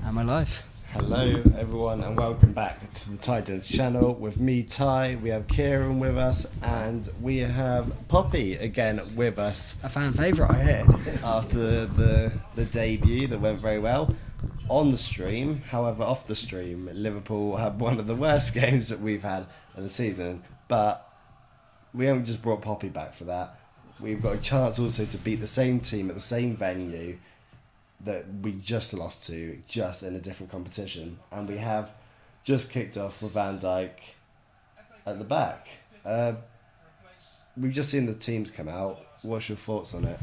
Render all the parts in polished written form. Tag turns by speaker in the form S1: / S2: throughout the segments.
S1: Am I live?
S2: Hello everyone and welcome back to the Titans channel with me, Ty. We have Kieran with us and we have Poppy again with us
S1: A fan favourite, I heard.
S2: after the debut that went very well on the stream. However, off the stream, Liverpool had one of the worst games that we've had of the season, but we haven't just brought Poppy back for that. We've got a chance also to beat the same team at the same venue that we just lost to, just in a different competition, and we have just kicked off with Van Dijk at the back. We've just seen the teams come out. What's your thoughts on it?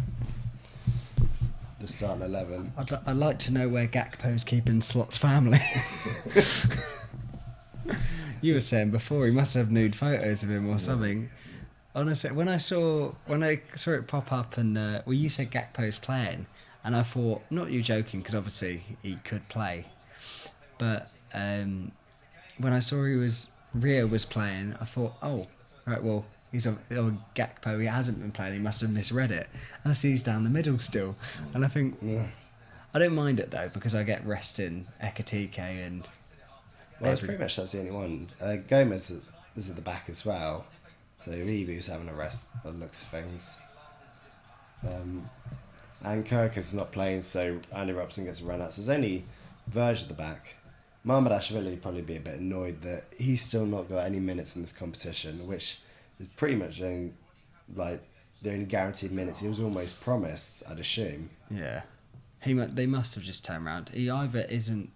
S2: The starting 11.
S1: I'd like to know where Gakpo's keeping Slot's family. You were saying before he must have nude photos of him or something. Honestly, when I saw it pop up and you said Gakpo's playing, and I thought, not you joking, because obviously he could play, but when I saw Rio was playing, I thought, oh, right, well, he's Gakpo, he hasn't been playing, he must have misread it. And I see he's down the middle still, and I think, I don't mind it though, because I get rest in Ekatike and...
S2: Well, it's pretty much that's the only one. Gomez is at the back as well, so he was having a rest by the looks of things. And Kirk is not playing, so Andy Robson gets a run out. So there's only Verge at the back. Mahmoud would probably be a bit annoyed that he's still not got any minutes in this competition, which is pretty much the only guaranteed minutes he was almost promised, I'd assume.
S1: Yeah, they must have just turned around. He either isn't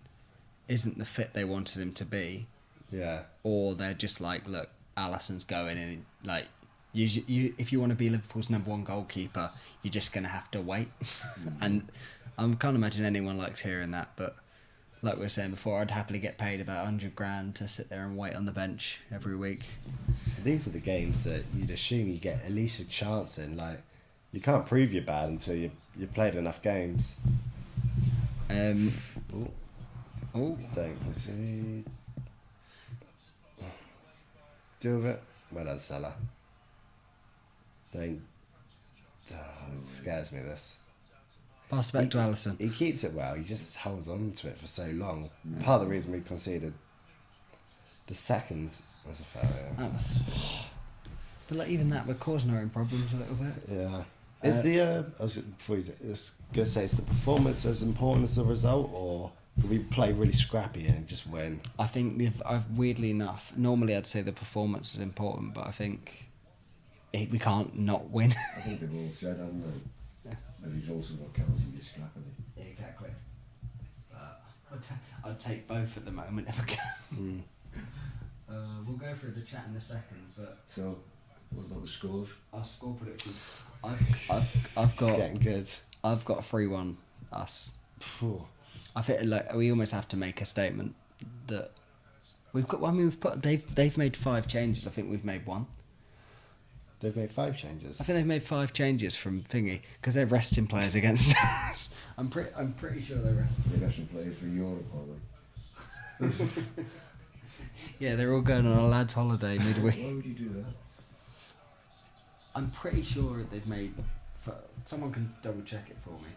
S1: the fit they wanted him to be,
S2: yeah,
S1: or they're just like, look, Alisson's going in, like. You, if you want to be Liverpool's number one goalkeeper, you're just going to have to wait. And I can't imagine anyone likes hearing that, but like we were saying before, I'd happily get paid about 100 grand to sit there and wait on the bench every week.
S2: These are the games that you'd assume you get at least a chance in. Like, you can't prove you're bad until you played enough games.
S1: Oh,
S2: Don't see. Deal with it. Well done, Salah. It scares me, this.
S1: pass it back to Alisson.
S2: He keeps it well. He just holds on to it for so long. Part of the reason we conceded the second was a failure.
S1: That was, but like even that, we're causing our own problems a little bit.
S2: Yeah. Is the gonna say, is the performance as important as the result, or do we play really scrappy and just win?
S1: I think weirdly enough, normally I'd say the performance is important, but I think we can't not win.
S3: I think they've all said, haven't they? Yeah. But he's also got counting this scrappily.
S1: Exactly. I'd take both at the moment if I can. We'll go through the chat in a second, but
S3: so what about the scores?
S1: our score prediction. I've got.
S2: It's getting good.
S1: I've got 3-1 us.
S2: Phew.
S1: I think like we almost have to make a statement that we've got. I mean, they've made 5 changes. I think we've made 1.
S2: They've made 5 changes.
S1: I think they've made 5 changes from thingy because they're resting players against us. I'm pretty sure they're resting.
S3: They've actually played for Europe, aren't they?
S1: Yeah, they're all going on a lads' holiday midweek.
S3: Why would you do that?
S1: I'm pretty sure they've made. Someone can double check it for me.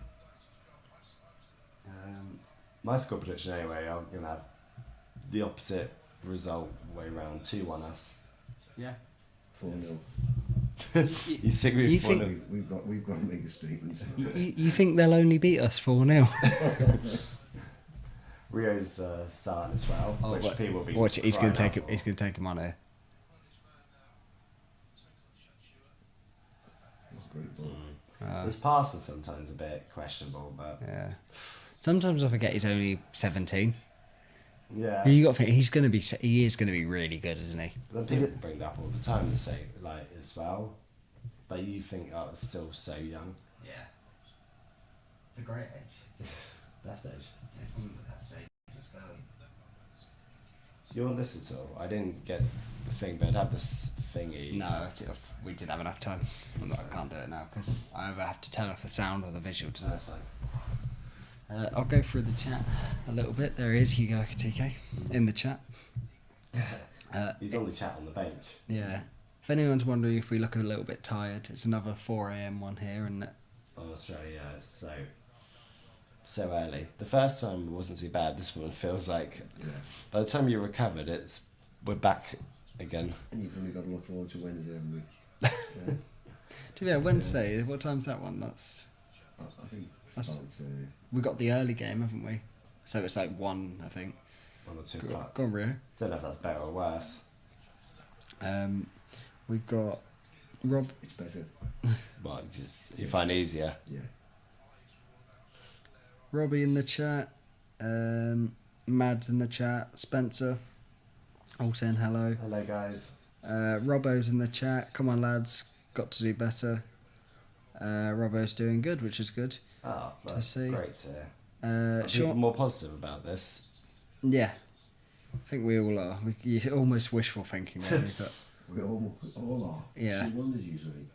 S2: My score prediction anyway, I'm going to have the opposite result way round, 2-1 us.
S1: Yeah.
S3: 4-0.
S2: You think we've
S1: You
S2: won
S1: think-
S2: them?
S3: We've got to make a statement.
S1: You think they'll only beat us 4-0?
S2: Rio's starting as well, which people will be.
S1: Watch it. He's going to
S2: crying
S1: take it.
S2: out
S1: He's
S2: for.
S1: going to take him on here.
S3: Great ball.
S2: His passing sometimes a bit questionable, but
S1: Yeah. Sometimes I forget he's only 17.
S2: yeah.
S1: You got to think he is going to be really good, isn't he?
S2: Then people bring that up all the time to say like as well, but you think, oh, it's still so young.
S1: Yeah. It's a great age.
S2: Best age.
S1: It's one of the best ages as well.
S2: You want this at all? I didn't get the thing, but I'd have this thingy.
S1: No, we didn't have enough time. I can't do it now because I either have to turn off the sound or the visual to
S2: That's fine.
S1: I'll go through the chat a little bit. There is Hugo Akatike in the chat.
S2: He's on the chat on the bench.
S1: Yeah. If anyone's wondering if we look a little bit tired, it's another 4 a.m. one here, and
S2: On Australia, so so early. The first time wasn't too bad. This one feels like
S3: Yeah.
S2: by the time you recovered, we're back again.
S3: And you've only got to look forward to Wednesday, haven't we? Yeah.
S1: To be fair, Wednesday. What time's that one?
S3: I think it's
S1: That's-
S3: about,
S1: We got the early game, haven't we? So it's like 1, I think.
S2: 1 or 2
S1: Go,
S2: o'clock.
S1: go on, Rio.
S2: Don't know if that's better or worse.
S1: We've got Rob.
S3: it's better.
S2: Well, just you find easier.
S3: Yeah.
S1: Robbie in the chat, Mads in the chat, Spencer, all saying hello.
S2: Hello, guys.
S1: Robbo's in the chat. Come on, lads, got to do better. Robbo's doing good, which is good.
S2: Oh, that's
S1: see.
S2: great to hear. Are people
S1: Sean,
S2: more positive about this?
S1: yeah, I think we all are. You're almost wishful thinking, really, but
S3: We all are.
S1: Yeah.
S3: 2-1 usually.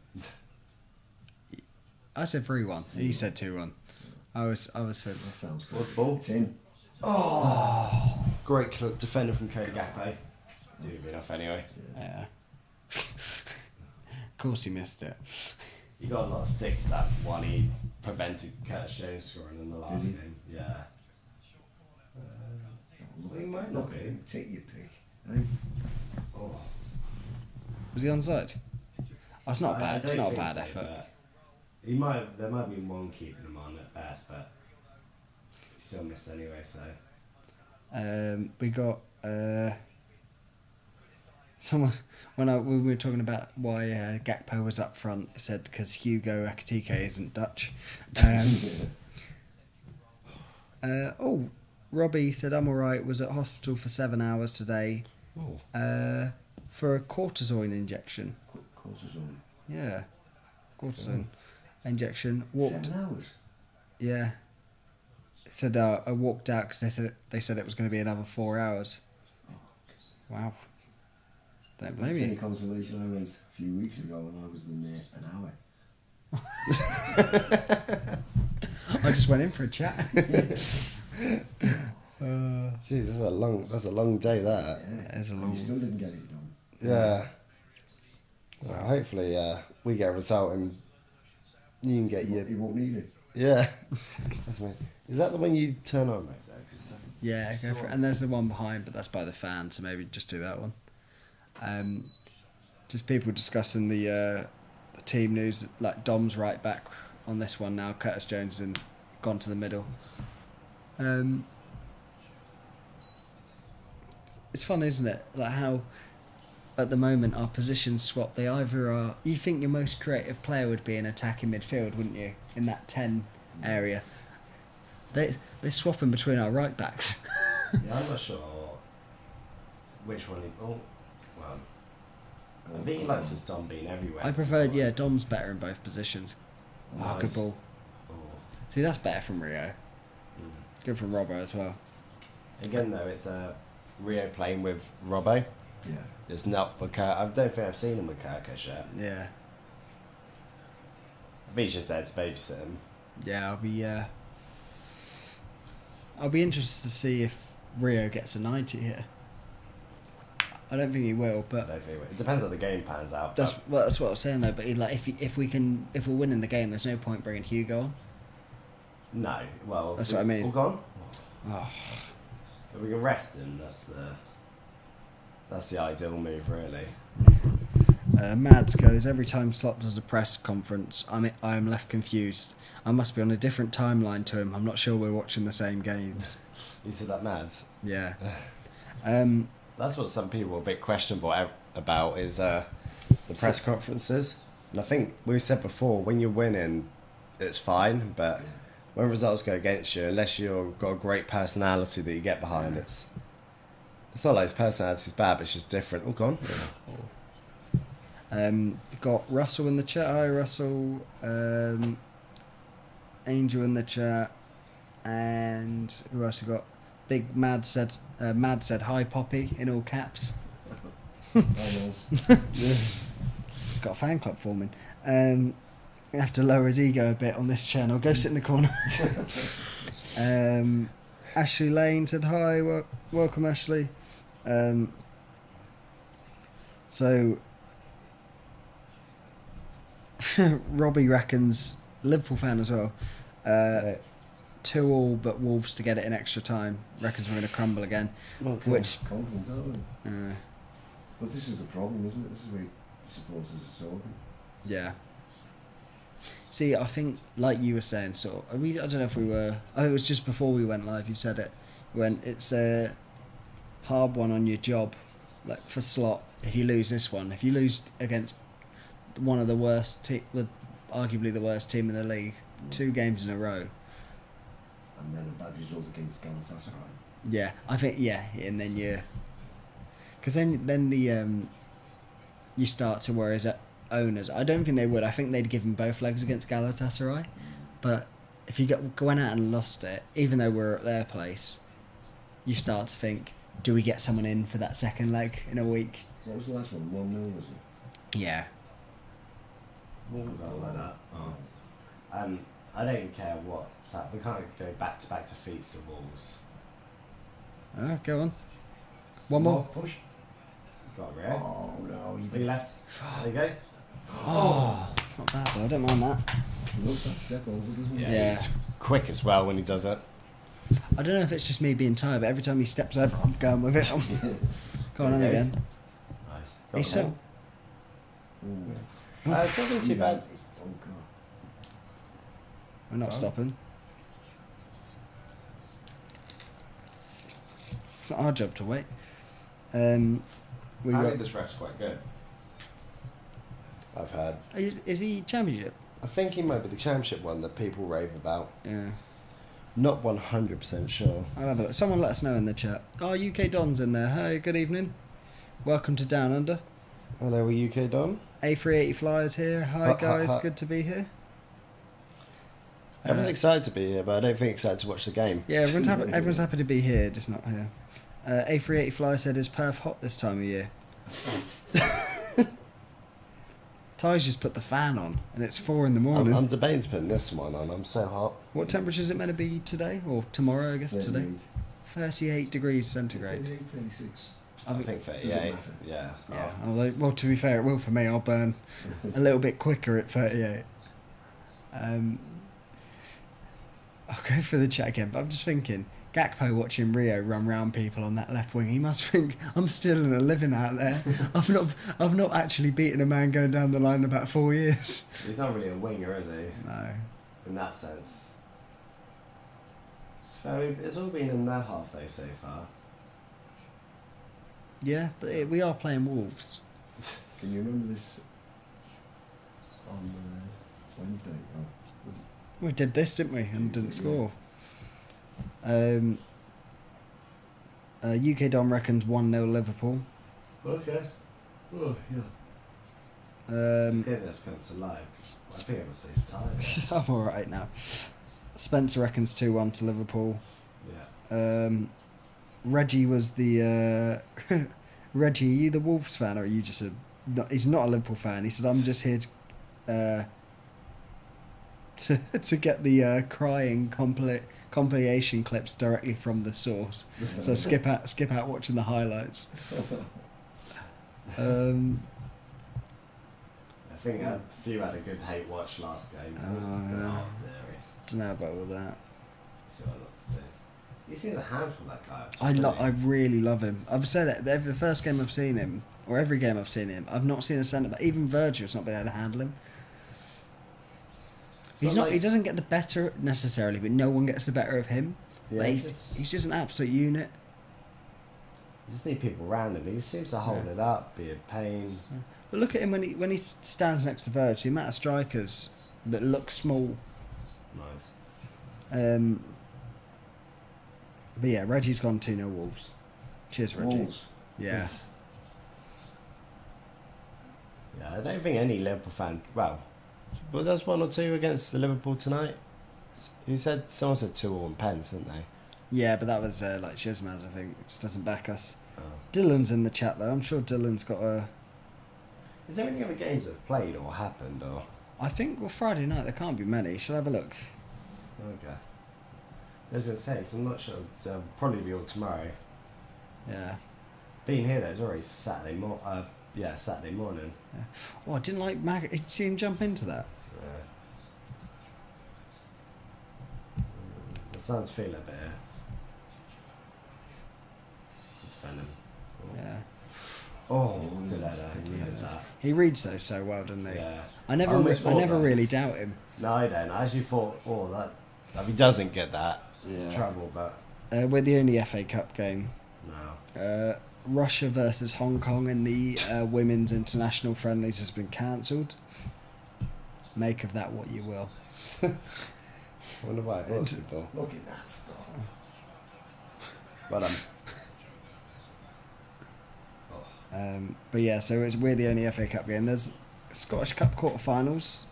S1: I said 3-1. He said 2-1. I was
S3: That
S1: feeling.
S3: sounds good.
S2: What ball?
S3: It's in.
S2: Great defender from Cody Gakpo. Didn't be enough anyway.
S1: Yeah. Of course, he missed it.
S2: You got a lot of stick for that one. He prevented Curtis Jones scoring in the last
S3: Did he?
S2: game. Yeah.
S3: Look,
S2: He might
S3: look
S2: not
S3: at
S2: be.
S3: him. Take your pick. Eh?
S2: Oh.
S1: Was he onside? Oh, it's not
S2: I
S1: bad. It's
S2: don't
S1: not a
S2: think
S1: bad
S2: so,
S1: effort.
S2: but He might. There might be one keeping him on at best, but he still missed anyway. So
S1: We got someone when we were talking about why Gakpo was up front. Said because Hugo Ekitike isn't Dutch. Robbie said I'm alright. Was at hospital for 7 hours today for a cortisone injection.
S3: Cortisone.
S1: Yeah, cortisone injection. Walked.
S3: 7 hours.
S1: Yeah. Said I walked out because they said it was going to be another 4 hours. Wow. Don't blame
S3: It's any
S1: you.
S3: consolation. I went a few weeks ago and I was in there an hour.
S1: I just went in for a chat.
S2: jeez, that's a long day. That.
S1: Yeah, it's a
S3: And
S1: long.
S3: you still didn't get it done.
S2: Yeah. Well, hopefully, we get a result and you can get your.
S3: You won't need it.
S2: Yeah. That's me. Is that the one you turn on, mate?
S1: Yeah, go for it. And there's the one behind, but that's by the fan, so maybe just do that one. Just people discussing the team news. Like Dom's right back on this one now. Curtis Jones and gone to the middle. It's fun, isn't it? Like how at the moment our positions swap. They either are. You think your most creative player would be in attacking midfield, wouldn't you? In that 10 area. They're swapping between our right backs.
S2: Yeah, I'm not sure which one. Well, I think he likes just Dom being everywhere.
S1: I preferred, Dom's better in both positions.
S2: Nice.
S1: Good ball.
S2: Oh.
S1: See, that's better from Rio.
S2: Mm.
S1: Good from Robbo as well.
S2: Again, though, it's Rio playing with Robbo.
S3: Yeah.
S2: It's not with Kurt. I don't think I've seen him with Kirkish yet.
S1: Yeah.
S2: I think he's just there to babysit him.
S1: Yeah, I'll be interested to see if Rio gets a 90 here. I don't think he will,
S2: I
S1: but
S2: don't think it depends how the game pans out.
S1: that's what I was saying though. But if we're winning the game, there's no point bringing Hugo on.
S2: No, well,
S1: That's what I mean.
S2: All gone.
S1: Oh,
S2: If we can rest him, that's the ideal move, really.
S1: Mads goes, every time Slot does a press conference, I'm left confused. I must be on a different timeline to him. I'm not sure we're watching the same games.
S2: You said that, Mads.
S1: Yeah.
S2: That's what some people are a bit questionable about is the press conferences. And I think we've said before, when you're winning, it's fine, but when results go against you, unless you've got a great personality that you get behind, it's not like his personality's bad, but it's just different. Oh, gone.
S1: Got Russell in the chat. Hi, Russell. Angel in the chat. And who else we got? Big Mad said hi, Poppy, in all caps. He's got a fan club forming. You have to lower his ego a bit on this channel. Go sit in the corner. Ashley Lane said hi. Welcome, Ashley. So Robbie reckons, Liverpool fan as well, 2-2, but Wolves to get it in extra time. Reckons we're going to crumble again. Which,
S3: confidence, aren't they?
S1: uh,
S3: But this is the problem, isn't it? This is where the supporters are talking.
S1: yeah. See, I think, like you were saying, sort of, I don't know if we were... Oh, it was just before we went live, you said it. When it's a hard one on your job, like for slot, if you lose this one, if you lose against one of the worst, arguably the worst team in the league, 2 games in a row.
S3: And then a bad result against Galatasaray.
S1: Yeah, I think, and then you... Because then the you start to worry as owners. I don't think they would. I think they'd give them both legs against Galatasaray. But if you went out and lost it, even though we're at their place, you start to think, do we get someone in for that second leg in a week?
S3: What was the last one? 1-0, was it?
S1: Yeah.
S2: Something like that. Oh. I don't care what. We can't go back-to-back defeats to Wolves.
S1: Oh, go on. One more.
S3: Push.
S2: Got a rear.
S3: Oh, no. You
S2: Big left. There you go.
S1: Oh, it's not bad though. I don't mind that.
S3: loves that step over, doesn't he?
S1: Yeah.
S2: He's quick as well when he does it.
S1: I don't know if it's just me being tired, but every time he steps over, I'm going with it. Go on in
S2: There he
S1: again.
S2: goes. Nice. Got
S1: He's
S2: the
S1: so...
S3: Ooh.
S2: It's not been too bad.
S3: Oh, God.
S1: We're not
S3: Oh.
S1: stopping. It's not our job to wait. We
S2: I
S1: got,
S2: think this ref's quite good. I've heard.
S1: is he championship?
S2: I think he might be the championship one that people rave about.
S1: Yeah.
S2: Not 100% sure.
S1: I'll have a look. Someone let us know in the chat. Oh, UK Don's in there. Hey, good evening. Welcome to Down Under.
S2: Hello, we UK Don.
S1: A380 Flyers here. Hi guys,
S2: hi.
S1: good to be here.
S2: Everyone's excited to be here, but I don't think excited to watch the game.
S1: Yeah, everyone's happy to be here, just not here. A380 Flyer said, is Perth hot this time of year? Ty's just put the fan on, and it's 4 in the morning.
S2: I'm debating to put this one on. I'm so hot.
S1: What temperature is it meant to be today? Or tomorrow, I guess, today?
S3: 38,
S1: 38 degrees centigrade.
S3: 38, 36.
S2: I think 38.
S3: matter?
S2: Yeah.
S1: Yeah. Although, well, to be fair, it will for me. I'll burn a little bit quicker at 38. I'll go for the chat again, but I'm just thinking, Gakpo watching Rio run round people on that left wing, he must think, I'm still in a living out there. I've not actually beaten a man going down the line in about 4 years.
S2: He's not really a winger, is he?
S1: No.
S2: In that sense. It's all been in their half, though, so far.
S1: Yeah, but we are playing Wolves.
S3: Can you remember this on Wednesday? Oh, was it?
S1: We did this, didn't we? And didn't score. UK Dom reckons 1-0 Liverpool.
S2: Okay. Oh, yeah.
S1: Um,
S2: Scared to come to live. I think I was so tired.
S1: I'm alright now. Spencer reckons 2-1 to Liverpool.
S2: Yeah.
S1: Reggie was the... Reggie, are you the Wolves fan or are you just a... he's not a Liverpool fan. He said, I'm just here to get the crying compilation clips directly from the source. So skip out watching the highlights.
S2: I think a few had a good hate watch last game.
S1: Oh, yeah.
S2: Deary.
S1: Don't know about all that.
S2: See what I got to say. He seems a handful, that guy.
S1: I really love him. I've said it. The first game I've seen him, or every game I've seen him, I've not seen a centre back. Even Virgil's not been able to handle him. He's not. He doesn't get the better necessarily, but no one gets the better of him.
S2: Yeah,
S1: Like, he's just an absolute unit.
S2: You just need people around him. He just seems to hold it up, be a pain.
S1: But look at him when he stands next to Virgil. The amount of strikers that look small.
S2: Nice.
S1: But yeah, Reggie's gone 2-0 Wolves. Cheers, Reggie.
S3: Wolves.
S1: Yeah.
S2: Yeah, I don't think any Liverpool fan. Well, but there's 1 or 2 against the Liverpool tonight. Someone said 2-2 in pence, didn't they?
S1: Yeah, but that was like Shizmaz, I think. It just doesn't back us.
S2: Oh.
S1: Dylan's in the chat though. I'm sure Dylan's got a...
S2: Is there any other games that have played or happened or?
S1: I think, well, Friday night there can't be many. Shall I have a look?
S2: Okay. I was going to say, 'cause I'm not sure. It'll probably be all tomorrow.
S1: Yeah.
S2: Being here though, it's already Saturday Saturday morning.
S1: Yeah. Oh, I didn't like Mag. Did you see him jump into that?
S2: Yeah. Let's Sounds feel a bit. Defend him.
S1: Yeah.
S2: Oh, good header. He knows that.
S1: He reads those so well, doesn't he?
S2: Yeah.
S1: I never
S2: almost thought that.
S1: really doubt him.
S2: No, I don't. I actually thought, if he doesn't get that,
S1: Yeah.
S2: trouble, but
S1: We're the only FA Cup game.
S2: no.
S1: Russia versus Hong Kong in the women's international friendlies has been cancelled. Make of that what you will.
S2: I wonder why. What's it for?
S3: Look at that.
S2: Well done.
S1: But yeah, so we're the only FA Cup game. There's Scottish Cup quarterfinals.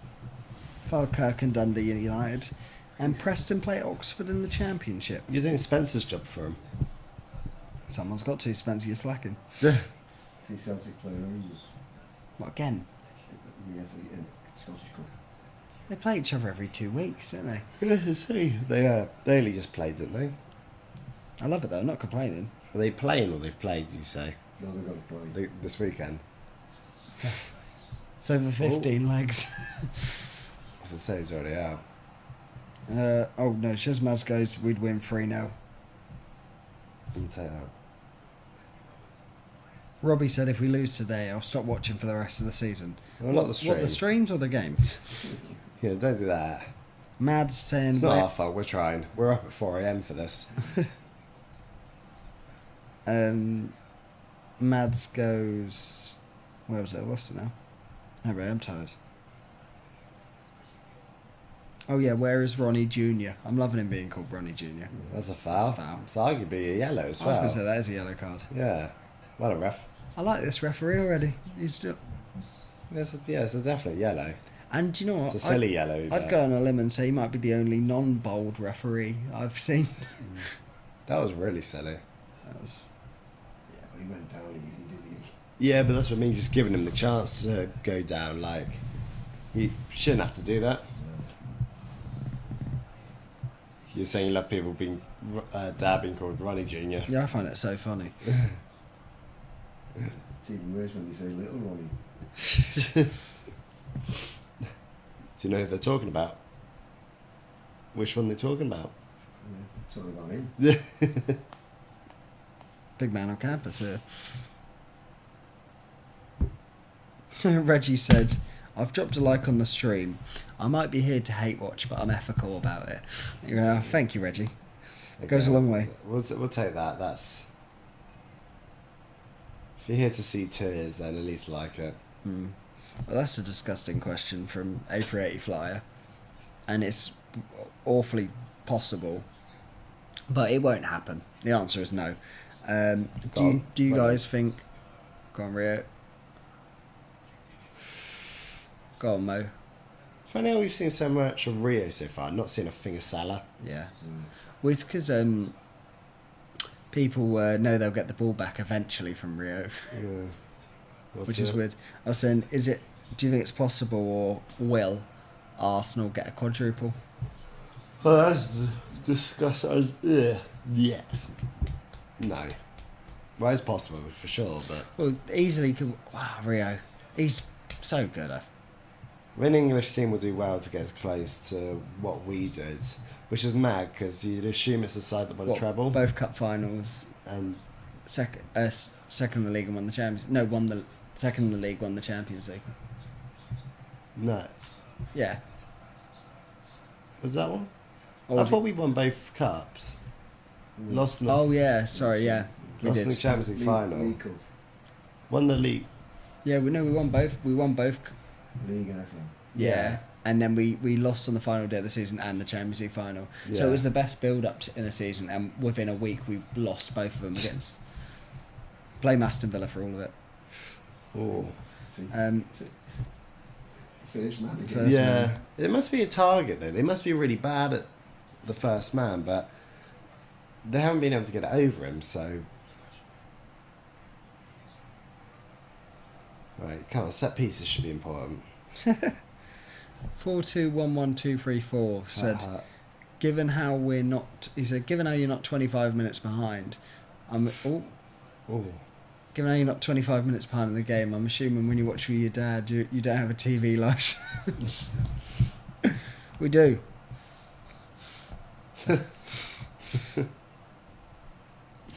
S1: Falkirk and Dundee United, and Preston play Oxford in the Championship.
S2: You're doing Spencer's job for him.
S1: Someone's got to. Spencer, you're slacking.
S3: See Celtic play Rangers
S1: What again?
S3: in the FA in Scottish Cup.
S1: They play each other every 2 weeks, don't they?
S2: Yeah, see. They only just played, didn't they?
S1: I love it though. I'm not complaining.
S2: Are they playing or they've played, you say?
S3: No, they've got to play.
S2: This weekend?
S1: It's over 15 legs.
S2: As I say, it's already out.
S1: Oh no, Shazmaz goes. We'd win 3-0.
S2: Didn't take that.
S1: Robbie said if we lose today, I'll stop watching for the rest of the season.
S2: Well, not the stream.
S1: What, the streams or the games?
S2: Yeah, don't do that.
S1: Mad's saying
S2: It's not our fault, we're trying. We're up at 4 a.m. for this.
S1: Mads goes. Where was it? I lost it now. No, right, I'm tired. Oh yeah, where is Ronnie Jr.? I'm loving him being called Ronnie Jr.
S2: That's a foul.
S1: That's a foul.
S2: It's arguably a yellow as
S1: I was
S2: well.
S1: going to say that is a yellow card.
S2: Yeah. What a ref.
S1: I like this referee already. He's still...
S2: It's a definite yellow.
S1: And do you know what?
S2: It's a silly yellow.
S1: I'd
S2: but
S1: go on a limb and say he might be the only non-bold referee I've seen.
S2: That was really silly.
S1: That was...
S3: Yeah, but he went down easy, didn't he?
S2: Yeah, but that's what I mean, just giving him the chance to go down. Like, he shouldn't have to do that. You're saying you love people being, Dad being called Ronnie Jr.
S1: Yeah, I find it so funny.
S3: It's even worse when they say little Ronnie.
S2: Do you know who they're talking about? Which one they're talking about?
S3: Yeah, it's all about him.
S2: Yeah.
S1: Big man on campus here. Reggie said, I've dropped a like on the stream. I might be here to hate watch, but I'm ethical about it. Thank you, Reggie. It goes a long way.
S2: We'll take that. That's... If you're here to see tears, then at least like it.
S1: Well, that's a disgusting question from A380 Flyer. And it's awfully possible. But it won't happen. The answer is no. Do you guys think... Go on, Rio. Go on, Mo.
S2: Funny how we've seen so much of Rio so far, not seen a thing of Salah.
S1: Yeah. Well, it's because people know they'll get the ball back eventually from Rio,
S2: Yeah.
S1: which is weird. I was saying, do you think it's possible, or will Arsenal get a quadruple?
S2: Well, that's disgusting. Yeah. No. Well, it's possible for sure, but
S1: Well, easily could. Wow, Rio, he's so good.
S2: an English team will do well to get as close to what we did, which is mad because you'd assume it's the side that won a treble.
S1: Both cup finals,
S2: And
S1: second in the league and won the Champions. No, won the second in the league, won the Champions League.
S2: no,
S1: Yeah.
S2: was that one?
S1: Or
S2: I
S1: the-
S2: thought we won both cups. Lost in the
S1: Oh yeah, sorry, yeah, we
S2: lost in the
S1: did.
S2: Champions League final.
S3: League Cup.
S2: Won the league.
S1: Yeah, we won both. We won both.
S3: League and everything.
S1: Yeah. And then we lost on the final day of the season and the Champions League final. So
S2: Yeah.
S1: it was the best build-up in the season, and within a week we lost both of them against... Blame Aston Villa for all of it.
S2: Oh.
S3: See,
S1: Um,
S3: first man again.
S1: First
S2: Yeah,
S1: man.
S2: it must be a target though. They must be really bad at the first man, but they haven't been able to get it over him. So, right, come on, set pieces should be important.
S1: 42112234 said, given how you're not 25 minutes behind, given how you're not 25 minutes behind in the game, I'm assuming when you watch with your dad, you don't have a TV license. We do.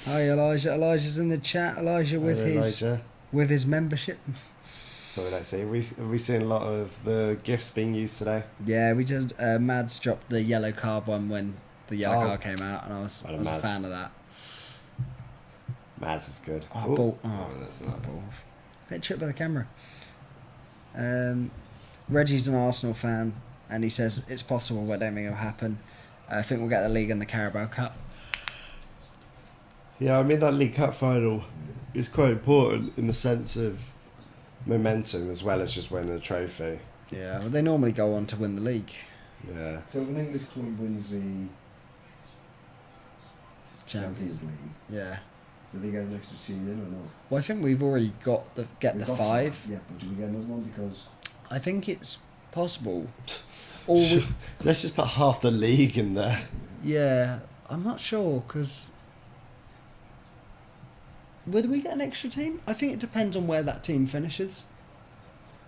S1: Hi Elijah. Elijah's in the chat. Elijah with
S2: Hello,
S1: his
S2: Elijah.
S1: with his membership.
S2: So we don't see. Have we seen a lot of the gifts being used today?
S1: Yeah, we just Mads dropped the yellow card one when the yellow card came out, and I was a
S2: Mads.
S1: fan of that.
S2: Mads is good.
S1: Oh, ball.
S2: That's not
S1: ball. Bit tripped by the camera. Reggie's an Arsenal fan, and he says it's possible, but I don't think it'll happen. I think we'll get the league and the Carabao Cup.
S2: Yeah, I mean that League Cup final is quite important in the sense of momentum as well as just winning a trophy.
S1: Yeah, well, they normally go on to win the league.
S2: Yeah.
S3: So if an English club wins the Champions League,
S1: Yeah.
S3: do they get an extra team in or not?
S1: Well, I think we've already got the
S3: We've got
S1: 5.
S3: Yeah, but do we get another one? Because
S1: I think it's possible. Or we,
S2: Let's just put half the league in there.
S1: yeah, I'm not sure because whether we get an extra team, I think it depends on where that team finishes.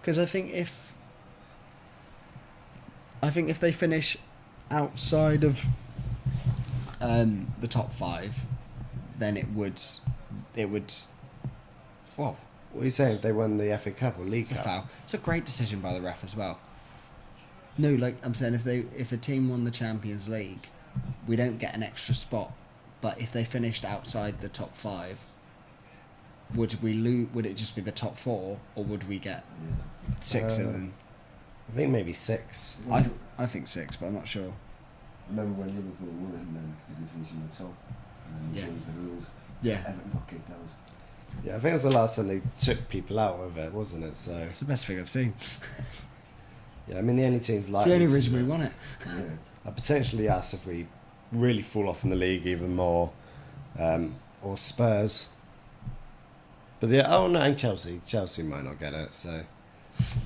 S1: Because I think if they finish outside of the top 5, then it would. Well,
S2: What are you saying? If they won the FA Cup or League
S1: it's a
S2: Cup?
S1: foul. It's a great decision by the ref as well. No, like I'm saying, if a team won the Champions League, we don't get an extra spot. But if they finished outside the top 5, would we lose? Would it just be the top 4, or would we get 6 in them?
S2: I think maybe 6.
S1: I think 6, but I'm not sure.
S3: remember when Liverpool won it and then didn't finish in the top, and then
S1: Yeah.
S3: changed the rules.
S1: Yeah,
S3: Everton got kicked out.
S2: Yeah, I think it was the last time they took people out of it, wasn't it? So
S1: it's the best thing I've seen.
S2: yeah, I mean the only teams
S1: It's
S2: like
S1: the only reason we won it.
S3: Yeah.
S2: potentially us if we really fall off in the league even more, or Spurs. But and Chelsea. Chelsea might not get it. So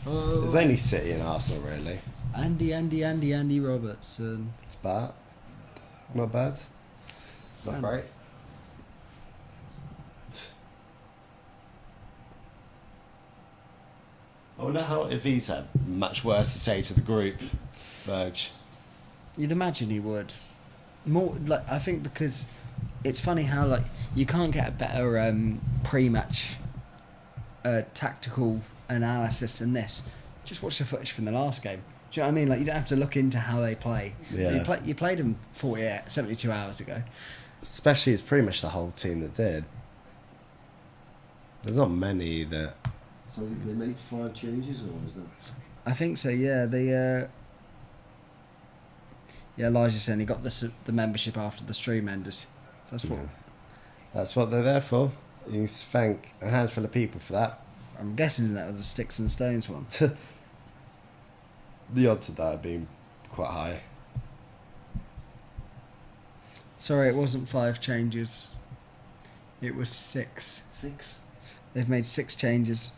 S2: there's only City and Arsenal really.
S1: Andy Robertson.
S2: It's bad. Not bad. Not
S1: Man.
S2: great. I wonder how if he's had much worse to say to the group, Verge.
S1: You'd imagine he would. More like I think because it's funny how like you can't get a better pre-match tactical analysis than this. Just watch the footage from the last game. Do you know what I mean? Like you don't have to look into how they play.
S2: Yeah.
S1: So you played them 72 hours ago.
S2: Especially it's pretty much the whole team that did. There's not many that.
S3: So they made 5 changes, or was that?
S1: I think so. Yeah, they. Yeah, Elijah saying he got the membership after the stream ended. So that's what
S2: That's what they're there for. You can thank a handful of people for that.
S1: I'm guessing. That was a sticks and stones one.
S2: The odds of that have been quite high.
S1: Sorry, it wasn't 5 changes. It was 6.
S3: 6?
S1: They've made 6 changes.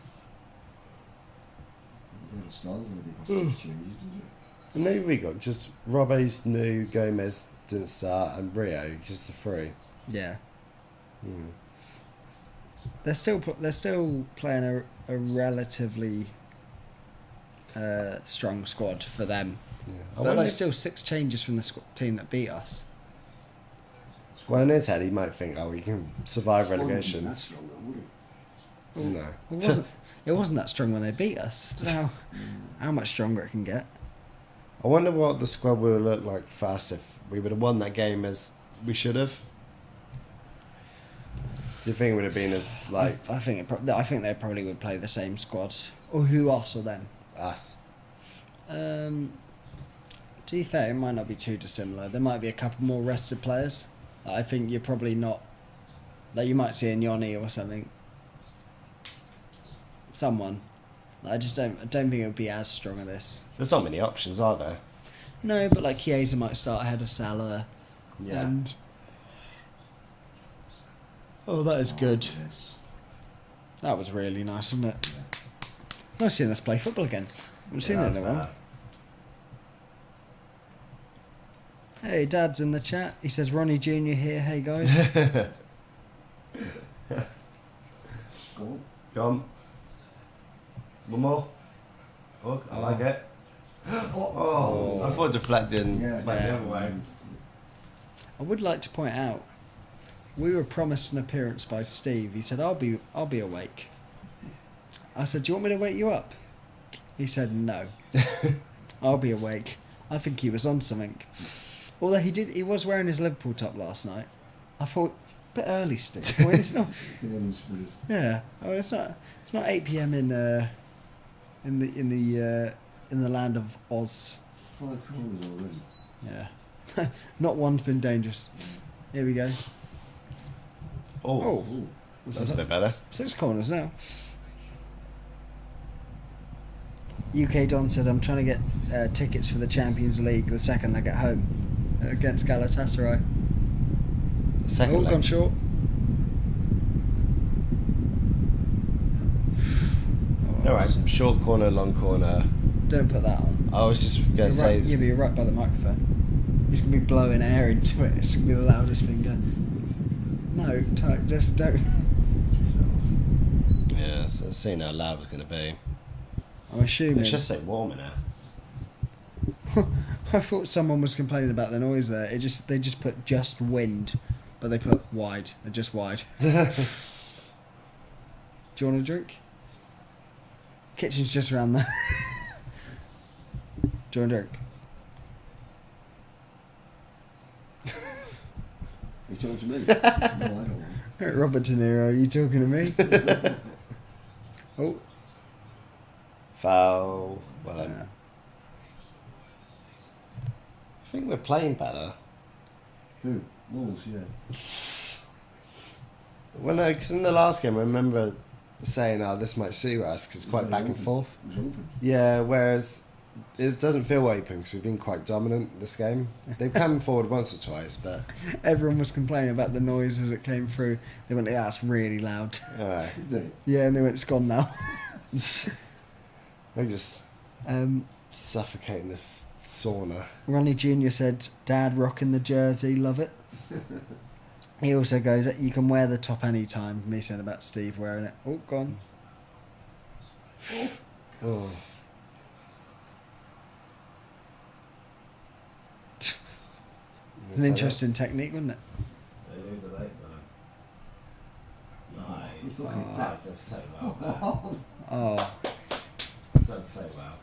S3: They haven't started with they got 6 changes, did
S2: And who we got? Just Robbo's new, Gomez didn't start, and Rio, just the 3.
S1: Yeah,
S2: Hmm.
S1: they're still playing a relatively strong squad for them.
S2: Yeah. I
S1: But
S2: wonder
S1: like
S2: if-
S1: still 6 changes from the team that beat us.
S2: well, in his head, he might think, oh, we can survive
S3: it?
S2: relegation.
S3: That's strong, though, would it?
S2: No.
S1: It wasn't that strong when they beat us. I don't know how much stronger it can get.
S2: I wonder what the squad would have looked like for us if we would have won that game as we should have. Do you think it would have been as like
S1: I think they probably would play the same squad. Or who us or them.
S2: us?
S1: To be fair, it might not be too dissimilar. There might be a couple more rested players. I think you're probably not. Like you might see a Nyoni or something. Someone. I just don't think it would be as strong as this.
S2: There's not many options, are there?
S1: No, but like Chiesa might start ahead of Salah.
S2: Yeah.
S1: And that is good.
S3: Yes.
S1: That was really nice, wasn't it? Nice seeing us play football again. Haven't seen it in a while. Hey, Dad's in the chat. He says Ronnie Jr. here. Hey guys.
S3: Goal.
S2: Go on. One more. Oh, I like it. Oh, I thought deflecting
S3: Yeah.
S2: went the other way.
S1: I would like to point out, we were promised an appearance by Steve. He said, I'll be awake. I said, do you want me to wake you up? He said, no. I'll be awake. I think he was on something. Although he was wearing his Liverpool top last night. I thought, a bit early, Steve. Well, it's not. Yeah. Oh, it's not 8 p.m. in the land of Oz.
S3: 5 corners already.
S1: Yeah. Not one's been dangerous. Here we go.
S2: Oh, that's a bit better.
S1: 6 corners now. UK Don said, I'm trying to get tickets for the Champions League the second I get home against Galatasaray.
S2: Second leg.
S1: Gone short.
S2: Alright, short corner, long corner.
S1: Don't put that on.
S2: I was just going to say...
S1: Yeah, but you're right by the microphone. He's going to be blowing air into it. It's going to be the loudest finger. No, just don't.
S2: Yeah, so seeing how loud it's going to be.
S1: I'm assuming.
S2: It's just so warm in here.
S1: I thought someone was complaining about the noise there. They just put just wind, but they put wide. They're just wide. Do you want a drink? Kitchen's just around there. Do you want a drink?
S3: You talking to me? No, I don't want.
S1: Robert De Niro, are you talking to me? Oh.
S2: Foul. Well,
S1: Yeah.
S2: I think we're playing better.
S3: Who? Wolves, yeah.
S2: Because in the last game, I remember saying, this might suit us because it's quite
S3: Very
S2: back and
S3: open.
S2: forth.
S3: It was open.
S2: Yeah, whereas it doesn't feel open because we've been quite dominant this game. They've come forward once or twice, but...
S1: Everyone was complaining about the noise as it came through. They went, yeah, it's really loud.
S2: Alright.
S3: Did
S1: Yeah, and they went, it's gone now.
S2: We're just
S1: Um,
S2: suffocating this sauna.
S1: Ronnie Jr. said, Dad rocking the jersey, love it. He also goes, you can wear the top anytime. Me saying about Steve wearing it. Oh, gone.
S2: Oh.
S1: It's an interesting technique, wasn't it?
S3: Nice. Look at that.
S2: That's so well.
S1: Oh,
S2: That's so well.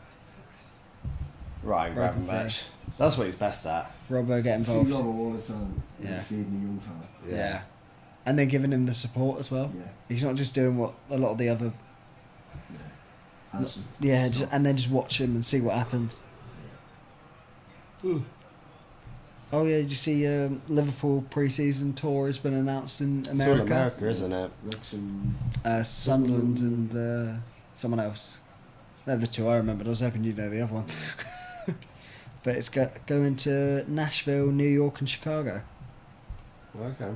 S2: Right, grab
S1: Broken
S2: him back. That's what he's best at.
S1: Robbo get
S3: See
S1: involved.
S3: Robbo all the time.
S1: Yeah.
S3: Feeding the young fella.
S1: Yeah. And then giving him the support as well.
S3: Yeah.
S1: He's not just doing what a lot of the other...
S3: Yeah. Absolutely.
S1: Yeah,
S3: Stop.
S1: and then just watch him and see what happens. Oh yeah, did you see Liverpool pre-season tour has been announced in
S2: It's all
S1: America?
S2: America, isn't it?
S3: Wrexham.
S1: Sunderland and someone else. They're the two I remembered. I was hoping you'd know the other one. But it's going to Nashville, New York, and Chicago.
S2: Okay.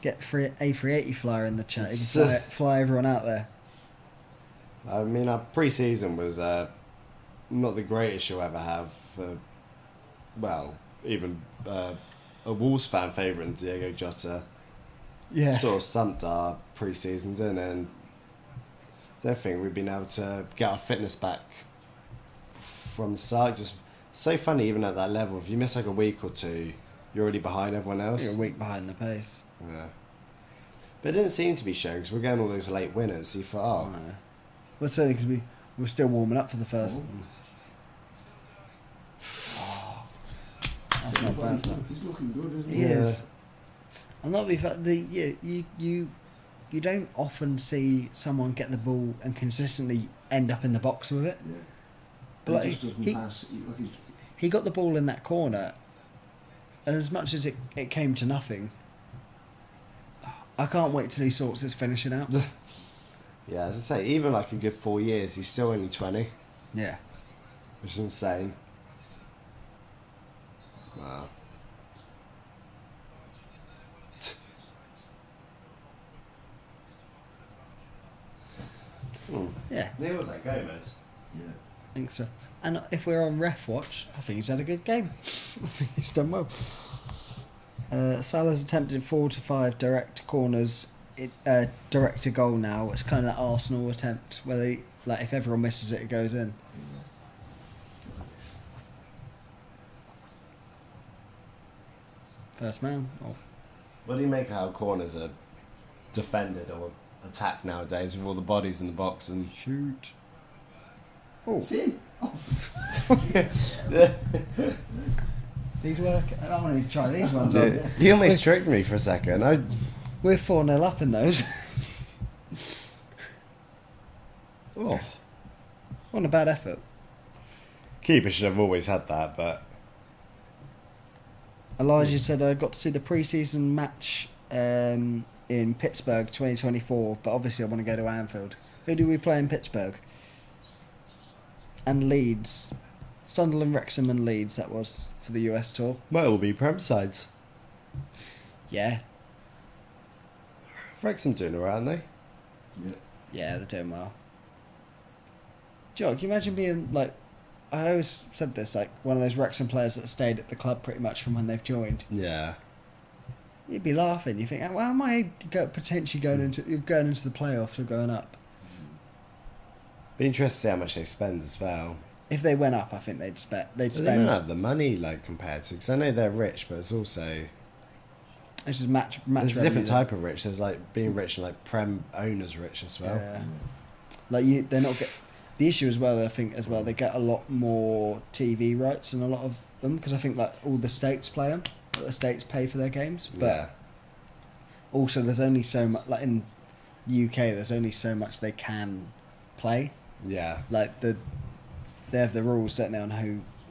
S1: Get free A380 flyer in the chat. You can fly everyone out there.
S2: I mean, our pre-season was not the greatest you'll ever have. Even a Wolves fan favourite in Diego Jota
S1: Yeah.
S2: sort of stumped our pre-seasons in, and I don't think we've been able to get our fitness back from the start. Just so funny, even at that level, if you miss like a week or two, you're already behind everyone else.
S1: You're a week behind the pace.
S2: Yeah. But it didn't seem to be showing because we're getting all those late winners. So you thought,
S1: No. Well, certainly because we were still warming up for the first. That's not bad. That.
S3: He's looking good, isn't
S1: He
S3: he?
S1: is. And not be fair, you don't often see someone get the ball and consistently end up in the box with it.
S3: Yeah.
S1: But
S3: He
S1: like,
S3: just doesn't
S1: he-
S3: pass.
S1: He got the ball in that corner, and as much as it came to nothing, I can't wait till he sorts his finishing out.
S2: yeah, as I say, even like a good 4 years, he's still only 20,
S1: Yeah.
S2: which is insane. Wow.
S1: Yeah,
S2: Who was that, Gomez?
S3: Yeah.
S1: I think so. And if we're on ref watch, I think he's had a good game. I think he's done well. Salah's attempted 4 to 5 direct corners, direct to goal now. It's kind of that Arsenal attempt where they, like, if everyone misses it, it goes in. First man. Oh.
S2: What do you make of how corners are defended or attacked nowadays with all the bodies in the box and
S1: Shoot. Oh.
S3: It's him.
S1: These work. I want to try these ones on.
S2: You almost tricked me for a second.
S1: We're 4-0 up in those.
S2: Oh.
S1: Wasn't a bad effort.
S2: Keeper should have always had that, but
S1: Elijah said I got to see the pre-season match in Pittsburgh 2024, but obviously I want to go to Anfield. Who do we play in Pittsburgh? And Leeds. Sunderland, Wrexham and Leeds, that was for the US tour.
S2: might all be Prem sides.
S1: Yeah.
S2: Wrexham doing alright, aren't they?
S3: Yeah.
S1: Yeah, they're doing well. Joe, can you imagine being like... I always said this, like one of those Wrexham players that stayed at the club pretty much from when they've joined.
S2: Yeah.
S1: You'd be laughing. You think, well, am I potentially going into the playoffs or going up?
S2: Be interested to see how much they spend as well.
S1: If they went up, I think they'd spend.
S2: They don't have the money like compared to, because I know they're rich, but it's also
S1: It's just match.
S2: there's a different
S1: revenue.
S2: type of rich. There's like being rich and like Prem owners rich as well.
S1: Yeah. Like they're not get. The issue as well, I think, as well, they get a lot more TV rights than a lot of them because I think like all the states play them. The states pay for their games, but
S2: Yeah.
S1: also there's only so much. Like in the UK, there's only so much they can play.
S2: Yeah.
S1: Like they have the rules, don't they, on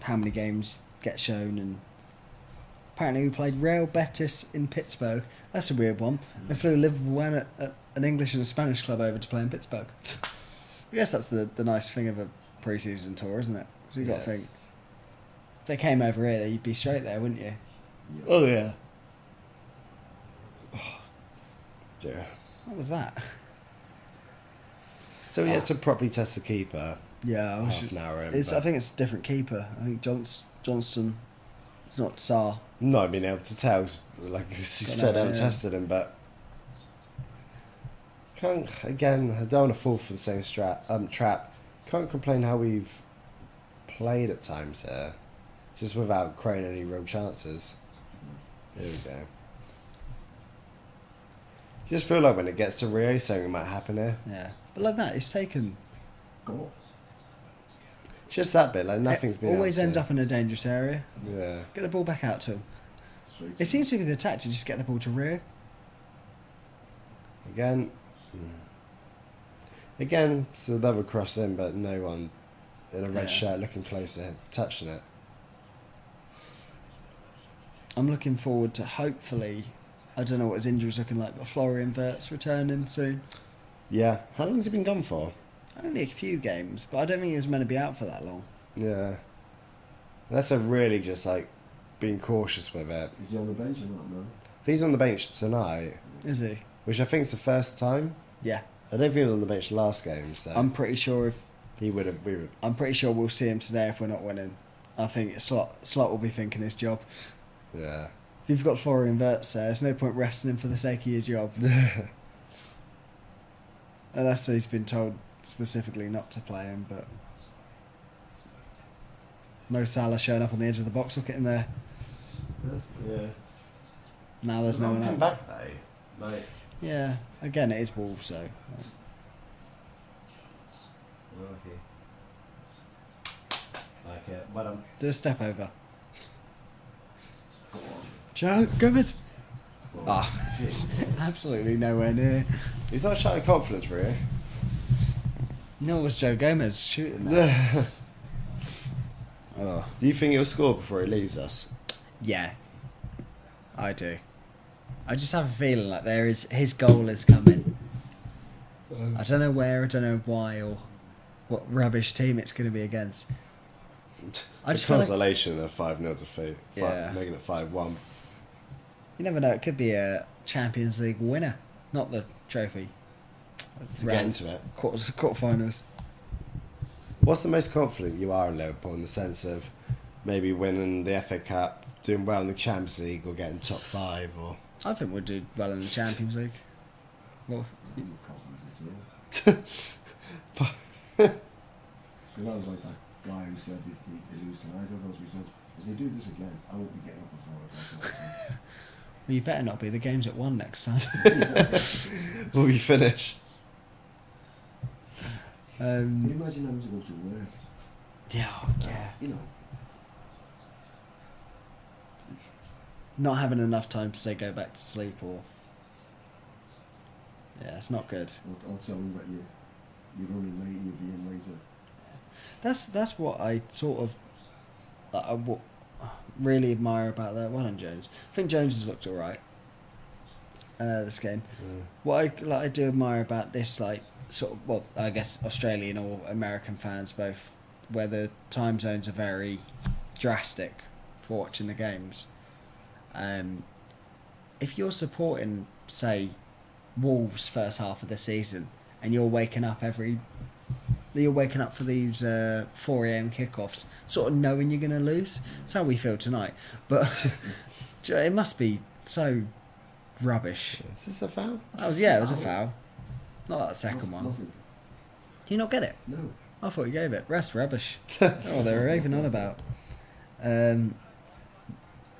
S1: how many games get shown, and apparently we played Real Betis in Pittsburgh. That's a weird one. They flew Liverpool and an English and a Spanish club over to play in Pittsburgh. I guess that's the nice thing of a pre-season tour, isn't it? So you got to think, if they came over here, you'd be straight there, wouldn't you?
S2: Oh yeah. Oh, dear.
S1: What was that?
S2: So we had to properly test the keeper.
S1: Yeah, I,
S2: Half an hour in,
S1: I
S2: but-
S1: think it's a different keeper. I think Johnston. It's not Sarr.
S2: Not being able to tell, like you said, I haven't
S1: yeah.
S2: tested him, but again, I don't want to fall for the same trap. Can't complain how we've played at times here, just without creating any real chances. Here we go. Just feel like when it gets to Rio, something might happen here.
S1: Yeah, but like that, it's taken.
S3: Goal.
S2: Just that bit, like nothing's been.
S1: Always
S2: able
S1: ends
S2: to-
S1: up in a dangerous area.
S2: Yeah.
S1: Get the ball back out to him.
S3: Straight
S1: It seems to be the tactic, just get the ball to Rio.
S2: Again. Again, it's another cross in, but no one in a red
S1: Yeah.
S2: shirt looking closer, touching it.
S1: I'm looking forward to hopefully. I don't know what his injury's looking like, but Florian Wirtz returning soon.
S2: Yeah. How long has he been gone for?
S1: Only a few games, but I don't think he was meant to be out for that long.
S2: Yeah. That's a really just like being cautious with it.
S3: Is he on the bench or not? No.
S2: If he's on the bench tonight,
S1: Is he?
S2: which I think is the first time,
S1: Yeah.
S2: I don't think he was on the bench last game, so
S1: I'm pretty sure
S2: he would have. We would.
S1: I'm pretty sure we'll see him today if we're not winning. I think Slot will be thinking his job.
S2: Yeah.
S1: If you've got Florian Wirtz there, there's no point resting him for the sake of your job. Unless he's been told specifically not to play him, but Mo Salah showing up on the edge of the box, look at him there.
S2: Yeah.
S1: Now there's no one
S2: Come
S1: out.
S2: back though. Like.
S1: Yeah, again, it is Wolves, so.
S2: Like it. Well,
S1: Do a step over. Joe Gomez! Ah, absolutely nowhere near.
S2: he's not showing confidence, really.
S1: Nor was Joe Gomez shooting that. Oh.
S2: Do you think he'll score before he leaves us?
S1: Yeah, I do. I just have a feeling like his goal is coming. I don't know where, I don't know why, or what rubbish team it's going to be against. I
S2: The
S1: just feel like,
S2: consolation of 5-0 defeat,
S1: Yeah.
S2: making it 5-1.
S1: you never know, it could be a Champions League winner, not the trophy.
S2: To get into it.
S1: Quarterfinals.
S2: What's the most confident you are in Liverpool in the sense of maybe winning the FA Cup, doing well in the Champions League, or getting top 5, or?
S1: I think we'll do well in the Champions League. Well,
S3: I'm confident as well. Because I was like that guy who said if they lose tonight, I thought we should. If they do this again, I won't be getting up at 4 o'clock.
S1: Well, you better not be. The game's at 1 next time.
S2: We'll be finished.
S3: Can you imagine having to go to work?
S1: Yeah.
S3: You know,
S1: Not having enough time to say go back to sleep or. Yeah, it's not good.
S3: I'll tell them that you're running late, you're being later.
S1: That's what I sort of really admire about that. Well done, Jones. I think Jones has looked alright. This game.
S2: Yeah.
S1: What I do admire about this, like sort of, well, I guess Australian or American fans both, where the time zones are very drastic for watching the games. If you're supporting, say, Wolves first half of the season, and you're waking up for these 4 a.m. kickoffs, sort of knowing you're going to lose. That's how we feel tonight. But it must be so rubbish.
S2: Is this a foul?
S1: It was a foul. Not that second one.
S3: Nothing.
S1: Do you not get it?
S3: No.
S1: I thought you gave it. Rest rubbish. Oh, they were raving on about.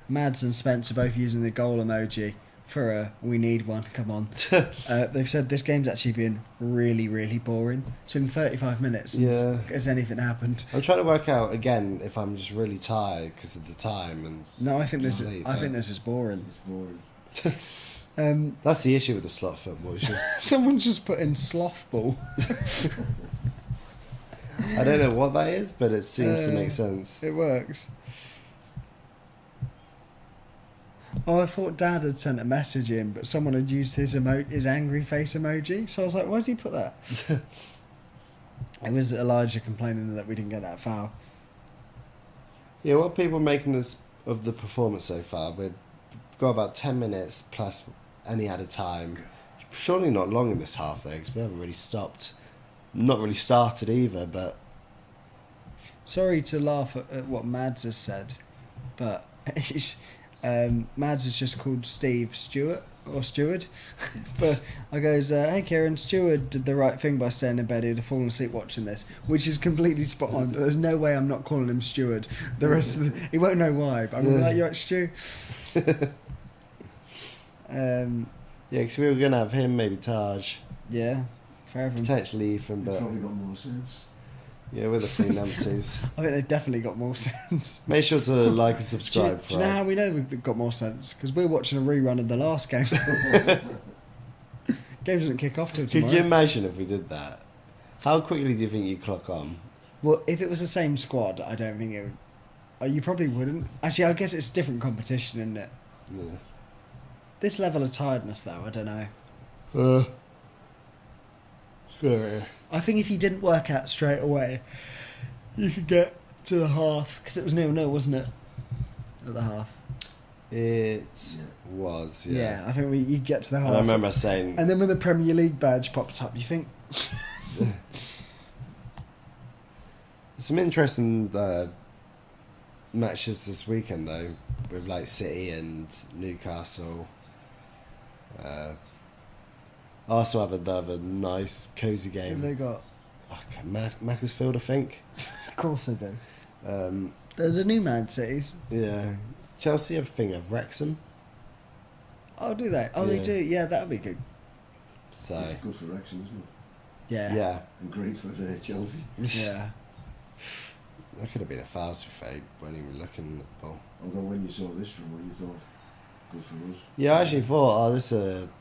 S1: Mads and Spence are both using the goal emoji for a we need one, come on. They've said this game's actually been really, really boring. It's been 35 minutes since
S2: Yeah.
S1: has anything happened.
S2: I'm trying to work out again if I'm just really tired because of the time and
S1: No, I think this
S2: Sleep,
S1: is boring.
S3: It's boring.
S2: that's the issue with the slot football. It's just
S1: Someone's just put in sloth ball.
S2: I don't know what that is, but it seems to make sense.
S1: It works. Oh, I thought Dad had sent a message in, but someone had used his angry face emoji. So I was like, why did he put that? It was Elijah complaining that we didn't get that foul.
S2: Yeah, what are people making this of the performance so far? We've got about 10 minutes plus any added time. Surely not long in this half though, because we haven't really stopped. Not really started either, but
S1: Sorry to laugh at what Mads has said, but Mads has just called Steve Stewart or Steward. But I goes, hey Kieran, Stewart did the right thing by staying in bed. He'd have fallen asleep watching this, which is completely spot on. But there's no way I'm not calling him Steward. The rest of he won't know why. But I'm gonna be like, you're right, Stu.
S2: yeah, because we were going to have him, maybe Taj,
S1: Yeah, fair enough.
S2: potentially Ethan,
S3: They've
S2: but
S3: probably got more sense.
S2: yeah, with the three numpties.
S1: I think they've definitely got more sense.
S2: Make sure to like and
S1: Do
S2: subscribe.
S1: you know how we know we've got more sense? Because we're watching a rerun of the last game. Game doesn't kick off till
S2: Could
S1: tomorrow.
S2: you imagine if we did that? How quickly do you think you clock on?
S1: Well, if it was the same squad, I don't think it would. You probably wouldn't. Actually, I guess it's different competition, isn't it?
S2: Yeah.
S1: This level of tiredness, though, I don't know.
S2: Sure.
S1: I think if you didn't work out straight away, you could get to the half. Because it was 0-0, wasn't it? At the half.
S2: It
S3: Yeah.
S2: was,
S1: Yeah,
S2: yeah.
S1: I think you get to the half.
S2: And I remember saying,
S1: And then when the Premier League badge pops up, you think,
S2: some interesting matches this weekend though, with like City and Newcastle. Arsenal have another nice cosy
S1: who have
S2: game.
S1: they got?
S2: Macclesfield, I think.
S1: Of course they do.
S2: Um,
S1: They're the new Man Cities.
S2: yeah, Chelsea, I think, have Wrexham.
S1: Oh, do they? Oh, they
S2: Yeah.
S1: do. Yeah, that would be good.
S2: So
S3: It's good for Wrexham, isn't it?
S1: Yeah.
S2: yeah,
S3: And great for Chelsea.
S1: Yeah.
S2: that could have been a foul to fade when he was looking at the ball.
S3: Although when you saw this draw, you thought, good for us.
S2: Yeah, I actually thought,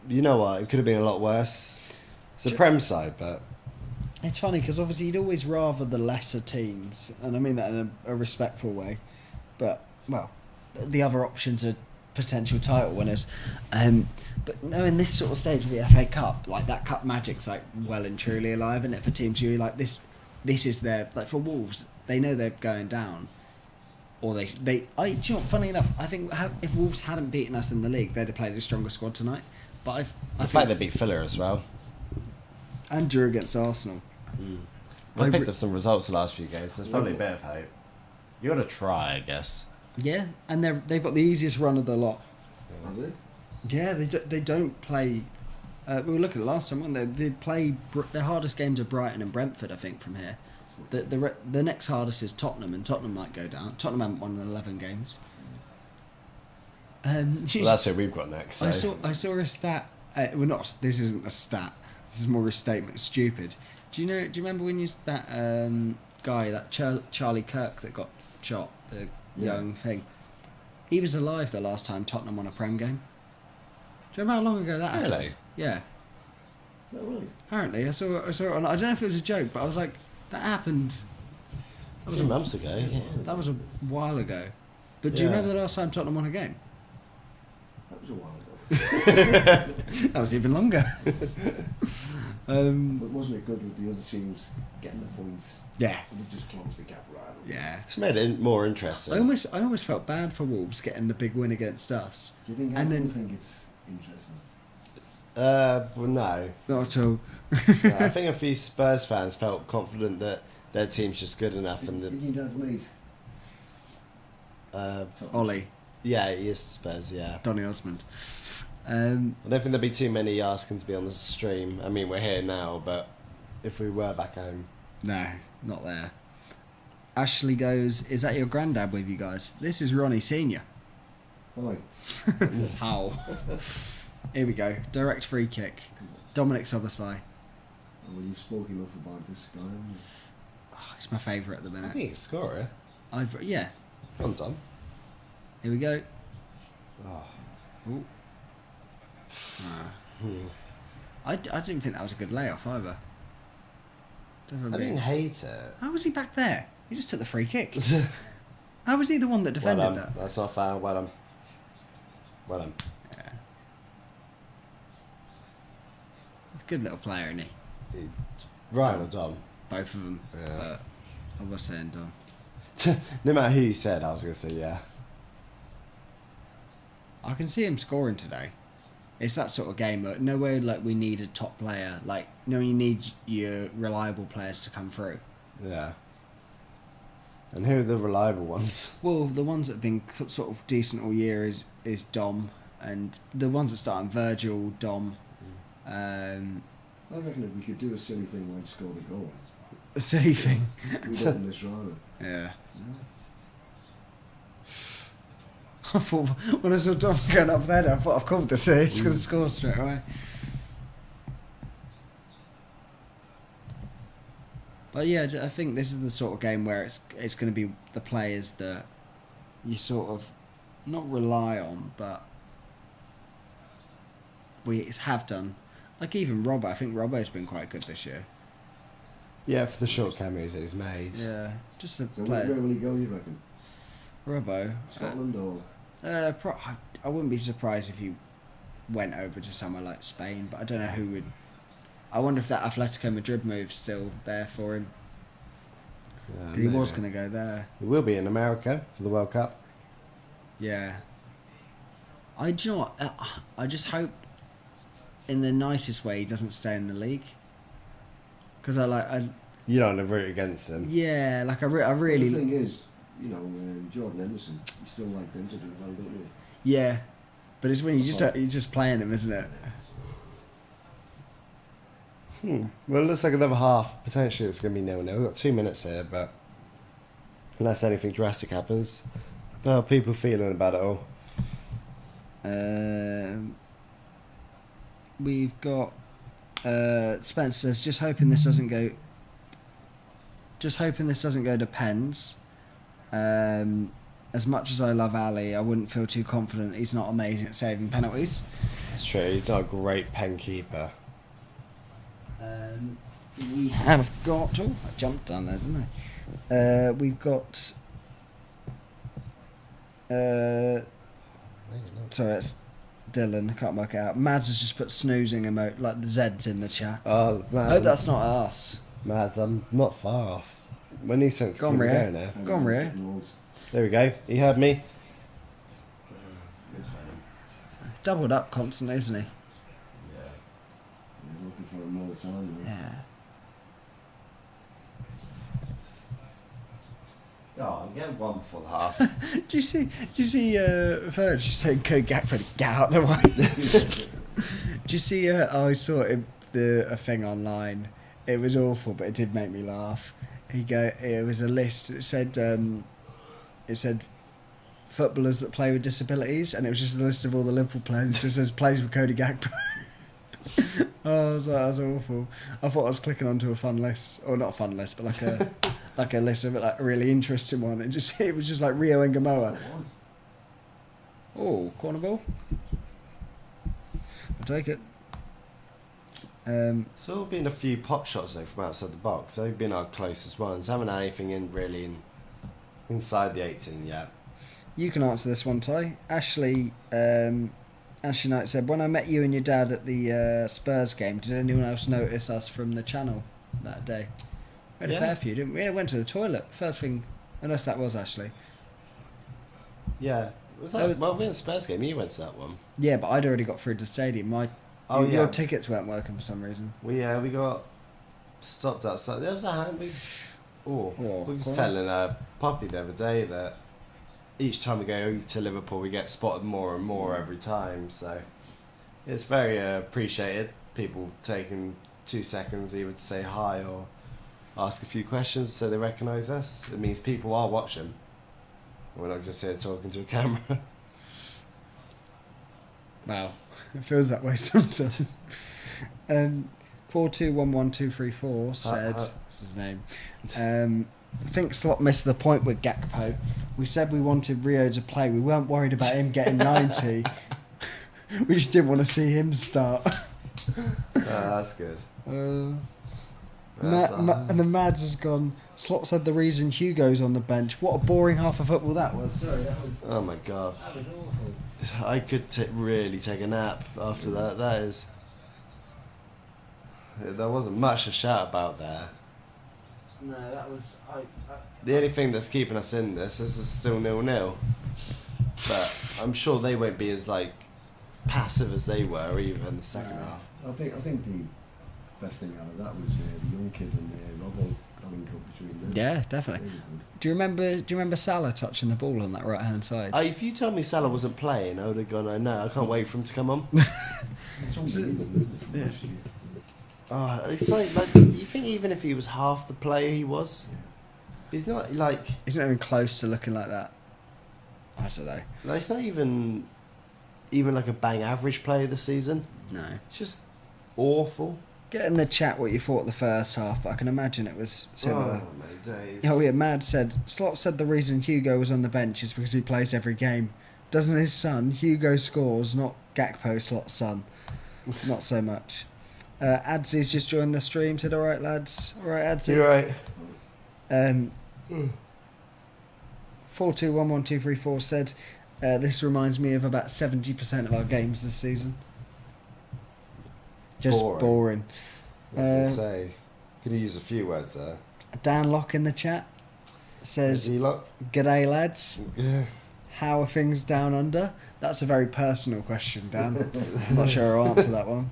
S2: you know what, it could have been a lot worse. It's a Prem side, but
S1: It's funny because obviously you'd always rather the lesser teams, and I mean that in a respectful way. But well, the other options are potential title winners. But no, in this sort of stage of the FA Cup, like that cup magic's like well and truly alive, isn't it? For teams who like this is their like for Wolves, they know they're going down, or do you know what, funny enough, I think if Wolves hadn't beaten us in the league, they'd have played a stronger squad tonight. But I
S2: the fact they beat Villa as well.
S1: and drew against Arsenal.
S2: They
S1: I
S2: picked
S1: re-
S2: up some results the last few games. So there's probably a bit of hope. You got to try, I guess.
S1: Yeah, and they've got the easiest run of the lot.
S3: Are they?
S1: Yeah, they don't play. We were looking at it last time, weren't they? They play their hardest games are Brighton and Brentford, I think, from here, The next hardest is Tottenham, and Tottenham might go down. Tottenham haven't won in 11 games.
S2: Well, that's who we've got next. So.
S1: I saw a stat. Well, not this isn't a stat. This is more a statement. Stupid. Do you remember when you that guy, that Charlie Kirk that got shot, the young thing? He was alive the last time Tottenham won a Prem game. Do you remember how long ago that happened?
S2: Really?
S1: Yeah.
S3: Is that right?
S1: Apparently, I saw it. I don't know if it was a joke, but I was like, that happened.
S2: That was a month ago. Yeah.
S1: That was a while ago. But do you
S2: Yeah.
S1: remember the last time Tottenham won a game?
S3: That was a while ago.
S1: That was even longer.
S3: But wasn't it good with the other teams getting the points?
S1: Yeah.
S3: And they just closed the gap right up.
S1: Yeah.
S2: It's made it more interesting.
S1: I almost felt bad for Wolves getting the big win against us.
S3: Do you think
S1: And
S3: anyone
S1: then-
S3: think it's interesting?
S2: Well, no.
S1: Not at all.
S2: No, I think a few Spurs fans felt confident that their team's just good enough, and
S3: Did you dad's mate?
S1: Ollie,
S2: yeah, he is Spurs. Yeah,
S1: Donny Osmond.
S2: I don't think there'd be too many asking to be on the stream. I mean, we're here now, but if we were back home,
S1: No, not there. Ashley goes, is that your granddad with you guys? This is Ronnie Senior.
S3: Hi.
S1: How? Here we go. Direct free kick. Dominic Soboslai.
S3: Well, you've spoken enough about this guy, haven't you?
S1: Oh, it's my favourite at the
S2: I
S1: minute.
S2: think he can score it.
S1: Yeah.
S2: Well done.
S1: Here we go.
S2: Oh.
S1: Ooh. Ah.
S2: Hmm.
S1: I didn't think that was a good layoff either.
S2: I didn't hate it.
S1: How was he back there? He just took the free kick. How was he the one that defended
S2: well
S1: that?
S2: That's not fair. Well done. Well done.
S1: Yeah. He's a good little player, isn't he?
S2: Ryan or Dom?
S1: Both of them.
S2: Yeah.
S1: But I was saying Dom.
S2: No matter who you said, I was going to say yeah.
S1: I can see him scoring today. It's that sort of game where nowhere like we need a top player. Like, no, you need your reliable players to come through.
S2: Yeah. And who are the reliable ones?
S1: Well, the ones that have been sort of decent all year is Dom, and the ones that start in Virgil, Dom.
S3: I reckon if we could do a silly thing like score the goal,
S1: A silly thing.
S3: we'd open this round.
S1: Yeah. I thought when I saw Dom going up there, I thought I've called this here. He's going to score straight away. But yeah, I think this is the sort of game where it's going to be the players that you sort of not rely on, but we have done. Like even Robbo, I think Robbo's been quite good this year.
S2: Yeah, for the short cameos that he's made.
S1: Yeah, just the
S3: So
S1: player.
S3: where will he go, you reckon?
S1: Robbo.
S3: Scotland or?
S1: I wouldn't be surprised if he went over to somewhere like Spain, but I don't know who would. I wonder if that Atletico Madrid move's still there for him.
S2: Yeah,
S1: He was
S2: maybe.
S1: going to go there.
S2: He will be in America for the World Cup.
S1: Yeah. Do you know what? I just hope, in the nicest way, he doesn't stay in the league. Because
S2: You don't want to root against him.
S1: yeah, like I
S3: The
S1: really,
S3: thing is, Jordan Henderson, you still like them to do well, don't you?
S1: yeah. But it's when you're just playing him, isn't it?
S2: Well, it looks like another half. Potentially it's going to be 0-0. We've got 2 minutes here, but unless anything drastic happens. How are people feeling about it all?
S1: We've got Spencer's just hoping this doesn't go. Just hoping this doesn't go to pens. As much as I love Ali, I wouldn't feel too confident. He's not amazing at saving penalties.
S2: It's true. He's not a great pen keeper.
S1: We have got. Oh, I jumped down there, didn't I? We've got. Sorry, it's Dylan. I can't work it out. Mads has just put snoozing emote, like the Z's in the chat.
S2: Oh,
S1: I hope that's not us.
S2: Mads, I'm not far off. When he sent
S1: Go on, Rio.
S2: going there.
S1: Go on, Rio.
S2: There we go. He heard me.
S1: Doubled up constantly, isn't he?
S3: You're looking for him all the time.
S1: Yeah.
S2: Oh, I'm getting one before the half.
S1: Do you see Verge just saying go Gakpo to get out the way? Do you see I saw a thing online. It was awful, but it did make me laugh. It was a list. It said footballers that play with disabilities, and it was just a list of all the Liverpool players. It just says plays with Cody Gakpo. Oh, I was like, that was awful. I thought I was clicking onto a fun list, or not a fun list, but like a list of like a really interesting one. It was just like Rio and Gamoa. Oh, corner ball. I'll take it.
S2: So all been a few pot shots though from outside the box. They've been our closest ones. Haven't had anything inside the 18 yet.
S1: You can answer this one, Ty. Ashley Knight said, when I met you and your dad at the Spurs game, did anyone else notice us from the channel that day? We had a fair few, didn't we? We went to the toilet. First thing, unless that was Ashley.
S2: Yeah. Well, we went to the Spurs game. You went to that one.
S1: Yeah, but I'd already got through to the stadium. Your tickets weren't working for some reason.
S2: We got stopped outside. There was a hand. We was telling Poppy the other day that each time we go to Liverpool, we get spotted more and more every time. So it's very appreciated. People taking 2 seconds either to say hi or ask a few questions so they recognise us. It means people are watching. We're not just here talking to a camera.
S1: Wow, it feels that way sometimes. 4211234 said, this is his name. I think Slot missed the point with Gakpo. We said we wanted Rio to play. We weren't worried about him getting 90. We just didn't want to see him start.
S2: That's good.
S1: And the Mads has gone. Slot said the reason Hugo's on the bench. What a boring half of football that was. Sorry, that was.
S2: Oh my god.
S1: That was awful.
S2: I could really take a nap after that. There wasn't much to shout about there.
S1: No, that was.
S2: The only thing that's keeping us in this is it's still 0-0. But I'm sure they won't be as passive as they were even in the second half.
S3: I think the best thing out of that was the young kid and Robbo link up between them.
S1: Yeah, definitely. Do you remember Salah touching the ball on that right hand side?
S2: If you told me Salah wasn't playing, I would have gone, no, I can't wait for him to come on.
S3: It's unbelievable, isn't it?
S2: It's like you think even if he was half the player he was, he's not
S1: He's not even close to looking like that. I don't know.
S2: He's not even like a bang average player this season.
S1: No.
S2: It's just awful.
S1: Get in the chat what you thought of the first half, but I can imagine it was similar.
S2: Oh, my days.
S1: Oh yeah, Mad said, Slot said the reason Hugo was on the bench is because he plays every game. Doesn't his son, Hugo scores, not Gakpo, Slot's son. Not so much. Adsy's just joined the stream, said, alright lads. Alright Adsy.
S2: You're right.
S1: 421124 said, this reminds me of about 70% of our games this season. Just boring.
S2: I was going to say, could have used a few words there.
S1: Dan Locke in the chat says, g'day lads.
S2: Yeah.
S1: How are things down under? That's a very personal question, Dan. I'm not sure I'll answer that one.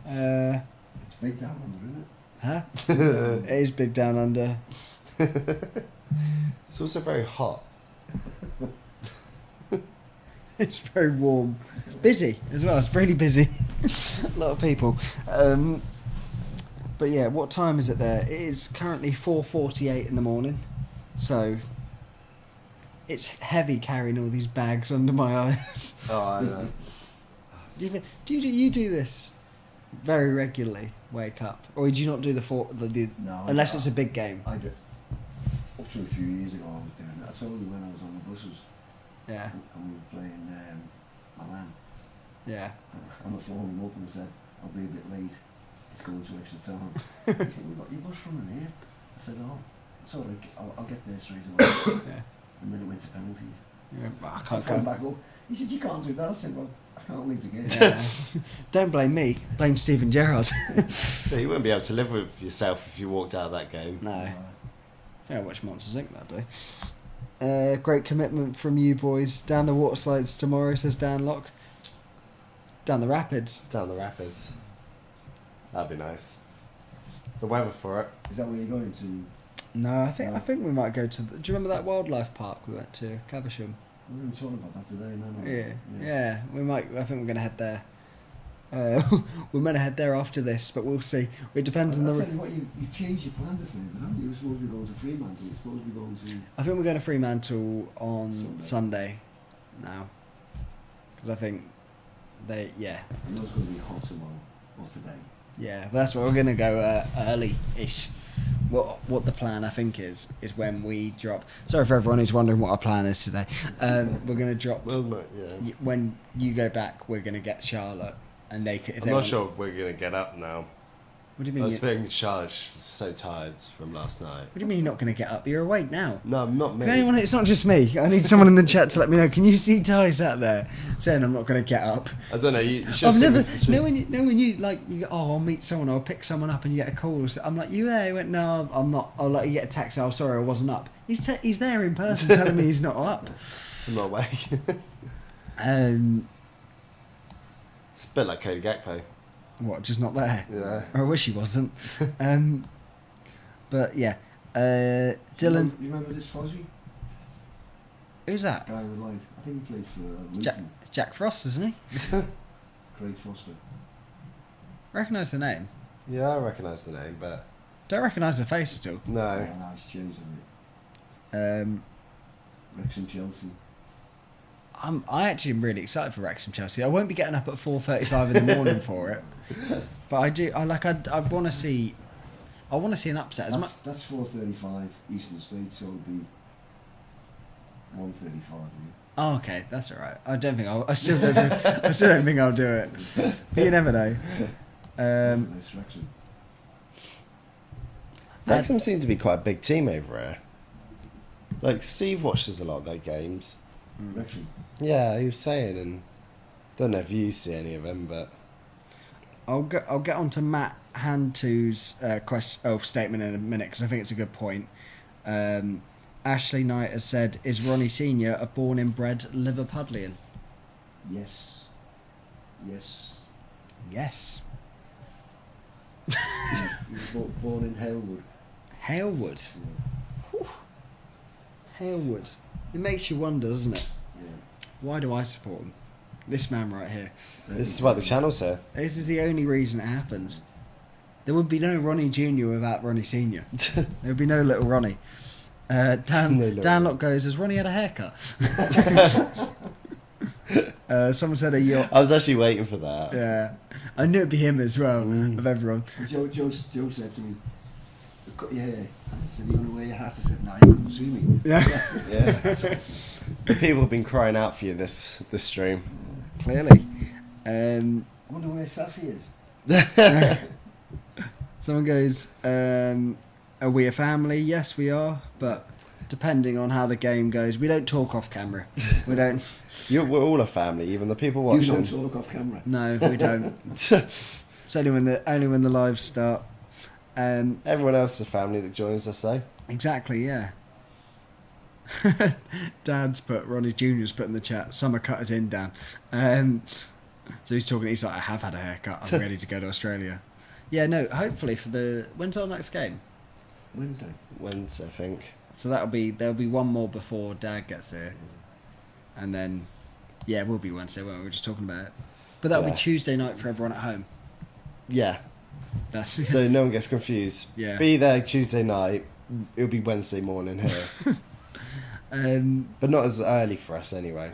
S3: It's big down under, isn't
S1: it? Huh? It is big down under.
S2: It's also very hot.
S1: It's very warm. Busy as well. It's really busy. A lot of people. But yeah, what time is it there? It is currently 4:48 in the morning. So it's heavy carrying all these bags under my eyes.
S2: Oh, I know.
S1: Do you do this very regularly? Wake up, or do you not do
S3: No,
S1: unless it's a big game?
S3: I did. Up to a few years ago, I was doing that. That's only when I was on the buses.
S1: Yeah.
S3: And we were playing Milan.
S1: Yeah.
S3: And I phoned him up and I said, I'll be a bit late. It's going to extra time. He said, we've got your bus running here. I said, oh, sorry, I'll get there straight away.
S1: Yeah.
S3: And then it went to penalties.
S1: Yeah, I
S3: I
S1: can't
S3: phoned
S1: go
S3: back up. He said, you can't do that. I said, well, I can't leave the game.
S1: Yeah. Don't blame me. Blame Steven Gerrard.
S2: Yeah, you wouldn't be able to live with yourself if you walked out of that game.
S1: No. I think I watched Monsters Inc. that day. Great commitment from you boys. Down the water slides tomorrow, says Dan Locke. Down the rapids.
S2: Down the rapids. That'd be nice. The weather for it.
S3: Is that where you're going to?
S1: No, I think we might go to. Do you remember that wildlife park we went to, Caversham?
S3: We were talking about that today, no?
S1: Yeah. We might. I think we're going to head there. we're meant to head there after this, but we'll see. It depends on
S3: I'll
S1: the.
S3: tell you what, you've changed your plans a fair bit, haven't you? You were supposed to be going to Fremantle. You're supposed to be going to...
S1: I think we're going to Fremantle on
S3: Sunday.
S1: Sunday now. Because I think yeah.
S3: I know it's going to be hot tomorrow, or today.
S1: Yeah, but that's why we're going to go early-ish. What the plan, I think, is when we drop... Sorry for everyone who's wondering what our plan is today. We're going to drop...
S2: Yeah.
S1: When you go back, we're going to get Charlotte. And they could...
S2: I'm not sure if we're going to get up now.
S1: What do you
S2: I
S1: mean?
S2: was being charged so tired from last night.
S1: What do you mean you're not going to get up? You're awake now.
S2: No, not me.
S1: Can anyone, it's not just me. I need someone in the chat to let me know. Can you see Ty sat there saying I'm not going to get up?
S2: I don't know. You should
S1: I've never. No, when you like, you go, oh, I'll meet someone, I'll pick someone up, and you get a call. I'm like, you there? He went, no, I'm not. I'll let you get a text. Oh, sorry, I wasn't up. He's there in person telling me he's not up.
S2: I'm not awake. It's a bit like Cody Gakpo.
S1: What? Just not there?
S2: Yeah.
S1: I wish he wasn't. But yeah, Dylan.
S3: You remember this Fozzie?
S1: Who's that?
S3: Guy with light. I think he played for Luton.
S1: Jack Frost, isn't he?
S3: Craig Foster.
S1: Recognise the name.
S2: Yeah, I recognise the name, but
S1: Don't recognise the face at all.
S2: no.
S3: Yeah, nice tunes, isn't it? Wrexham Chelsea.
S1: I actually am really excited for Wrexham Chelsea. I won't be getting up at 4:35 in the morning for it, but I do. I want to see. I want to see an upset.
S3: That's 4:35 Eastern State, so it'll be 1:35.
S1: Oh, okay, that's all right. I don't think I still don't think I'll do it. But you never know.
S3: That's Wrexham.
S2: Wrexham seem to be quite a big team over here. Like, Steve watches a lot of their games.
S3: Wrexham.
S2: Yeah, he was saying, and don't know if you see any of them, but
S1: I'll get on to Matt Hantu's statement in a minute because I think it's a good point. Ashley Knight has said, "Is Ronnie Senior a born and bred Liverpudlian?"
S3: Yes. Yes.
S1: Yes.
S3: He was born in Halewood.
S1: Halewood.
S3: Yeah.
S1: Halewood. It makes you wonder, doesn't it?
S3: Yeah.
S1: Why do I support him? This man right here.
S2: this is why the channel's here.
S1: This is the only reason it happens. There would be no Ronnie Jr. without Ronnie Sr. There would be no little Ronnie. Dan Locke goes, has Ronnie had a haircut? Someone said a yacht.
S2: I was actually waiting for that.
S1: Yeah. I knew it'd be him as well, of everyone.
S3: Joe said to me, cut your hair. I said, you want to wear your hat? I said, no, you couldn't see me.
S1: Yeah.
S2: Yeah. People have been crying out for you this stream.
S1: Clearly.
S3: I wonder where Sassy is.
S1: Someone goes, are we a family? Yes, we are, but depending on how the game goes, we don't talk off camera. We don't.
S2: We're all a family, even the people watching.
S3: You don't talk off camera.
S1: No, we don't. It's only when the lives start.
S2: Everyone else is a family that joins us, though.
S1: Exactly, yeah. Dad's put, Ronnie Jr.'s put in the chat, summer cut is in, Dan. So he's like, I have had a haircut, I'm ready to go to Australia. Yeah, no, hopefully when's our next game?
S3: Wednesday,
S2: I think.
S1: So there'll be one more before Dad gets here. And then, yeah, it will be Wednesday, won't we? We're just talking about it. But that'll be Tuesday night for everyone at home.
S2: Yeah.
S1: That's
S2: So no one gets confused.
S1: Yeah.
S2: Be there Tuesday night. It'll be Wednesday morning here. But not as early for us anyway.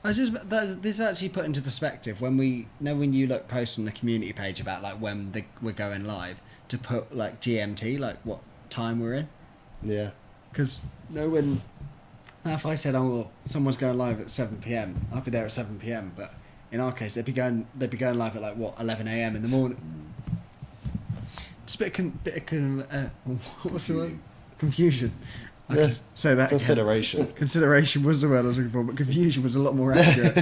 S1: This actually put into perspective when you look post on the community page about like when we're going live to put like GMT, like what time we're in.
S2: Yeah.
S1: Because now if I said, oh, well, someone's going live at 7 p.m, I'd be there at 7 p.m. But in our case, they'd be going live at like what 11 a.m. in the morning. Just a bit of what's the word? Confusion. I
S2: Yeah.
S1: could say that again.
S2: Consideration.
S1: Consideration was the word I was looking for, but confusion was a lot more accurate.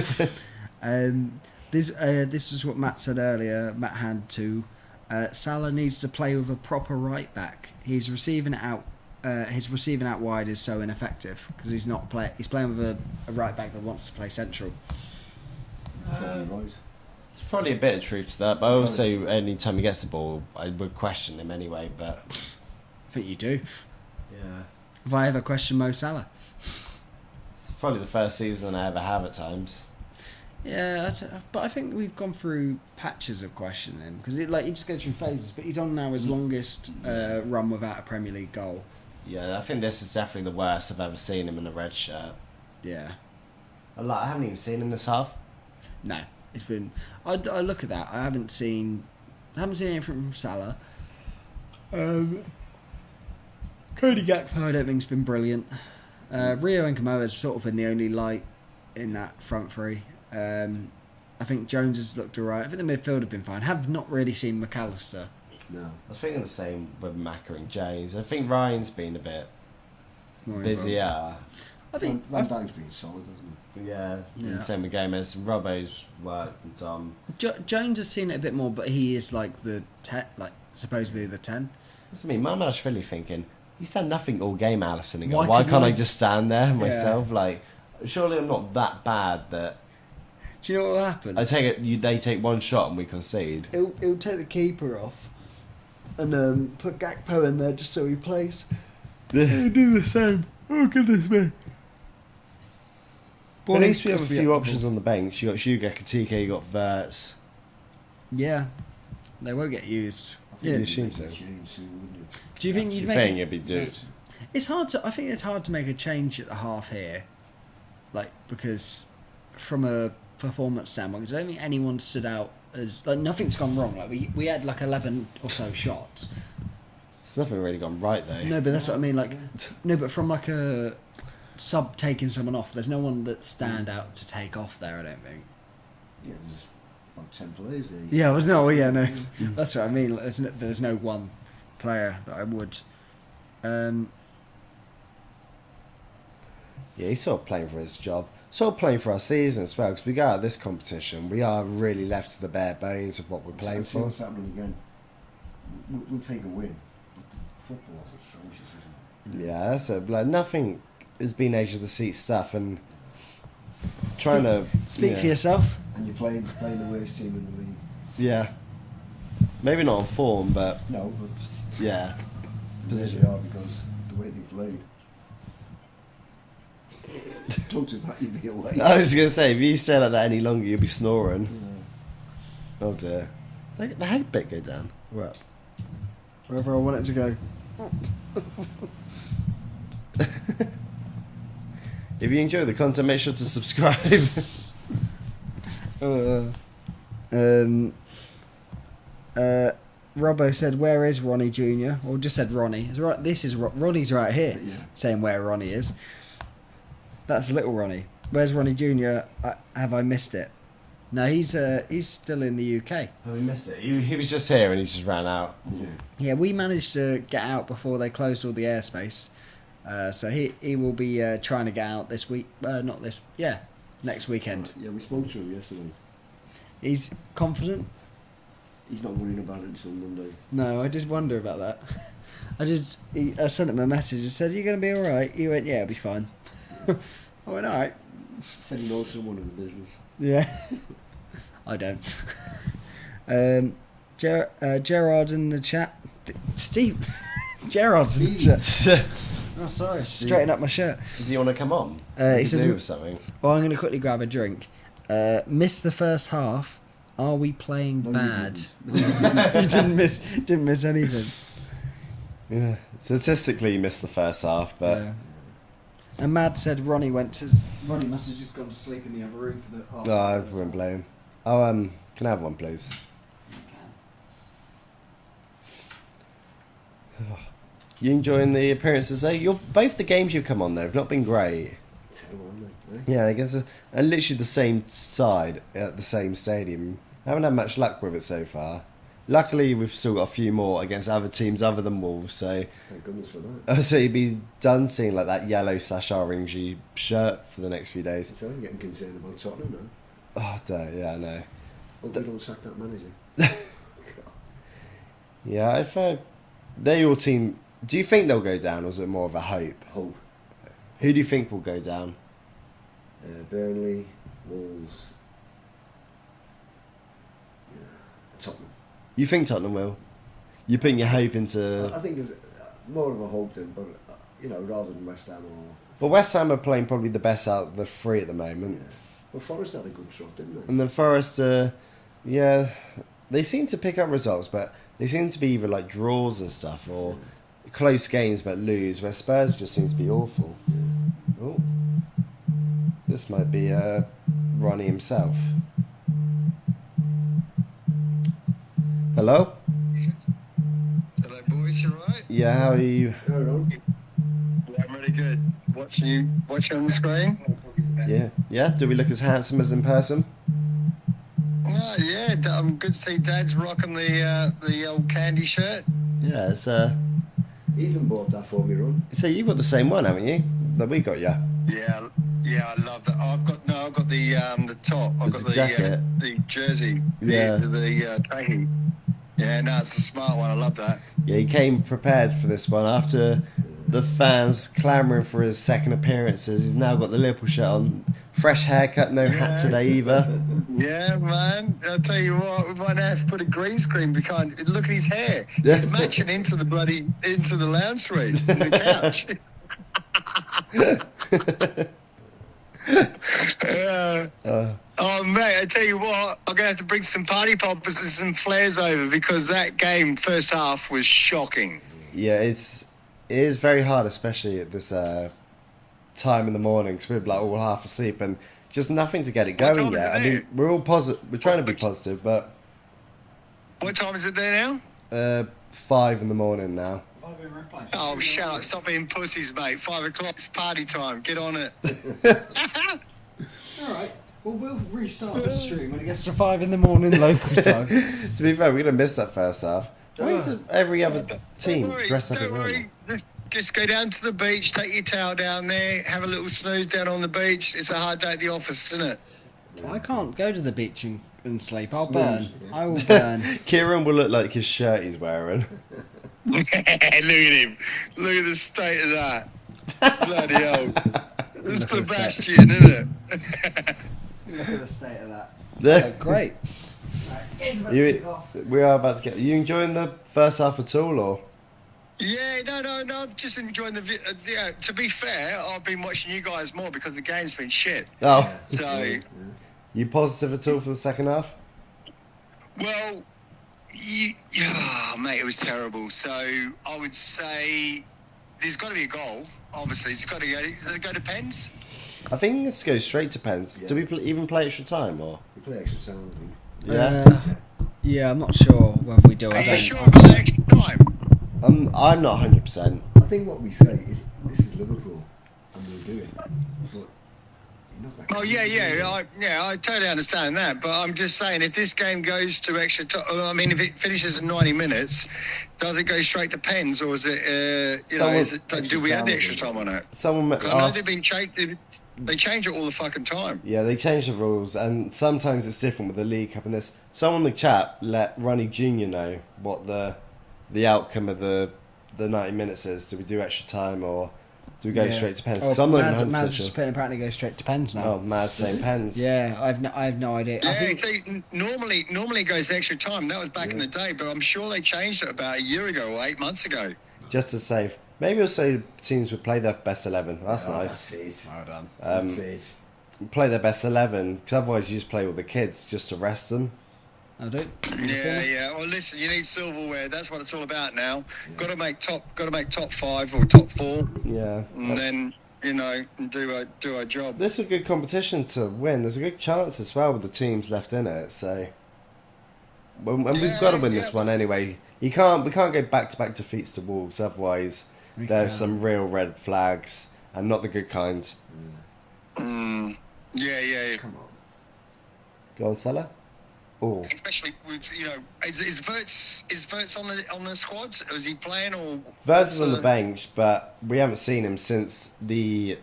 S1: This is what Matt said earlier. Matt had to. Salah needs to play with a proper right back. He's receiving it out. His receiving out wide is so ineffective because he's playing with a right back that wants to play central.
S3: right.
S2: There's probably a bit of truth to that, but also any time he gets the ball, I would question him anyway. But
S1: I think you do.
S2: yeah,
S1: Have I ever questioned Mo Salah?
S2: it's probably the first season I ever have at times.
S1: Yeah, but I think we've gone through patches of questioning him because he just goes through phases. But he's on now his longest run without a Premier League goal.
S2: Yeah, I think this is definitely the worst I've ever seen him in a red shirt.
S1: Yeah.
S2: I haven't even seen him this half.
S1: No, it's been. I look at that. I haven't seen anything from Salah. Cody Gakpo, I don't think's been brilliant. Rio and Kamoa has sort of been the only light in that front three. I think Jones has looked alright. I think the midfield have been fine. Have not really seen McAllister.
S3: No.
S2: I was thinking the same with Macca and James. I think Ryan's been a bit
S1: More
S2: busier.
S1: I think
S3: Van Dijk's been solid, hasn't
S2: Yeah,
S1: Yeah.
S2: same with Gomez. Robbo's worked and Tom.
S1: Jones has seen it a bit more, but he is like supposedly the 10.
S2: That's me. Mamashvili thinking, he's done nothing all game, Allison. And go,
S1: Why
S2: why
S1: couldn't
S2: can't I
S1: I-
S2: just stand there myself? Like, surely I'm not that bad that
S1: Do you know what will happen?
S2: they take one shot and we concede.
S1: He'll take the keeper off and put Gakpo in there just so he plays. He'll do the same. Oh goodness me.
S2: At least we have a few options on the bench. You got Shuga, Katika, you got Verts.
S1: Yeah, they won't get used.
S3: he?
S2: Yeah,
S3: I
S2: you
S3: think
S2: assume
S3: you'd
S2: so.
S3: make a change soon, wouldn't you?
S1: Do you think you'd
S2: You
S1: make?
S2: think you'd be due?
S1: It's hard to. I think it's hard to make a change at the half here, because from a performance standpoint, 'cause I don't think anyone stood out as nothing's gone wrong. We had 11 or so shots.
S2: It's nothing really gone right though.
S1: No, but that's what I mean. No, but from a sub taking someone off, there's no one that stand out to take off there. I don't think.
S3: Yeah, there's about 10 players there.
S1: Yeah, no. That's what I mean. There's no one player that I would.
S2: Yeah, he's sort of playing for his job. Sort of playing for our season as well, because we go out of this competition, we are really left to the bare bones of what we're playing
S3: See
S2: for.
S3: what's happening again. We'll take a win. But the football is atrocious, isn't it?
S2: Yeah, that's it. Nothing has been edge of the seat stuff, and trying to
S1: Speak for yourself.
S3: And you're playing the worst team in the league.
S2: Yeah, maybe not on form, but
S3: No, but
S2: yeah,
S3: position are because the way they played. Don't do that, you'd be away.
S2: I was gonna say if you stay like that any longer, you'll be snoring. Oh dear. The head bit go down. We're up.
S1: Wherever I want it to go.
S2: If you enjoy the content, make sure to subscribe.
S1: Robbo said, "Where is Ronnie Jr.?" Or just said Ronnie. This is Ronnie's right here,
S3: Yeah.
S1: saying where Ronnie is. That's little Ronnie. Where's Ronnie Jr.? Have I missed it? No, he's still in the UK.
S2: Oh, we missed it. He was just here and he just ran out.
S3: Yeah.
S1: Yeah, we managed to get out before they closed all the airspace. So he will be trying to get out this week. Next weekend.
S3: Yeah, we spoke to him yesterday.
S1: He's confident.
S3: He's not worrying about it until Monday.
S1: No, I did wonder about that. I sent him a message and said, "You're going to be alright?" He went, "Yeah, I'll be fine." I went, "Alright."
S3: Said he knows someone in the business.
S1: Yeah. I don't. Gerard's in the chat. Steve. Gerard's in the chat. Oh, sorry. Straighten up my shirt.
S2: Does he want to come on?
S1: He
S2: He
S1: said-
S2: do with something.
S1: Well, I'm going to quickly grab a drink. Missed the first half. Are we playing
S3: No, you
S1: bad?
S3: didn't.
S1: You didn't miss anything.
S2: Yeah. Statistically, he missed the first half, but
S1: Yeah. And Mad said Ronnie must have just gone to sleep in the other room for the half.
S2: no, I wouldn't blame. Oh, can I have one, please? You enjoying the appearances there? Both the games you've come on there have not been great.
S3: Terrible, aren't they?
S2: Yeah, I guess literally the same side at the same stadium. I haven't had much luck with it so far. Luckily, we've still got a few more against other teams other than Wolves, so
S3: Thank goodness for that.
S2: I say you'd be done seeing like that yellow/orangey shirt for the next few days.
S3: So I'm getting concerned about Tottenham now.
S2: Oh, yeah, I know.
S3: Hope they don't sack that manager.
S2: Yeah, if they're your team, do you think they'll go down, or is it more of a hope?
S3: Hope.
S2: Who do you think will go down?
S3: Burnley, Wolves, Tottenham.
S2: You think Tottenham will? You're putting your hope into.
S3: I think there's more of a hope than, but rather than West Ham or.
S2: Well, West Ham are playing probably the best out of the three at the moment.
S3: Well, Forest had a good shot, didn't they?
S2: And then Forest, yeah, they seem to pick up results, but they seem to be either like draws and stuff or close games but lose, where Spurs just seem to be awful. Oh, this might be Ronnie himself. Hello?
S4: Hello, boys. You alright?
S2: Yeah, how are you?
S4: Yeah, I'm really good. Watching you on the screen.
S2: Yeah. Yeah? Do we look as handsome as in person?
S4: Oh, yeah. I'm good to see Dad's rocking the old candy shirt.
S2: Yeah, it's
S3: Ethan bought that for me, Ron.
S2: so you've got the same one, haven't you? That we got, yeah.
S4: Yeah, I love that. I've got the top. I've
S2: It's
S4: got
S2: a jacket.
S4: the jersey.
S2: Yeah.
S4: The khaki. Yeah, no, it's a smart one. I love that.
S2: Yeah, he came prepared for this one after the fans clamouring for his second appearances. He's now got the Liverpool shirt on. Fresh haircut, no hat today either.
S4: Yeah, man. I'll tell you what, we might have to put a green screen behind. Look at his hair. He's matching into the lounge suite and the couch. Oh, mate, I tell you what, I'm going to have to bring some party poppers and some flares over because that game, first half, was shocking.
S2: Yeah, it is very hard, especially at this time in the morning, because we're like all half asleep and just nothing to get it
S4: What
S2: going
S4: time is
S2: yet.
S4: it
S2: I mean,
S4: there?
S2: we're all positive. We're trying to be positive, but
S4: What time is it there now?
S2: 5 in the morning now.
S4: Oh, shut up. Stop being pussies, mate. 5 o'clock, it's party time. Get on it.
S1: Alright, well, we'll restart the stream when it gets to 5 in the morning local time.
S2: To be fair, we're gonna miss that first half. Why is it every other team dressed up as
S4: Don't
S2: them?
S4: worry. Just go down to the beach, take your towel down there, have a little snooze down on the beach. It's a hard day at the office, isn't it?
S1: I can't go to the beach and sleep. I'll burn. I will burn.
S2: Kieran will look like his shirt he's wearing.
S4: Look at him. Look at the state of that. Bloody hell. It's
S1: Look at the
S4: Sebastian, isn't it?
S1: Look at the state of that.
S2: Yeah.
S1: Great.
S2: We are about to get. Are you enjoying the first half at all, or?
S4: Yeah, no. I'm just enjoying yeah, to be fair, I've been watching you guys more because the game's been shit.
S2: Oh,
S4: So,
S2: you positive at all for the second half?
S4: well, mate, it was terrible. So I would say there's got to be a goal. Obviously, it's got to go. Does it go to pens?
S2: I think let's go straight to pens.
S3: Yeah.
S2: Do we even play extra time, or?
S3: You play extra time, I think.
S2: Yeah.
S1: Yeah, I'm not sure whether we do.
S4: Are
S1: I
S4: you
S1: don't.
S4: sure about the extra time?
S2: I'm not 100%.
S3: I think what we say is, this is Liverpool, and we'll do it. But you're not that
S4: Oh,
S3: kind
S4: yeah,
S3: of player.
S4: I totally understand that. But I'm just saying, if this game goes to extra time, I mean, if it finishes in 90 minutes, does it go straight to pens, or is it, do we add extra time on it?
S2: Someone
S4: I know
S2: asked.
S4: they've been changed. They change it all the fucking time.
S2: Yeah, they changed the rules, and sometimes it's different with the League Cup and this. Someone in the chat let Ronnie Jr. know what the outcome of the 90 minutes is. Do we do extra time, or do we go straight to pens? Because I'm not even 100%
S1: Mad's
S2: sure.
S1: just putting apparently go straight to pens now.
S2: Oh, Mad's saying pens.
S1: Yeah, I have no idea. I
S4: Yeah,
S1: think
S4: see, normally it goes extra time. That was back in the day, but I'm sure they changed it about a year ago or 8 months ago.
S2: Just to save. Maybe also teams would play their best 11. That's
S3: Oh,
S2: nice.
S3: That's it.
S1: well done.
S3: That's it.
S2: Play their best 11, because otherwise you just play all the kids just to rest them.
S1: I do.
S4: Yeah. Well, listen, you need silverware. That's what it's all about now. Got to make top 5 or top 4,
S2: Yeah.
S4: and then do our job.
S2: This is a good competition to win. There's a good chance as well with the teams left in it. So, and we've got to win this one anyway. We can't go back to back defeats to Wolves. Otherwise, there's some real red flags, and not the good kind.
S4: Yeah.
S3: Come on.
S2: Go on, Salah. Oh,
S4: Especially with is Verts on the squads? Is he playing or?
S2: Verz is on the bench, but we haven't seen him since the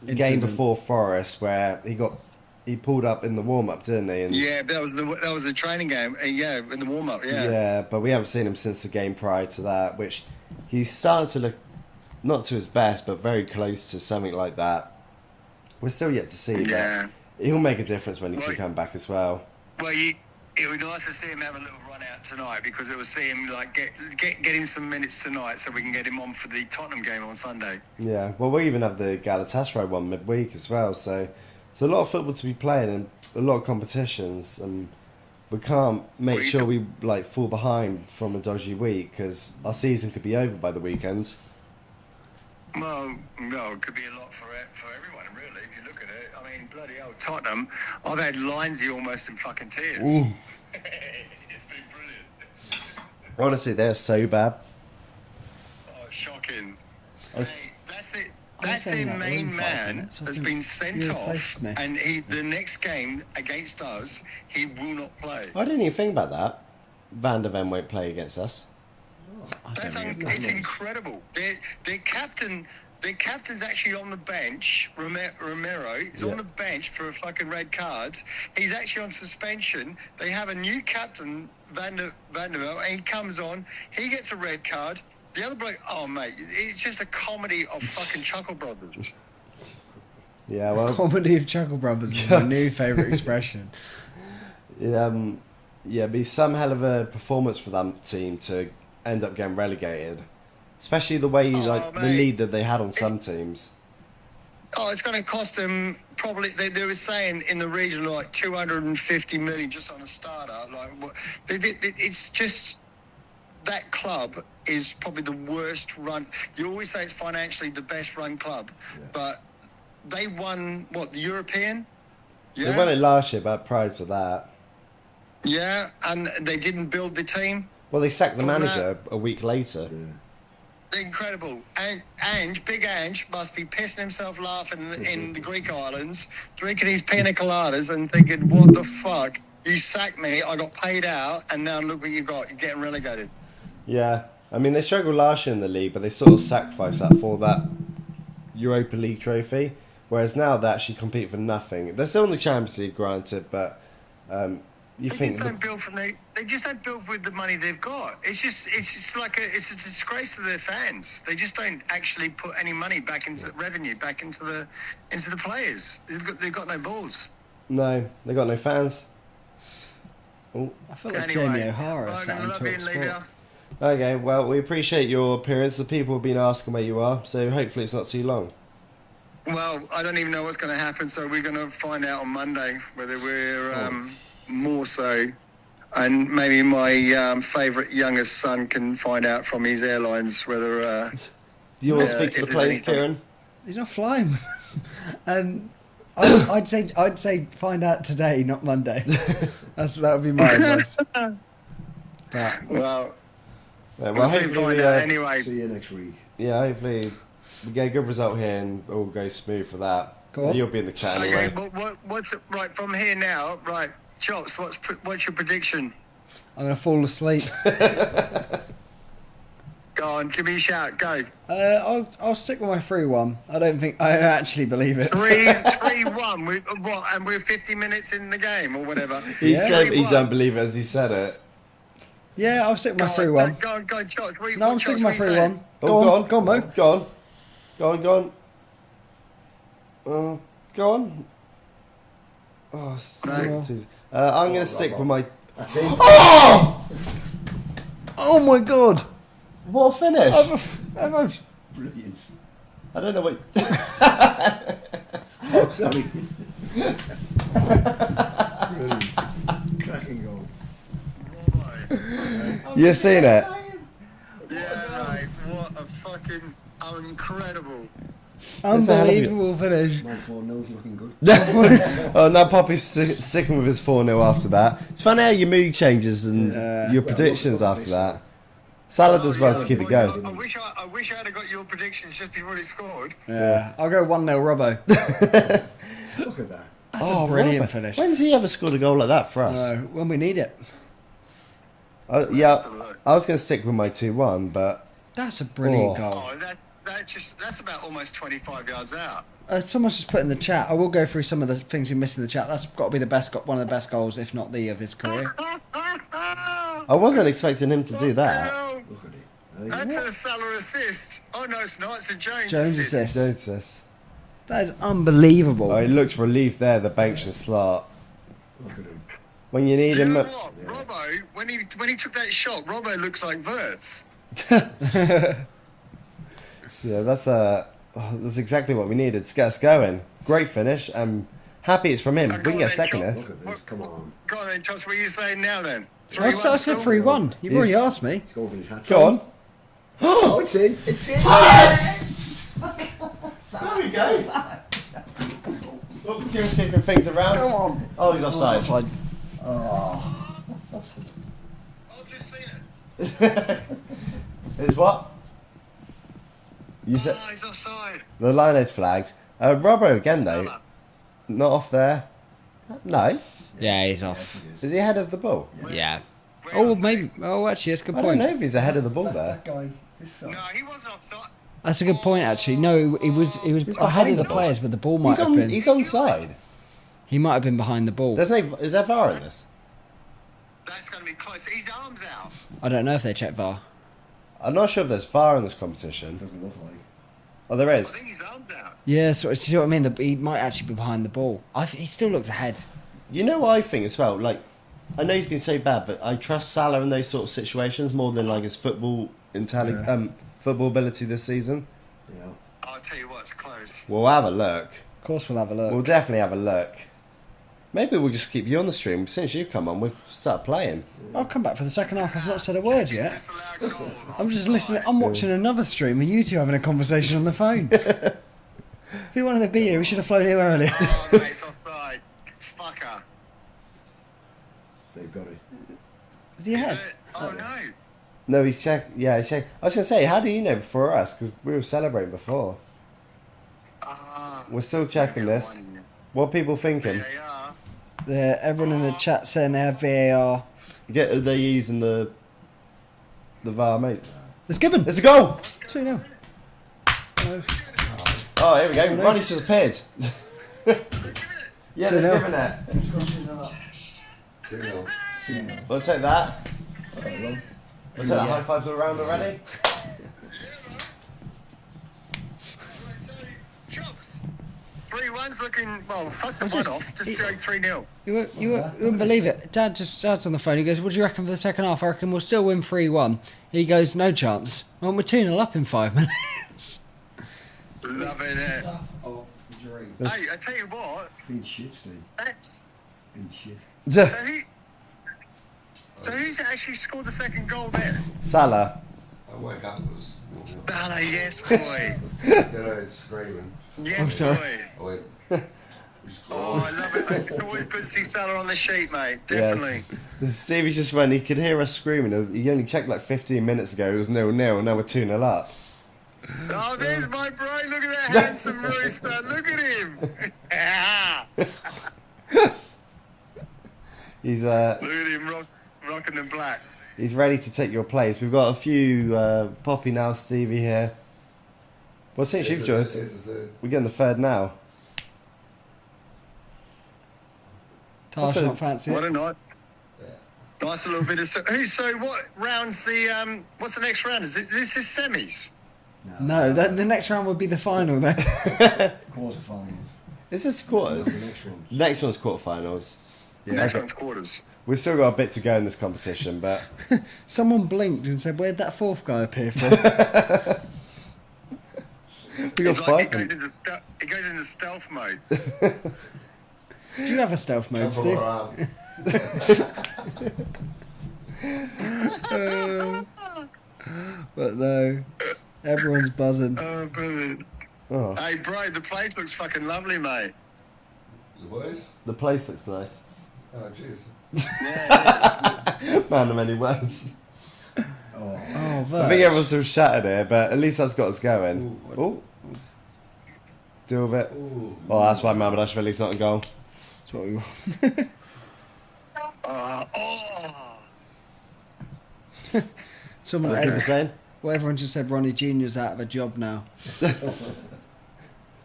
S2: game
S1: Incident.
S2: before Forest, where he pulled up in the warm up, didn't he? And
S4: Yeah, that was the training game. Yeah, in the warm up.
S2: yeah, but we haven't seen him since the game prior to that, which he's starting to look not to his best, but very close to something like that. We're still yet to see,
S4: Yeah.
S2: but he'll make a difference when he can
S4: Right.
S2: come back as well.
S4: Well, it would be nice to see him have a little run out tonight because it will see him get him some minutes tonight so we can get him on for the Tottenham game on Sunday.
S2: Yeah, well, we even have the Galatasaray one midweek as well, so So a lot of football to be playing and a lot of competitions, and we can't make sure we like fall behind from a dodgy week because our season could be over by the weekend.
S4: Well, no, it could be a lot for everyone, really, if you look at it. I mean, bloody hell, Tottenham, I've had Lindsay almost in fucking tears.
S2: Ooh.
S4: It's been brilliant.
S2: Honestly, they're so bad.
S4: Oh, shocking.
S2: was-
S4: Hey, that's it.
S1: I was
S4: That's
S1: saying
S4: their
S1: that we're in
S4: main
S1: 5
S4: man
S1: minutes. I
S4: has
S1: think
S4: been sent
S1: you
S4: off,
S1: replaced me.
S4: and the next game against us, he will not play.
S2: I didn't even think about that. Van der Ven won't play against us.
S4: It's incredible. Their captain's actually on the bench. Romero is on the bench for a fucking red card. He's actually on suspension. They have a new captain, Van der Ven, and he comes on. He gets a red card. The other bloke, oh mate, it's just a comedy of fucking Chuckle Brothers.
S2: Yeah, well,
S1: Comedy of Chuckle Brothers is my new favourite expression.
S2: it'd be some hell of a performance for that team to end up getting relegated. Especially the way the
S4: mate.
S2: lead that they had on some teams.
S4: Oh, it's going to cost them probably. They were saying in the region like 250 million just on a starter. It's just that club is probably the worst run. You always say it's financially the best run club, but they won the European. Yeah,
S2: They won it last year, but prior to that,
S4: yeah, and they didn't build the team.
S2: well, they sacked the
S4: From
S2: manager a week later.
S4: Incredible. And Big Ange must be pissing himself laughing in the Greek islands, drinking his pina coladas and thinking, what the fuck? You sacked me, I got paid out, and now look what you got. You're getting relegated.
S2: Yeah, I mean they struggled last year in the league, but they sort of sacrificed that for that Europa League trophy. Whereas now they actually compete for nothing. They're still in the Champions League, granted, but you
S4: They
S2: think
S4: just don't build they just don't build with the money they've got. It's just like it's a disgrace to their fans. They just don't actually put any money back into revenue back into the players. They've got no balls.
S2: no, they got no fans. Oh.
S1: I feel like
S4: Anyway,
S1: Jamie O'Hara
S4: I'm
S1: sat
S4: gonna
S1: on
S4: love you
S1: Talk
S4: and leave
S1: Sport.
S4: you.
S2: Okay, well, we appreciate your appearance. The people have been asking where you are, so hopefully it's not too long.
S4: Well, I don't even know what's going to happen, so we're going to find out on Monday whether we're more so. And maybe my favourite youngest son can find out from his airlines whether...
S2: Do you want to
S4: Yeah,
S2: speak to
S4: if
S2: the
S4: there's
S2: players,
S4: anything-
S2: Kieran?
S1: He's not flying. I'd say find out today, not Monday. That would be my advice. But
S4: well,
S2: Yeah,
S4: we'll soon find out anyway.
S3: See you next week.
S2: yeah, hopefully we get a good result here and it all goes smooth for that.
S1: Go on.
S2: You'll be in the chat
S4: Okay,
S2: anyway.
S4: what's it, right, from here now, right, Chops, what's your prediction?
S1: I'm going to fall asleep.
S4: Go on, give me a shout, go.
S1: I'll stick with my 3-1. I don't actually believe it.
S4: 3-1, what, and we're 50 minutes in the game or whatever.
S2: He
S1: Yeah.
S2: said he
S4: 3-1.
S2: don't believe it as he said it.
S1: Yeah, I'll stick with my
S4: Go
S1: 3-1.
S4: on, go on, Chops.
S1: No, I'm sticking with my 3-1.
S2: Oh,
S1: Go on, go on, Mo.
S2: Go on. Go on. Go on. Oh, I'm going to stick with my...
S3: That's it.
S2: Oh!
S1: Oh my god!
S2: What a finish!
S3: Brilliant.
S2: I don't know what...
S3: Oh, sorry. Brilliant. Cracking goal.
S2: You seen it?
S4: Yeah, mate, what a fucking incredible.
S1: Unbelievable finish.
S3: My 4-0's looking good.
S2: Oh, now Poppy's sticking with his 4-0 after that. It's funny how your mood changes and your predictions
S3: look,
S2: after that. Salah does well to
S3: yeah,
S2: keep it
S3: well,
S2: going.
S4: I wish I had got your predictions just before he scored.
S1: Yeah, I'll go 1-0 Robbo.
S3: Look at that.
S1: That's a brilliant
S2: Robert.
S1: finish.
S2: When's he ever scored a goal like that for us?
S1: No, when we need it.
S2: Yeah, I was going to stick with my 2-1, but
S1: That's a brilliant
S2: Oh.
S1: goal.
S4: Oh, that's about almost 25 yards out.
S1: Someone's just put in the chat. I will go through some of the things you missed in the chat. That's got to be one of the best goals, if not the of his career.
S2: I wasn't expecting him to do that.
S3: Look at it.
S4: That's a Salah assist. Oh no, it's not. It's a Jones
S1: Jones assist.
S2: Notice.
S1: That is unbelievable.
S2: Oh, he looks relieved there, the bench and slot.
S3: Look at him.
S2: When you need
S4: You
S2: him...
S4: know what, Robbo? When he took that shot, Robbo looks like Verts.
S2: Yeah, that's exactly what we needed to get us going. Great finish, and Happy it's from him.
S4: Oh,
S2: We can get second
S4: John.
S2: here.
S3: Look at this, come on.
S4: Go on then, Toss. What are you saying now then?
S1: I said
S4: still?
S1: 3-1. You've already
S2: He's-
S1: asked me.
S3: He's going for his hat.
S2: Go on.
S3: Oh, it's in. It's in.
S2: Yes! There we go. Look, Kieran's keeping things around.
S3: Come on.
S2: Oh, he's offside.
S3: Oh.
S4: I've just seen it.
S2: Is what? You said
S4: Oh, he's offside.
S2: the line is flagged. Robbo again though. Not off there. No.
S1: Yeah, he's off.
S3: Yes, it is.
S2: Is he ahead of the ball?
S1: Yeah. Oh, maybe. Oh, actually, that's a good
S2: I don't
S1: point.
S2: know if he's ahead of the ball there.
S3: That guy, this
S4: No, he wasn't offside.
S1: That's a good point, actually. No, he was ahead of
S2: behind
S1: the
S2: the ball.
S1: players, but the ball might
S2: He's
S1: have
S2: on.
S1: been.
S2: He's onside.
S1: He might have been behind the ball.
S2: There's no. Is there VAR in this?
S4: That's going to be close. His arms out.
S1: I don't know if they check VAR.
S2: I'm not sure if there's VAR in this competition.
S3: doesn't look like.
S2: Oh, there
S4: I
S2: is.
S4: think his arms out.
S1: Yeah, so see what I mean? He might actually be behind the ball. He still looks ahead.
S2: You know what I think as well? Like, I know he's been so bad, but I trust Salah in those sort of situations more than like his football football ability this season.
S3: Yeah.
S4: I'll tell you what, it's close.
S2: We'll have a look.
S1: Of course, we'll have a look.
S2: We'll definitely have a look. Maybe we'll just keep you on the stream. Since you come on, we'll start playing.
S1: I'll come back for the second half. I've not said a word yet.
S4: Disallowed goal.
S1: I'm just listening. I'm watching another stream of you two having a conversation on the phone. If you wanted to be here, we should have flown here earlier.
S4: Oh, mate, it's offside. Fucker.
S3: They've got it.
S1: Is he
S4: Is
S1: ahead?
S4: it? Oh, no.
S2: No, he's check. Yeah, he's check. I was gonna say, how do you know before us? Because we were celebrating before. We're still checking this. What are people thinking?
S4: VAR.
S1: Everyone in the chat saying they have VAR.
S2: Are they using the VAR, mate?
S1: It's given.
S2: It's a goal.
S1: 2-0.
S2: Oh, here we go. Ronnie's just appeared. Yeah, they've
S1: 2-0.
S2: given it.
S3: 2-0.
S2: We'll take that.
S3: Alright, well.
S2: We'll take that high fives all around already.
S4: Chops. 3-1's looking, well, fuck the one off. Just go 3-0.
S1: You wouldn't believe it. Dad's on the phone. He goes, "What do you reckon for the second half?" I reckon we'll still win 3-1. He goes, "No chance." Well, we're 2-0 up in 5 minutes.
S4: Loving it.
S3: Oh, the dream.
S4: Hey, I tell you what.
S3: Been shit, Steve.
S4: That's,
S3: Been shit.
S4: so who's actually scored the second goal there?
S2: Salah.
S5: I woke up was
S4: Bala, yes, boy.
S5: it's screaming.
S4: Yes,
S1: I'm sorry.
S4: boy.
S5: I went, we
S4: Oh,
S5: scored.
S4: I love it. It's always good to see Salah on the sheet, mate. Definitely.
S2: Stevie just went, he could hear us screaming. He only checked like 15 minutes ago. It was 0-0, and now we're 2-0 up.
S4: Oh, there's my bro. Look at that handsome rooster. Look at him.
S2: He's
S4: Look at him rocking the black.
S2: he's ready to take your place. We've got a few Poppy now, Stevie here. Well, since you've joined,
S5: Here's the third.
S2: we're getting the third now.
S1: Tash not fancy
S4: What
S1: it.
S4: a night. Nice little bit of. So what round's the? What's the next round? Is this is semis?
S1: No, the next round would be the final then.
S3: Quarterfinals.
S2: Is this quarters?
S3: The next one.
S2: Next one's quarterfinals.
S4: Next
S2: Okay.
S4: one's quarters.
S2: We've still got a bit to go in this competition, but
S1: Someone blinked and said, "Where'd that fourth guy appear from?"
S2: we got
S4: It's
S2: five.
S4: like it goes into stealth mode.
S1: Do you have a stealth mode,
S5: Come
S1: Steve?
S5: around.
S1: But no, everyone's buzzing.
S4: Oh, brilliant.
S2: Oh,
S4: Hey, bro, the place looks fucking lovely, mate.
S5: The boys?
S2: the place looks nice.
S5: Oh, jeez.
S2: Man of many words.
S3: Oh,
S1: Oh,
S2: I
S1: Verge.
S2: think everyone's still shattered here, but at least that's got us going. Oh, deal with it.
S5: Ooh.
S2: Oh, that's why Mamadashvili's not in goal.
S1: That's what we want. Someone,
S2: What people saying?
S1: well, everyone just said Ronnie Jr.'s out of a job now.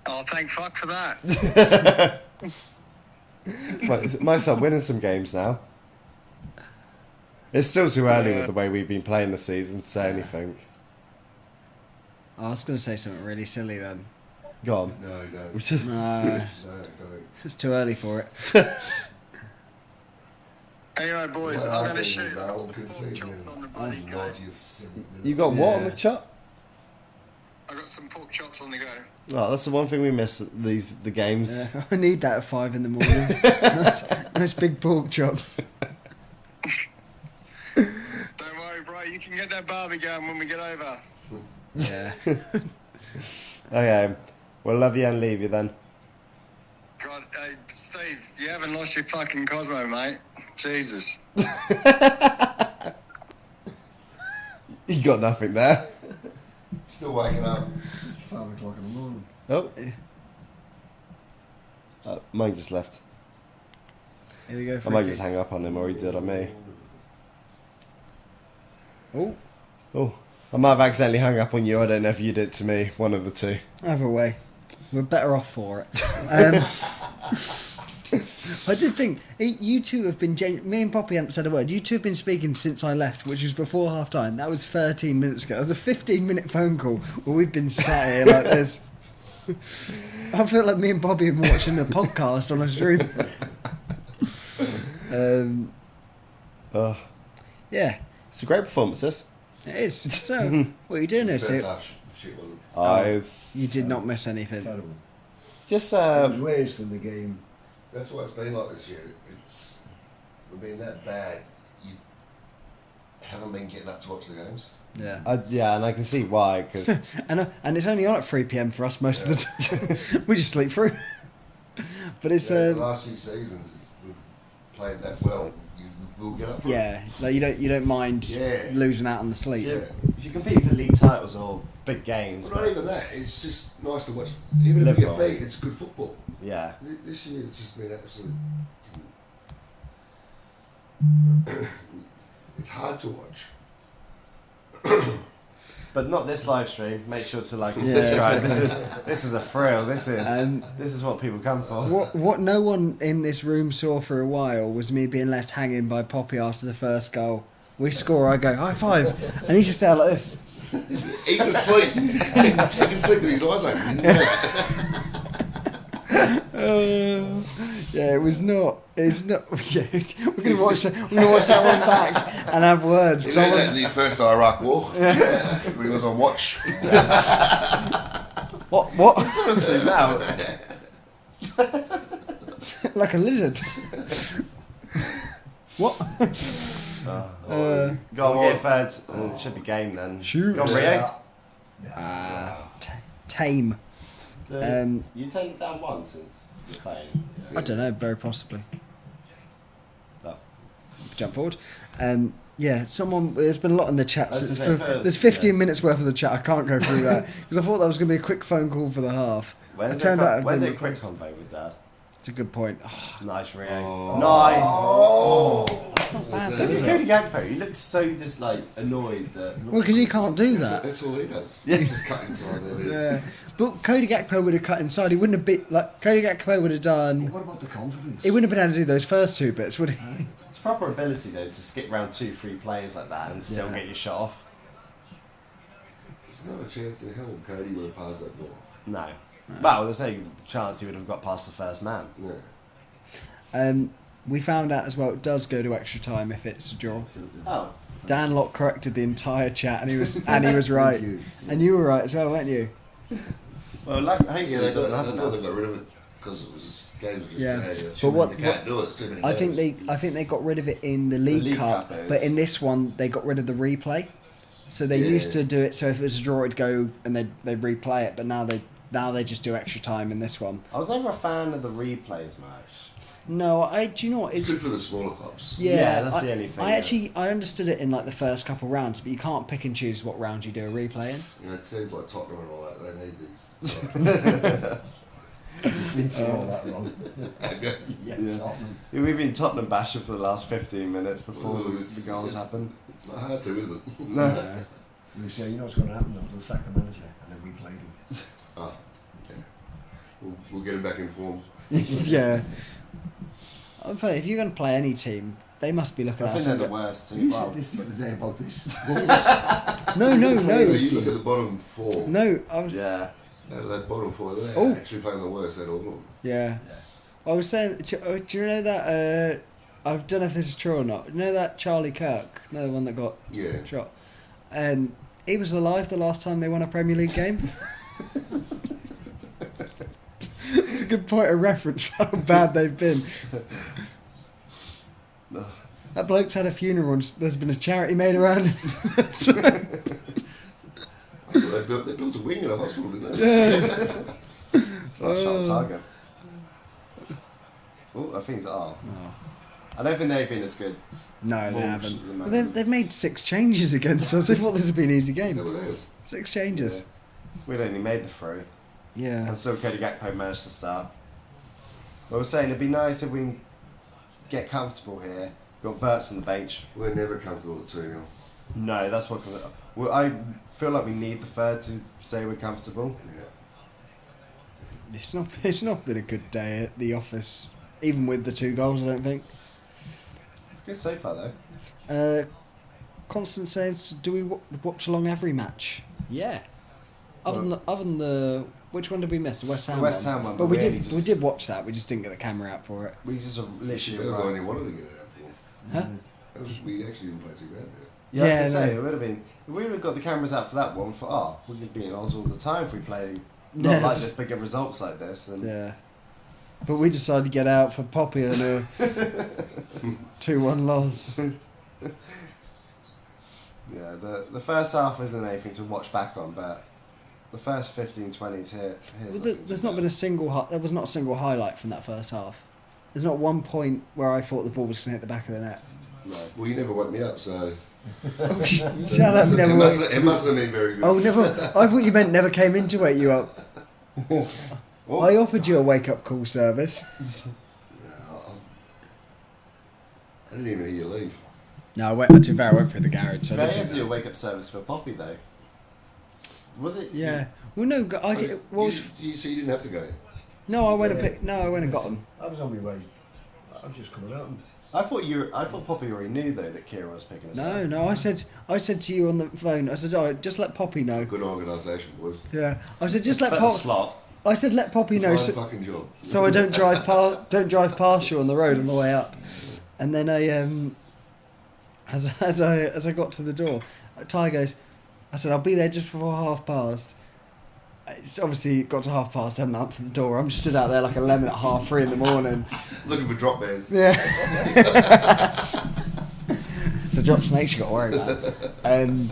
S4: Oh, thank fuck for that.
S2: My son winning some games now. It's still too early with the way we've been playing the season to say anything.
S1: I was going to say something really silly then.
S2: Go on.
S5: No, no.
S1: No,
S5: No, no.
S1: it's too early for it.
S4: Anyway, boys,
S5: Well,
S4: I'm going to
S5: I
S4: shoot.
S5: think
S4: I'll
S5: I'll
S4: support
S5: concede
S4: Chops
S5: now.
S4: on the bloody game.
S5: 90th, 70th.
S2: You got what on
S1: Yeah.
S2: the chop?
S4: I got some pork chops on the go.
S2: Oh, that's the one thing we miss the games.
S1: Yeah, I need that at 5 in the morning. Nice big pork chop.
S4: Don't worry, bro. You can get that barbie going when we get over.
S1: Yeah.
S2: Okay, we'll love you and leave you then.
S4: God, hey, Steve, you haven't lost your fucking Cosmo, mate. Jesus.
S2: You got nothing there.
S5: Still waking up.
S3: It's 5 o'clock in the morning.
S2: Mine just left.
S1: Here we go.
S2: I might just hang up on him, or he did on me.
S1: Oh,
S2: Oh, I might have accidentally hung up on you. I don't know if you did to me. One of the two.
S1: either way, we're better off for it. I did think you two have been. Me and Poppy haven't said a word. You two have been speaking since I left, which was before half time. That was 13 minutes ago. That was a 15-minute phone call where we've been sat here like this. I feel like me and Bobby have been watching a podcast on a stream.
S2: Oh,
S1: Yeah,
S2: it's a great performance, this.
S1: it is. So, what are you doing this?
S5: First half, shit wasn't.
S2: It was
S1: You did not miss anything.
S3: Terrible.
S2: just
S3: It was worse than the game.
S5: That's why it's been like this year. We've been that bad. You haven't been getting up to watch the games.
S1: Yeah.
S2: yeah, and I can see why, because
S1: And it's only on at 3 p.m. for us most of the time. We just sleep through. But it's
S5: The last few seasons, we've played that well. You will get up for it.
S1: yeah, like you don't mind
S5: Yeah.
S1: losing out on the sleep.
S5: Yeah.
S2: if you compete for league titles or big games,
S5: Well, not even that. It's just nice to watch. Even if you get beat, it's good football.
S2: yeah,
S5: This year, it's just been absolute. It's hard to watch.
S2: but not this live stream. Make sure to like and
S1: Yeah,
S2: subscribe.
S1: exactly.
S2: This is a thrill. This is what people come for.
S1: What no one in this room saw for a while was me being left hanging by Poppy after the first goal. We score, I go, high five. And he's just there like this.
S5: He's asleep. He can sleep with his eyes open.
S1: Yeah, it's not. Yeah, we're gonna watch that one back and have words.
S5: You
S1: 'cause I
S5: know
S1: wasn't-
S5: that the first Iraq War? When he was on watch.
S1: What?
S2: Seriously, now.
S1: Like a lizard. What?
S2: Go on, get third. It should be game then.
S1: Shoot.
S2: Go on, Rio.
S1: Tame.
S2: So, you take it down one since you're playing.
S1: I don't know, very possibly.
S2: Oh.
S1: Jump forward. Yeah, there's been a lot in the chat.
S2: That's
S1: Since
S2: the same
S1: there's
S2: first,
S1: 15 minutes worth of the chat. I can't go through that because I thought that was going to be a quick phone call for the half.
S2: When's
S1: it turned out to
S2: when's
S1: be
S2: it quick
S1: quick.
S2: convo with Dad?
S1: It's a good point. Oh,
S2: Nice, Rio. Nice.
S1: it's not bad though,
S2: Look
S1: is
S2: at
S1: it?
S2: Cody Gagpo. He looks so just like annoyed that.
S1: Well, because he can't do that.
S5: That's all he does. Just cut inside there.
S1: Yeah, but Cody Gakpo would have cut inside. He wouldn't have been like Cody Gakpo would have done.
S3: What about the confidence?
S1: He wouldn't have been able to do those first two bits, would he?
S2: It's proper ability though to skip round 2-3 players like that and still
S1: Yeah.
S2: get your shot off.
S5: There's not a chance in hell Cody would have passed that ball.
S2: No. Well, there's no chance he would have got past the first man.
S5: Yeah.
S1: We found out as well. It does go to extra time if it's a draw.
S2: Oh.
S1: Dan Locke corrected the entire chat, and he was right.
S3: you.
S1: And you were right as well, weren't you?
S2: Well, hopefully
S5: Yeah,
S2: it doesn't happen
S5: they
S2: now.
S5: got rid of it because it was games were just
S1: Yeah.
S5: bad.
S1: But what-
S5: they can't do it. It's too many
S1: I think
S5: games.
S1: they got rid of it in the League,
S2: League
S1: Cup,
S2: Cup is.
S1: but in this one they got rid of the replay. So they
S5: Yeah.
S1: used to do it so if it was a draw it'd go and they'd replay it, but now they just do extra time in this one.
S2: I was never a fan of the replays much.
S1: No, do you know what?
S5: It's
S1: It's
S5: good for the smaller clubs.
S2: Yeah, that's the only thing,
S1: I understood it in like the first couple rounds, but you can't pick and choose what rounds you do a replay in.
S5: You know, it seems like Tottenham and all that. They need these.
S3: Been through all that wrong.
S5: Yeah.
S3: Yeah,
S2: Yeah.
S3: Tottenham.
S2: We've been Tottenham bashing for the last 15 minutes before
S5: Well,
S2: the goals happen.
S5: It's not hard to, is it?
S2: No.
S3: We say, you know what's going to happen though? They'll sack the manager, and then we played him.
S5: Ah, yeah. We'll get him back in form.
S1: Yeah. I'm saying, if you're going to play any team, they must be looking
S2: I
S1: at
S2: think
S1: us.
S2: they're
S1: and
S2: the
S1: go,
S2: worst too.
S3: You
S2: Well,
S3: said this the other day about this.
S1: no,
S5: You look at the bottom four.
S1: no. I was.
S2: yeah.
S5: Out of that bottom four, they're
S1: Oh.
S5: actually playing the worst out of all of them.
S1: Yeah. I was saying, do you know that? I don't know if this is true or not. You know that Charlie Kirk, the one that got
S5: Yeah.
S1: shot. he was alive the last time they won a Premier League game. It's a good point of reference for how bad they've been. That bloke's had a funeral and there's been a charity made around him.
S5: They built a wing in a hospital, didn't they?
S2: Shot on target. Oh, I think it's
S1: Oh.
S2: I don't think they've been as good.
S1: No, they
S2: Wolves
S1: haven't.
S2: at the
S1: Well,
S2: moment.
S1: they've made 6 changes against us. I thought this would be an easy
S5: Is that
S1: game.
S5: what they are?
S1: 6 changes.
S2: Yeah. We'd only made the 3.
S1: Yeah.
S2: And still Cody Gakpo managed to start. Well, we're saying it'd be nice if we can get comfortable here. Got Verts on the bench.
S5: We're never comfortable at 2-0.
S2: No, that's what. Well, I feel like we need the third to say we're comfortable.
S5: Yeah.
S1: It's not been a good day at the office, even with the 2 goals. I don't think.
S2: It's good so far though.
S1: Constance says, "Do we watch along every match?" Yeah. Other than the which one did we miss? The West Ham.
S2: The West Ham one,
S1: But we
S2: really
S1: did
S2: just-
S1: watch that. We just didn't get the camera out for it.
S2: We just
S5: That
S2: literally.
S5: was the
S2: arrived.
S5: only wanted to get it out for.
S1: Huh?
S5: We actually didn't play too bad there.
S2: Yeah, I was
S1: Yeah,
S2: gonna say
S1: no.
S2: it would have been. If we would have got the cameras out for that one, we could be in odds all the time if we played not
S1: Yeah,
S2: like
S1: it's
S2: this, but get results like this. And
S1: Yeah. But we decided to get out for Poppy and a 2-1 loss.
S2: yeah, the first half isn't anything to watch back on, but the first 15-20 here.
S1: There's not been a single. There was not a single highlight from that first half. There's not one point where I thought the ball was going to hit the back of the net.
S2: No.
S5: Well, you never woke me up, so.
S1: Shut up, never.
S5: It must have been very good.
S1: Oh, never. I thought you meant never came in to wake you up.
S2: Oh.
S1: I offered you a wake-up call service.
S5: I didn't even hear you leave.
S1: No, I went through the garage. So I
S2: They
S1: didn't
S2: had to
S1: think
S2: do a wake up service for Poppy though. Was it?
S1: that- yeah. Well, no. I get. What was,
S5: So you didn't have to go.
S1: no, I went and picked. No, I went and got them.
S3: I was on my way. I was just coming out and
S2: I thought Poppy already knew though that Kira was picking us up.
S1: No, no. I said to you on the phone. I said, "Oh, just let Poppy know."
S5: Good organisation, boys.
S1: Yeah. I said, "Just let
S2: But the
S1: Poppy."
S2: slot.
S1: I said, "Let Poppy know."
S5: Fine
S1: So,
S5: fucking job.
S1: so I don't drive past you on the road on the way up. And then as I got to the door, Ty goes, I said, "I'll be there just before past." It's obviously got to past. I haven't answered the door. I'm just stood out there like a lemon at 3:30 in the morning.
S5: Looking for drop bears.
S1: Yeah. It's the drop snakes you got to worry about. And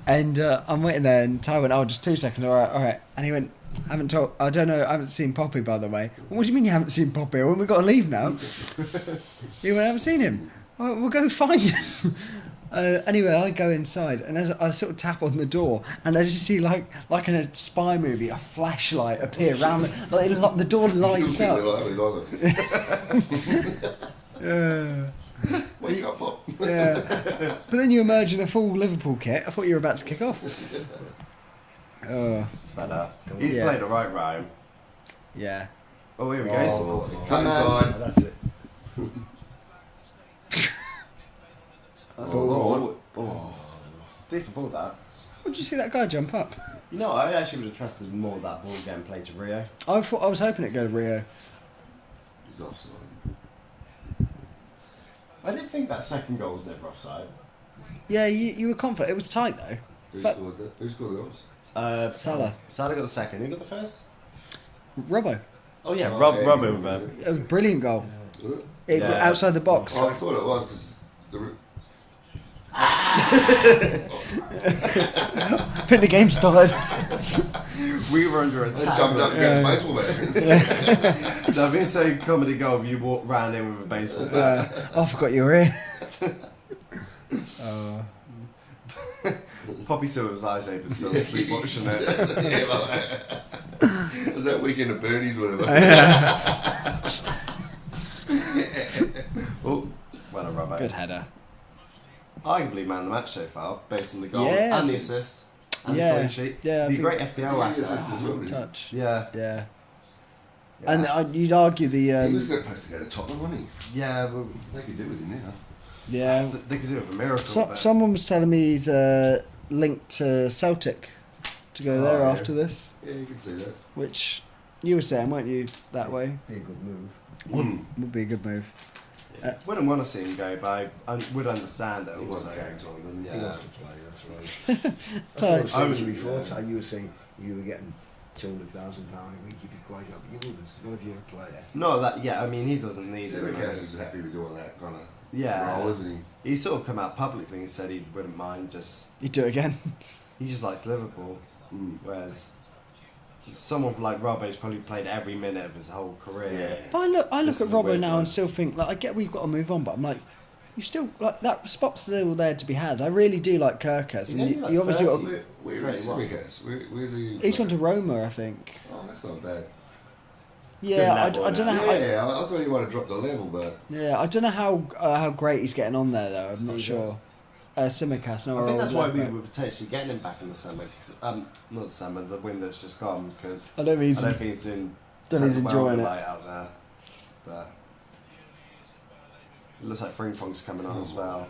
S1: I'm waiting there, and Ty went, "Oh, just 2 seconds. All right." And he went, "I haven't seen Poppy, by the way." "What do you mean you haven't seen Poppy? Well, we've got to leave now." He went, "I haven't seen him." "Oh, we'll go find him." Anyway, I go inside, and as I sort of tap on the door, and I just see like in a spy movie, a flashlight appear around the door lights
S5: Still
S1: up.
S5: thinking like,
S1: Yeah.
S5: wake up, Pop.
S1: Yeah. But then you emerge in a full Liverpool kit. I thought you were about to kick off. Oh,
S2: It's better. He's
S1: Yeah.
S2: played a right rhyme.
S1: yeah.
S2: Oh, here we
S5: Oh,
S2: go.
S5: cut inside.
S3: that's it.
S2: Oh. It's a decent ball that.
S1: Did you see that guy jump up?
S2: You know, I actually would have trusted more of that ball getting played to Rio.
S1: I was hoping it'd go to Rio.
S5: He's offside.
S2: I didn't think that second goal was never offside.
S1: Yeah, you were confident. It was tight though.
S5: Who
S1: But-
S5: scored that? Who scored the goals?
S1: Salah.
S2: Salah got the second. Who got the first?
S1: Robbo.
S2: Oh yeah,
S5: Oh,
S2: Rob.
S5: yeah,
S2: Rob
S5: he-
S2: with
S1: It was a brilliant goal.
S5: Was it?
S1: It was
S2: Yeah.
S1: outside the box.
S5: Oh, I thought it was because the.
S1: I think the game started.
S2: We were under
S5: They
S2: attack.
S5: jumped up and got the baseball bat.
S2: I've been so comedy goal if you ran in with a baseball bat.
S1: I forgot you were here. Oh.
S2: Poppy still with his eyes open, still asleep watching it.
S5: Yeah, like, was that weekend at Bernie's, whatever?
S2: Oh, well a rubber.
S1: Good header.
S2: Arguably man of the match so far, based on the goal
S1: Yeah, I
S2: and the
S1: think-
S2: assist and
S1: Yeah,
S2: the clean sheet.
S1: yeah, I
S2: Be a
S1: think-
S2: great FPL asset.
S5: as well, didn't he?
S1: Touch.
S2: Yeah.
S1: Yeah.
S2: Yeah.
S1: And you'd argue the
S5: He was going to supposed to go to Tottenham, wasn't
S2: Yeah, but
S5: he? They could do with him now.
S1: yeah.
S2: they could do it for a miracle. but
S1: Someone was telling me he's linked to Celtic to go there
S5: yeah.
S1: after this,
S5: Yeah, you can see that.
S1: which you were saying, weren't you? That way
S3: Be a good move.
S5: Mm.
S1: would be a good move.
S2: Wouldn't want to see him go, but I would understand it
S5: He wants
S2: also.
S5: game time, doesn't he?
S3: He
S5: Yeah.
S3: wants to play, that's right.
S1: Ty-
S3: That's what I was saying
S2: I-
S3: before, Ty, you were saying you were getting £200,000 a week, you'd be quite happy. You wouldn't, not if you're a player.
S2: No, that I mean, he doesn't need it.
S5: Simicast is happy with doing that kind of
S2: Yeah.
S5: role, isn't he?
S2: He's sort of come out publicly and said he wouldn't mind just.
S1: You do it again.
S2: He just likes Liverpool, whereas someone like Robbo's probably played every minute of his whole career.
S5: Yeah.
S1: But I look
S2: This
S1: at
S2: is a
S1: Robbo
S2: weird
S1: now
S2: one.
S1: and still think, like, I get we've got to move on, but I'm like, you still, like, that spot's still there to be had. I really do like Kirkus.
S2: He's
S1: And
S2: only
S1: you,
S2: like
S1: you obviously got,
S2: 30.
S5: Where is
S2: 31.
S5: Simicast? Where's he?
S1: he's gone to Roma, I think.
S5: Oh, that's not bad.
S1: Yeah, I
S2: level
S1: don't know
S2: now.
S1: how.
S5: Yeah, I thought he might have dropped the level, but
S1: I don't know how great he's getting on there though. I'm not sure. Simicast, no.
S2: I think that's why we
S1: left
S2: were potentially getting him back in the summer. 'Cause, not the summer, the window's just gone because
S1: back. I don't think he's.
S2: I don't think he's doing.
S1: Don't think he's
S2: terribly well
S1: enjoying it.
S2: light out there, but it looks like Frimpong's coming on as well.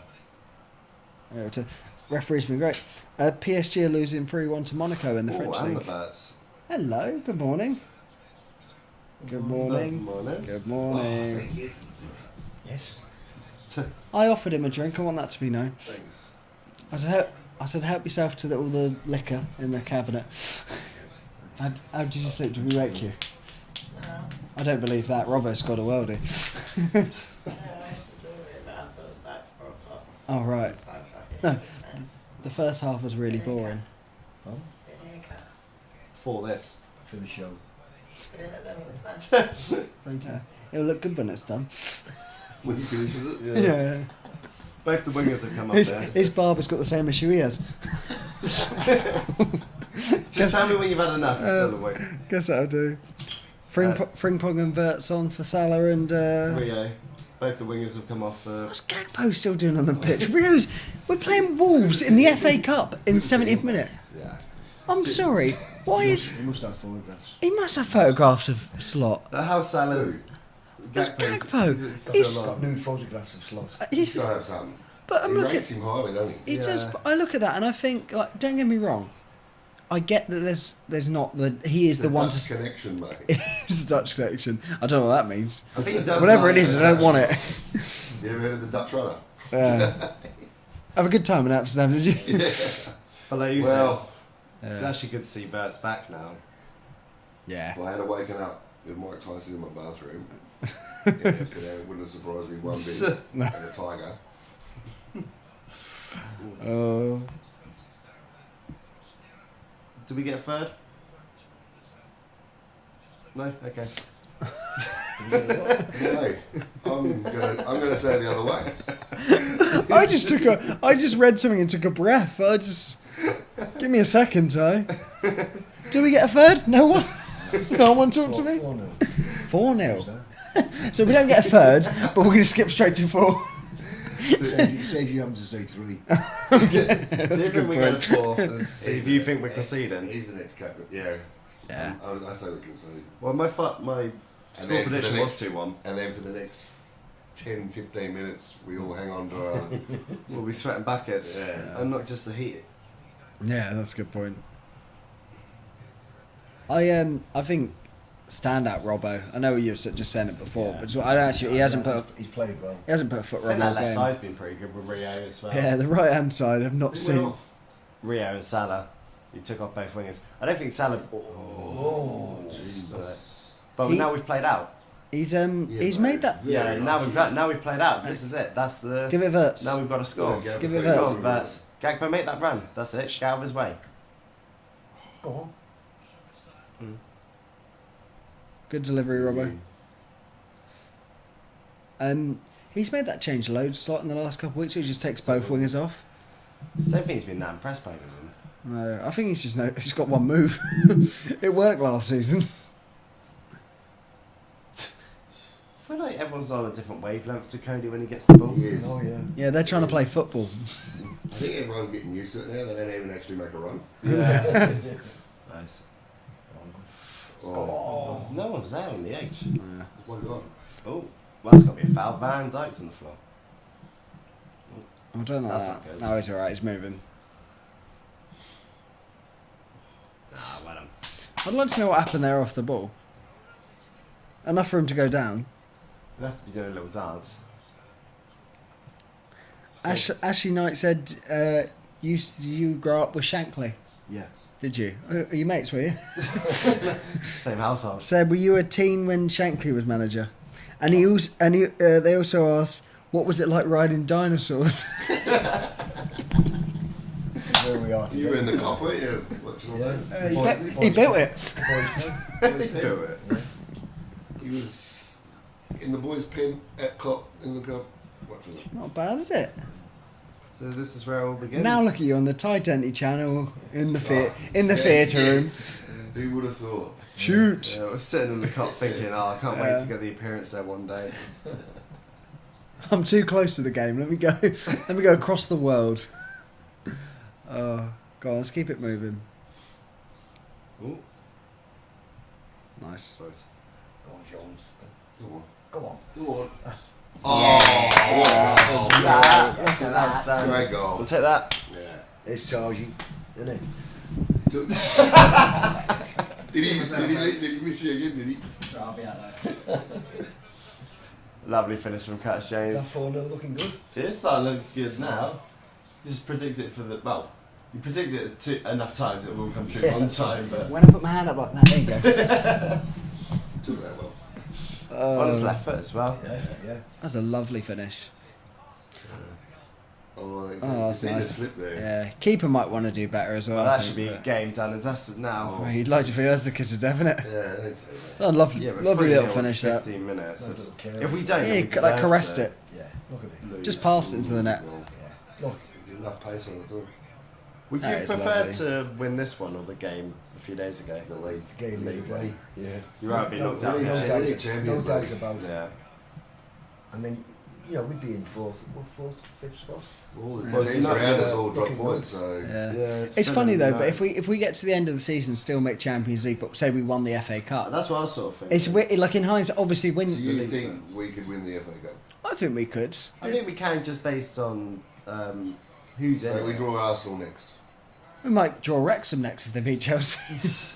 S1: Referee's been great. PSG are losing 3-1 to Monaco in the
S2: Ooh,
S1: French
S2: and the
S1: league.
S2: Verts.
S1: Hello, good morning. Good morning.
S2: Morning.
S1: Good morning.
S5: thank you.
S3: Yes.
S1: I offered him a drink. I want that to be known.
S5: Thanks.
S1: I said, help yourself to all the liquor in the cabinet. How did you sleep? Did we wake you?
S6: No,
S1: I don't believe that. Robbo's got a worldie.
S6: no, I have to do it about those like 4 o'clock.
S1: Oh, right.
S6: No.
S1: No. The first half was really boring.
S2: For this.
S3: For the show.
S1: Thank you. It'll look good when it's done.
S5: When he finishes it,
S1: Yeah.
S2: Both the wingers have come up
S1: His,
S2: there.
S1: his barber's got the same issue he has.
S2: Just tell me when you've had enough. It's still a wait.
S1: Guess what I'll do. Frimpong and Verts on for Salah and...
S2: Rio. Both the wingers have come off.
S1: What's Gagpo still doing on the pitch? We're playing Wolves in the FA Cup in 70th minute.
S5: yeah.
S1: I'm sorry. Why is...
S3: He must have photographs.
S1: He must have photographs of Slot.
S2: How Salah.
S1: It's Gagpo.
S2: He's
S1: He's-
S2: still
S3: Got
S2: on.
S3: nude photographs of slots.
S5: He's
S1: He's,
S5: got to have something.
S1: but I'm
S5: He
S1: looking...
S5: rates him highly, doesn't he?
S1: He
S2: Yeah.
S1: does. But I look at that and I think, like, don't get me wrong. I get that there's not the... He is the one
S5: Dutch
S1: to...
S5: connection, mate.
S1: It's a Dutch connection. I don't know what that means.
S2: I think he does.
S1: Whatever
S2: like
S1: it is, I don't want it.
S5: You ever heard of the Dutch runner?
S1: Have a good time in Amsterdam, did you?
S2: But like you
S5: Well,
S2: said, it's actually good to see Bert's back now.
S1: Yeah.
S5: if I had waken up with Mike Tyson in my bathroom, it wouldn't have surprised me one bit. And a tiger.
S1: Oh.
S2: Did we get a third? No? Okay.
S5: No, I'm gonna say it the other way.
S1: I just read something and took a breath. Give me a second, Ty. Do we get a third? No one? No one talk to me? 4-0. So we don't get a third, but we're going to skip straight to 4.
S3: Saves you having to say 3.
S1: That's
S2: See
S1: a
S2: if
S1: good
S2: we get a
S1: point.
S2: fourth. And see if you think we're conceding.
S5: He's the next captain. Yeah.
S1: Yeah.
S5: I say we concede.
S2: Well, my score
S5: then for the
S2: prediction was
S5: next-
S2: 2-1.
S5: And then for the next 10-15 minutes, we all hang on to our.
S2: We'll be sweating buckets.
S5: Yeah.
S2: And not just the heat.
S1: Yeah, that's a good point. I think standout Robbo. I know you've just said it before, but I don't actually. He hasn't put
S3: He's played well.
S1: a foot
S2: I think
S1: wrong
S2: that
S1: all
S2: left
S1: game.
S2: side's been pretty good with Rio as well.
S1: Yeah, the right hand side I've not seen.
S5: Well,
S2: Rio and Salah. He took off both wingers. I don't think Salah.
S5: oh, Jesus.
S2: But
S1: He-
S2: now we've played out.
S1: He's
S5: Yeah,
S1: made that.
S5: very
S2: Yeah, now
S5: lucky.
S2: we've played out. This is it. That's the.
S1: Give it Verts.
S2: Now we've got a score.
S5: Yeah,
S1: Give it
S5: Gabby
S1: Verts.
S2: Go
S5: Verts.
S2: on, Verts. Gagpo, make that run. That's it. Get out of his way.
S3: Go on.
S1: Good delivery, Robbo. He's made that change loads Slot in the last couple of weeks. Where he just takes both wingers off.
S2: I don't think he's been that impressed by him.
S1: No, I think he's got one move. It worked last season.
S2: I feel like everyone's on a different wavelength to Cody when he gets the ball.
S5: He is.
S3: Oh, yeah.
S1: Yeah, they're trying to play football.
S5: I think everyone's getting used to it now. They don't even actually make a run.
S2: Yeah. Nice.
S5: Oh,
S2: No one's there on the edge.
S5: what got?
S2: Oh, well, that's got to be a foul. Van Dijk's on the floor.
S1: I don't know
S2: That's
S1: that.
S2: not good.
S1: No, he's alright. He's moving.
S2: Ah, well done.
S1: I'd like to know what happened there off the ball. Enough for him to go down.
S2: We'll have to be doing a little dance.
S1: Ashley Knight said, you grew up with Shankly.
S3: Yeah.
S1: Did you? Are you mates, were you?
S2: Same household.
S1: Said, were you a teen when Shankly was manager? And they also asked, what was it like riding dinosaurs?
S3: Where we are
S5: You were in
S3: today.
S5: the cop, weren't you? Watching all that.
S1: He built it.
S2: He built it.
S5: He was in the boys' pin at cop in the cop. Watching it.
S1: Not bad, is it?
S2: So this is where it all begins.
S1: Now look at you on the Denty channel in the
S5: Yeah,
S1: theatre
S5: yeah.
S1: room.
S5: Who would have thought?
S1: Shoot.
S2: Yeah, I was sitting in the cop thinking, I can't wait to get the appearance there one day.
S1: I'm too close to the game. Let me go. Let me go across the world. Oh, go on. Let's keep it moving.
S2: Ooh.
S1: Nice.
S2: Sorry.
S3: Go on, Jones.
S5: Go on.
S3: Go on.
S5: Go on. Oh,
S2: That's
S5: great goal.
S2: We'll take that.
S5: Yeah.
S3: It's charging, isn't it?
S5: Did he miss you again, did he?
S3: I'll be out there.
S2: Lovely finish from Curtis
S3: That
S2: James.
S3: 4-0 looking good.
S2: It's starting to look good now. Just predict it for the... Well, you predict it enough times it will come true one time, but...
S1: When I put my hand up like that, there you go.
S5: Took that well.
S2: On his left foot as well.
S3: Yeah.
S1: That's a lovely finish.
S5: Oh, I think
S1: Oh, that's
S5: just need a
S1: nice.
S5: slip there.
S1: Yeah, keeper might want to do better as well.
S2: Well,
S1: I
S2: that should
S1: think,
S2: be
S1: but-
S2: game done and dusted now.
S1: Well, you'd like to think that's the kiss of death, isn't it?
S5: Yeah, I think so.
S1: Oh, lovely,
S2: Yeah, but
S1: lovely
S2: 3-0
S1: little
S2: in
S1: finish that.
S2: 15 minutes.
S3: Nice
S2: That's-
S3: little
S2: If we don't,
S1: Yeah,
S2: then we
S1: he like
S2: deserve
S1: caressed
S2: to
S1: it.
S3: Yeah. Look at it.
S2: lose.
S1: Just passed it into the net.
S3: Yeah. Look.
S5: Enough pace on it, too.
S2: Would you
S1: That is
S2: prefer
S1: lovely.
S2: to win this one or the game a few days ago?
S5: The league.
S3: Game of the day. Yeah.
S2: You'd rather be knocked out
S3: really,
S2: here.
S3: no
S5: Yeah,
S3: doubt-
S5: really Champions
S3: no doubt
S5: League.
S3: about it.
S2: Yeah.
S3: And then, we'd be in fourth, fifth spot.
S5: All the
S2: Well,
S5: teams
S2: not
S5: around
S2: really
S5: us all drop
S3: looking
S5: points, so...
S1: Yeah.
S2: Yeah,
S1: It's funny though, but
S2: Fulham,
S1: if we get to the end of the season, still make Champions League, but say we won the FA Cup,
S2: That's what I was sort of thinking.
S1: it's like in hindsight. Obviously,
S5: Do
S1: when
S5: you think we could win the FA Cup?
S1: I think we could.
S2: I think we can just based on who's in
S5: So we
S2: it.
S5: draw Arsenal next.
S1: We might draw Wrexham next if they beat Chelsea,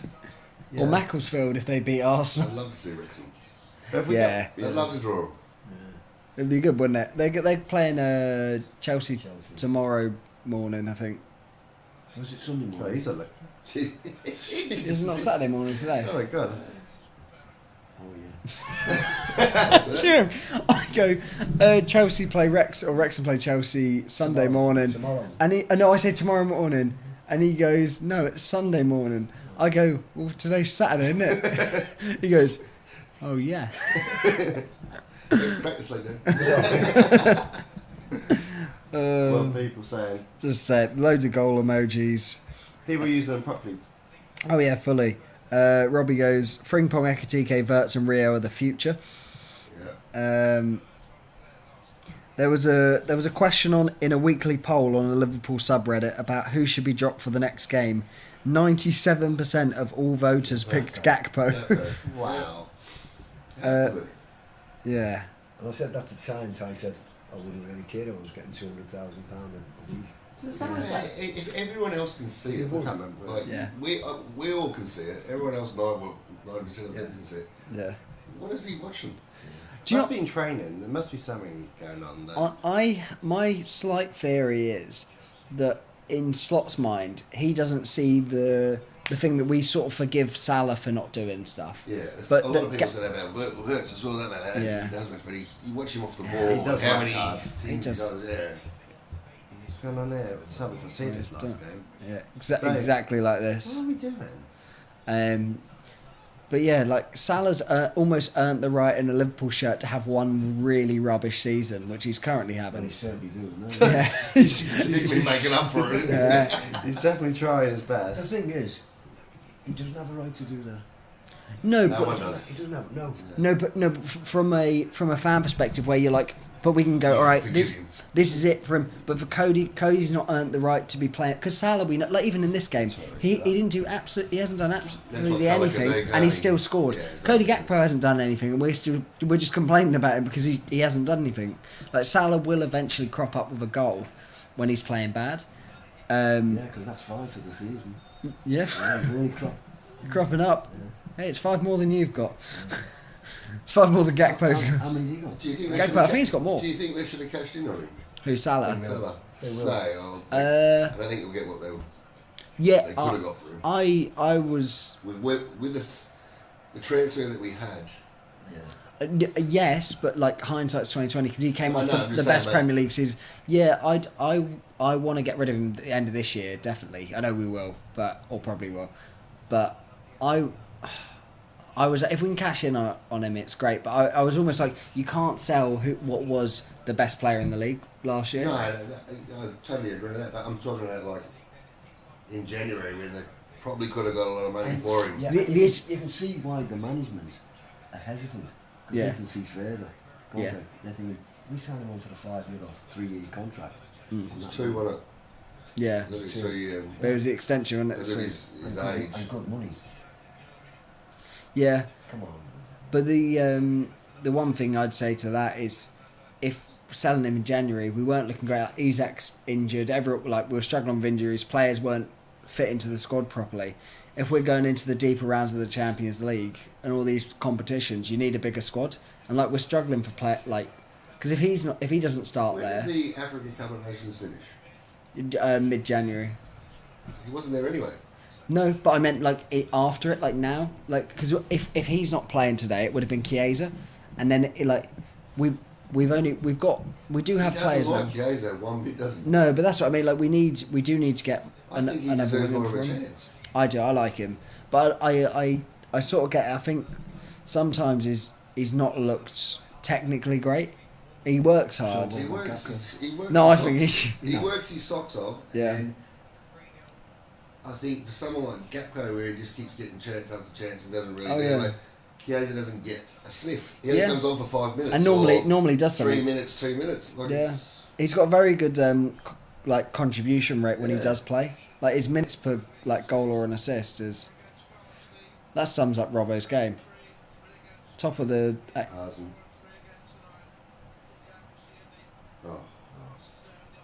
S1: or Macclesfield if they beat Arsenal.
S5: I'd love to see Wrexham.
S2: But if we
S1: Yeah.
S2: get-
S5: I'd love to draw 'em.
S1: It'd be good, wouldn't it? They're playing Chelsea
S3: Chelsea.
S1: tomorrow morning, I think.
S3: Was it Sunday
S2: Oh,
S3: morning?
S2: he's a look.
S1: It's not Saturday morning today.
S2: Oh my god.
S3: Oh, yeah.
S1: Sure. I go, Chelsea play Wrexham play Chelsea Sunday morning.
S3: Tomorrow.
S1: And I say tomorrow morning, and he goes, no, it's Sunday morning. I go, well, today's Saturday, isn't it? He goes, oh yeah.
S5: Back to sleep then.
S2: What are people saying?
S1: Just say it, loads of goal emojis.
S2: People using them properly.
S1: Oh yeah, fully. Robbie goes, Frimpong, Ekatike, Verts and Rio are the future.
S5: Yeah.
S1: There was a question in a weekly poll on the Liverpool subreddit about who should be dropped for the next game. 97% of all voters picked Gakpo.
S2: Wow.
S5: Has to be.
S1: Yeah.
S3: And I said that to Ty, and Ty said, I wouldn't really care if I was getting £200,000 a week.
S5: Yeah, if everyone else can see it, like
S1: Yeah.
S5: we all can see it. Everyone else, 90% of them can see it.
S1: Yeah.
S5: What is he watching?
S1: Do you
S2: Must
S1: know-
S2: be in training. There must be something going on there.
S1: My slight theory is that in Slot's mind, he doesn't see the thing that we sort of forgive Salah for not doing stuff.
S5: Yeah,
S1: But
S5: a lot
S1: the
S5: of people
S1: Ga-
S5: say that about Wirtz as well, don't they?
S1: Yeah.
S5: He does much, but you watch him off the
S2: he
S5: ball,
S2: does
S5: how
S2: work
S5: many
S2: hard.
S5: things
S1: He
S5: he
S1: does.
S5: does, yeah.
S2: What's going on here? Salah conceded
S1: It's
S2: last
S1: done.
S2: game.
S1: Yeah,
S2: Don't-
S1: exactly like
S2: What
S1: this.
S2: are we doing?
S1: But yeah, like Salah's almost earned the right in a Liverpool shirt to have one really rubbish season, which he's currently
S3: And
S1: having.
S3: he certainly does.
S1: Yeah,
S5: He's making up for it.
S1: yeah.
S2: He's definitely trying his
S3: The
S2: best.
S3: thing is, he doesn't have a right to do that.
S1: No,
S5: No
S1: but
S5: one does.
S3: He doesn't have, no.
S1: no, but from a fan perspective, where you're like, but we can go,
S5: Yeah,
S1: all right,
S5: forgive
S1: this
S5: him.
S1: this is it for him. But for Cody's not earned the right to be playing because Salah, we know, like even in this game, he didn't do absolutely, he hasn't done absolutely
S5: Salah can
S1: anything,
S5: do,
S1: and he
S5: can't he?
S1: still scored.
S5: Yeah, exactly.
S1: Cody Gakpo hasn't done anything, and we're just complaining about him because he hasn't done anything. Like Salah will eventually crop up with a goal when he's playing bad.
S3: Yeah, because that's 5 for the season.
S1: Yeah,
S3: Yeah, really crop.
S1: cropping up. Hey, it's 5 more than you've got. It's 5 more than Gakpo's got.
S3: How many's he got?
S5: Do you think
S1: Gakpo, I think he's got more.
S5: Do you think they should have cashed in on him?
S1: Who, Salah?
S5: Salah.
S3: They will.
S5: No, I don't think he'll get what they
S1: Yeah,
S5: could have got for him.
S1: I was
S5: With this, the transfer that we had.
S3: Yeah.
S1: yes, but like hindsight's 2020 because he came
S5: I
S1: off
S5: know, I'm
S1: the
S5: just
S1: best
S5: saying, mate.
S1: Premier League season. Yeah, I want to get rid of him at the end of this year, definitely. I know we will, or probably will, but I was, if we can cash in on him, it's great. But I was almost like, you can't sell what was the best player in the league last year.
S5: No, I totally agree with that. But I'm talking about like in January when they probably could have got a lot of money for him.
S3: Yeah,
S1: The-
S3: you,
S1: the-
S3: you can see why the management are hesitant. Because
S1: Yeah.
S3: they can see further. Can't
S1: Yeah.
S3: they? They're thinking, we signed him on for the 5 year off 3 year contract.
S1: Mm.
S5: It was 2, wasn't it?
S1: Yeah,
S5: It was 2 years.
S1: but it was the extension, wasn't it?
S5: Because of
S1: So-
S5: his
S3: And
S5: age.
S3: good, and good money.
S1: yeah,
S3: Come on.
S1: but the one thing I'd say to that is, if selling him in January, we weren't looking great. Like, Isak's injured. We were struggling with injuries. Players weren't fit into the squad properly. If we're going into the deeper rounds of the Champions League and all these competitions, you need a bigger squad. And like we're struggling for because if he doesn't start
S5: When
S1: there,
S5: did the African Cup of Nations finish?
S1: mid-January.
S5: He wasn't there anyway.
S1: No, but I meant after it, like now, like because if he's not playing today, it would have been Chiesa, and then we do have
S5: He
S1: players.
S5: doesn't like
S1: now.
S5: Chiesa one bit, doesn't he?
S1: No, but that's what I mean. Like we do need to get
S5: I think he
S1: another
S5: deserves
S1: winger
S5: more of
S1: for
S5: a
S1: him.
S5: chance.
S1: I do. I like him, but I sort of get. I think sometimes he's not looked technically great. He works hard.
S5: He works. He works.
S1: No,
S5: his
S1: I think
S5: socks-
S1: he
S5: he works his socks off.
S1: Yeah.
S5: And I think for someone like Gakpo, where he just keeps getting chance after chance and doesn't really
S1: Oh,
S5: do
S1: yeah.
S5: it, Chiesa doesn't get a sniff. He only
S1: Yeah.
S5: comes on for 5 minutes.
S1: and
S5: or
S1: normally does
S5: 3
S1: something.
S5: minutes, 2 minutes. Like
S1: Yeah.
S5: it's,
S1: He's got a very good contribution rate when he
S5: Yeah.
S1: does play. Like his minutes per goal or an assist that sums up Robbo's game. Top of the
S5: Arsen. Oh,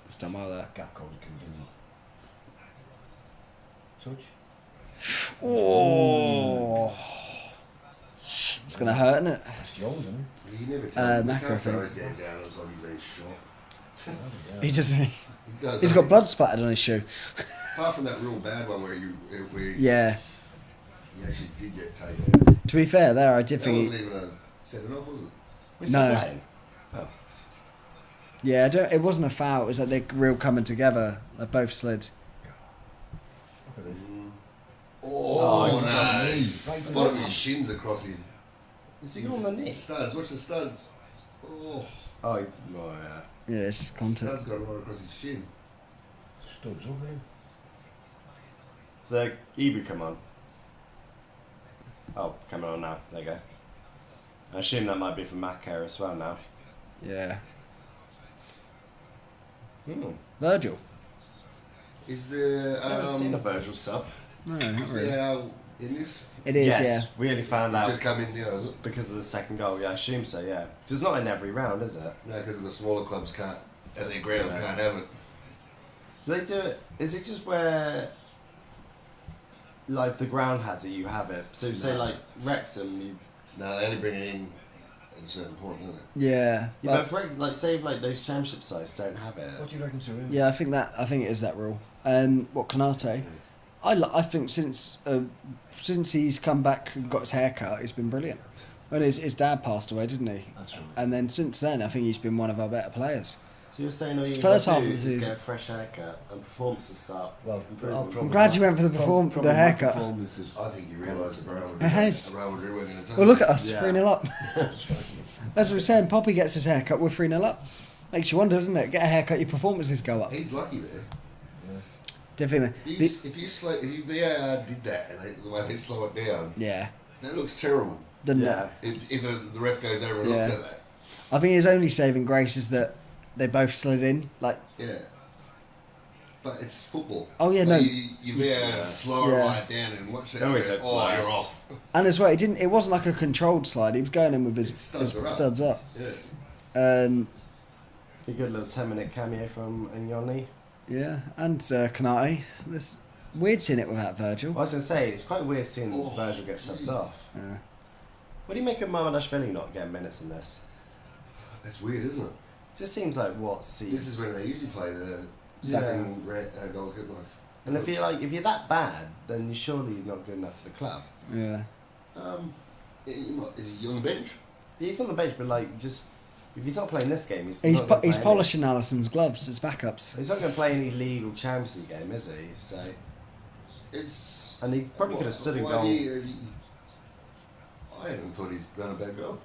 S1: it's done well there.
S3: Gakpo can do touch.
S1: Oh, it's gonna hurt, isn't it?
S3: That's young, isn't
S5: he never tells me.
S1: Macro
S5: Can't
S1: thing.
S5: say he's getting down. It looks like he's very short.
S3: he?
S1: He just
S5: He does.
S1: he's
S5: I
S1: got
S5: mean,
S1: blood splattered on his shoe.
S5: Apart from that real bad one where
S1: Yeah.
S5: he actually did get taken out.
S1: To be fair, there I did
S5: That
S1: think.
S5: wasn't even a sending off, was it?
S2: We're
S1: No.
S2: still playing. Oh.
S1: Yeah, it wasn't a foul. It was like they're real coming together. They both slid.
S3: Look at this.
S5: Oh,
S2: he's
S5: no.
S2: on
S3: the knee.
S5: I thought it was his shins across him.
S2: Is he on the knee?
S5: Studs, watch the studs. Oh,
S2: Oh, yeah.
S1: Yeah, it's contact.
S5: studs got right across his shin.
S3: Stubbs over him.
S2: So, Ibu come on. Oh, coming on now. There you go. I assume that might be for Macca as well now.
S1: Yeah.
S2: Hmm.
S1: Virgil.
S5: Is there
S2: I've never seen a Virgil sub.
S1: No, not really.
S5: yeah, in this?
S1: It is.
S2: Yes, we only found out
S5: Just come in now, is it?
S2: because of the second goal. Yeah, I assume so, yeah. It's not in every round, is it?
S5: No, because the smaller clubs can't, at their grounds
S2: Yeah.
S5: can't have it.
S2: Do they do it? Is it just where, like, the ground has it, you have it? So, say, like, Wrexham, you.
S5: No, they only bring it in at a certain point, don't they?
S1: Yeah.
S2: Yeah, but
S1: But,
S2: if, say, like, those championship sides don't have it.
S3: What do you reckon to him?
S1: yeah, I think it is that rule. What Canate? I think since he's come back and got his haircut, he's been brilliant. When his dad passed away, didn't he?
S3: That's right.
S1: And then since then, I think he's been one of our better players.
S2: So you're saying all
S1: It's
S2: you
S1: first
S2: gotta
S1: half
S2: do
S1: of the
S2: is
S1: season.
S2: get a fresh haircut and performances start
S3: Well,
S2: improving.
S1: I'm glad you went for the the haircut.
S3: Performances.
S5: I think you realise that Real
S1: It has.
S5: Madrid were going to take
S1: Well, look at us,
S2: Yeah.
S1: 3-0 up. That's what we're saying. Poppy gets his haircut, we're 3-0 up. Makes you wonder, doesn't it? Get a haircut, your performances go up.
S5: He's lucky there.
S1: Definitely.
S5: If you VAR did that and the way they slow it down,
S1: Yeah.
S5: that looks terrible.
S1: Doesn't
S2: Yeah.
S1: it?
S5: If the ref goes over and looks
S1: Yeah.
S5: at that,
S1: I think his only saving grace is that they both slid in. Like,
S5: yeah. But it's football.
S1: Oh, yeah,
S5: Like,
S1: no.
S5: You VAR slow it
S1: Yeah.
S5: right down and watch that.
S2: They always
S5: and
S2: have
S5: go, oh,
S2: bias.
S5: you're off.
S1: and as well, it wasn't like a controlled slide. He was going in with his
S5: Studs are up.
S1: studs up.
S5: Yeah.
S2: A good little 10-minute cameo from Inyoni.
S1: Yeah, and Kanate. This weird seeing it without Virgil.
S2: I was going to say, it's quite weird seeing
S5: Oh,
S2: Virgil get subbed off.
S1: Yeah.
S2: What do you make of Mamadashvili not getting minutes in this?
S5: That's weird, isn't it?
S2: Just seems like what see.
S5: This is when they usually play the second goal kick. Like,
S2: And if you're that bad, then surely you're not good enough for the club.
S1: Yeah.
S5: Is he on the bench?
S2: He's on the bench, but like just if he's not playing this game, he's
S1: He's
S2: not gonna
S1: he's
S2: play
S1: polishing Allison's gloves as backups.
S2: He's not going to play any legal Champions League game, is he? So and he probably could have stood in goal.
S5: I haven't thought he's done a bad job.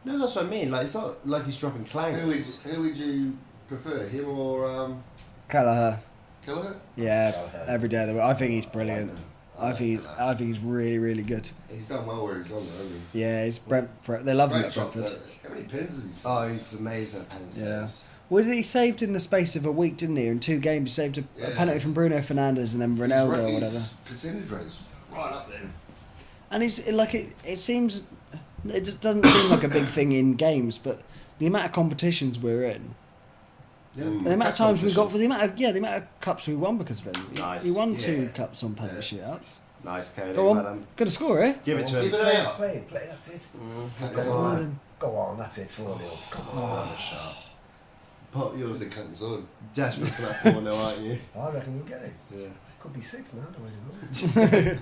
S2: No, that's what I mean. Like it's not like he's dropping clangers.
S5: Who would you prefer, him or
S1: Kelleher.
S5: Kelleher?
S1: Yeah,
S3: Kelleher.
S1: every day of the week. I think he's brilliant. I think he's really, really good.
S5: He's done well where he's gone, though, hasn't he?
S1: Yeah, he's Brentford. They love him
S5: Great
S1: at
S5: shot,
S1: Brentford.
S5: How many pens has he saved?
S2: Oh, he's amazing at pen saves.
S1: Well, he saved in the space of a week, didn't he? In 2 games, he saved a penalty from Bruno Fernandes and then Ronaldo or whatever.
S5: His percentage rate's right up there.
S1: And he's like it seems, it just doesn't seem like a big thing in games, but the amount of competitions we're in,
S2: Yeah.
S1: and the amount of times we got for the amount of cups we won because of him.
S2: Nice.
S1: He won 2
S5: Yeah.
S1: cups on penalty shootouts.
S2: Nice, Cody.
S1: Go
S2: Well
S1: on,
S2: done.
S1: good score, eh?
S2: Give it to
S5: Give
S2: him.
S5: it out.
S3: Play, that's it.
S2: That
S3: Go
S2: is
S3: on. Go on, that's it, 4-0. Come on.
S2: Put
S5: Yours
S2: yours
S5: the cutting's on.
S2: desperate for that 4-0, aren't you?
S3: I reckon we'll get it.
S2: Yeah.
S3: Could be 6 now, don't we know?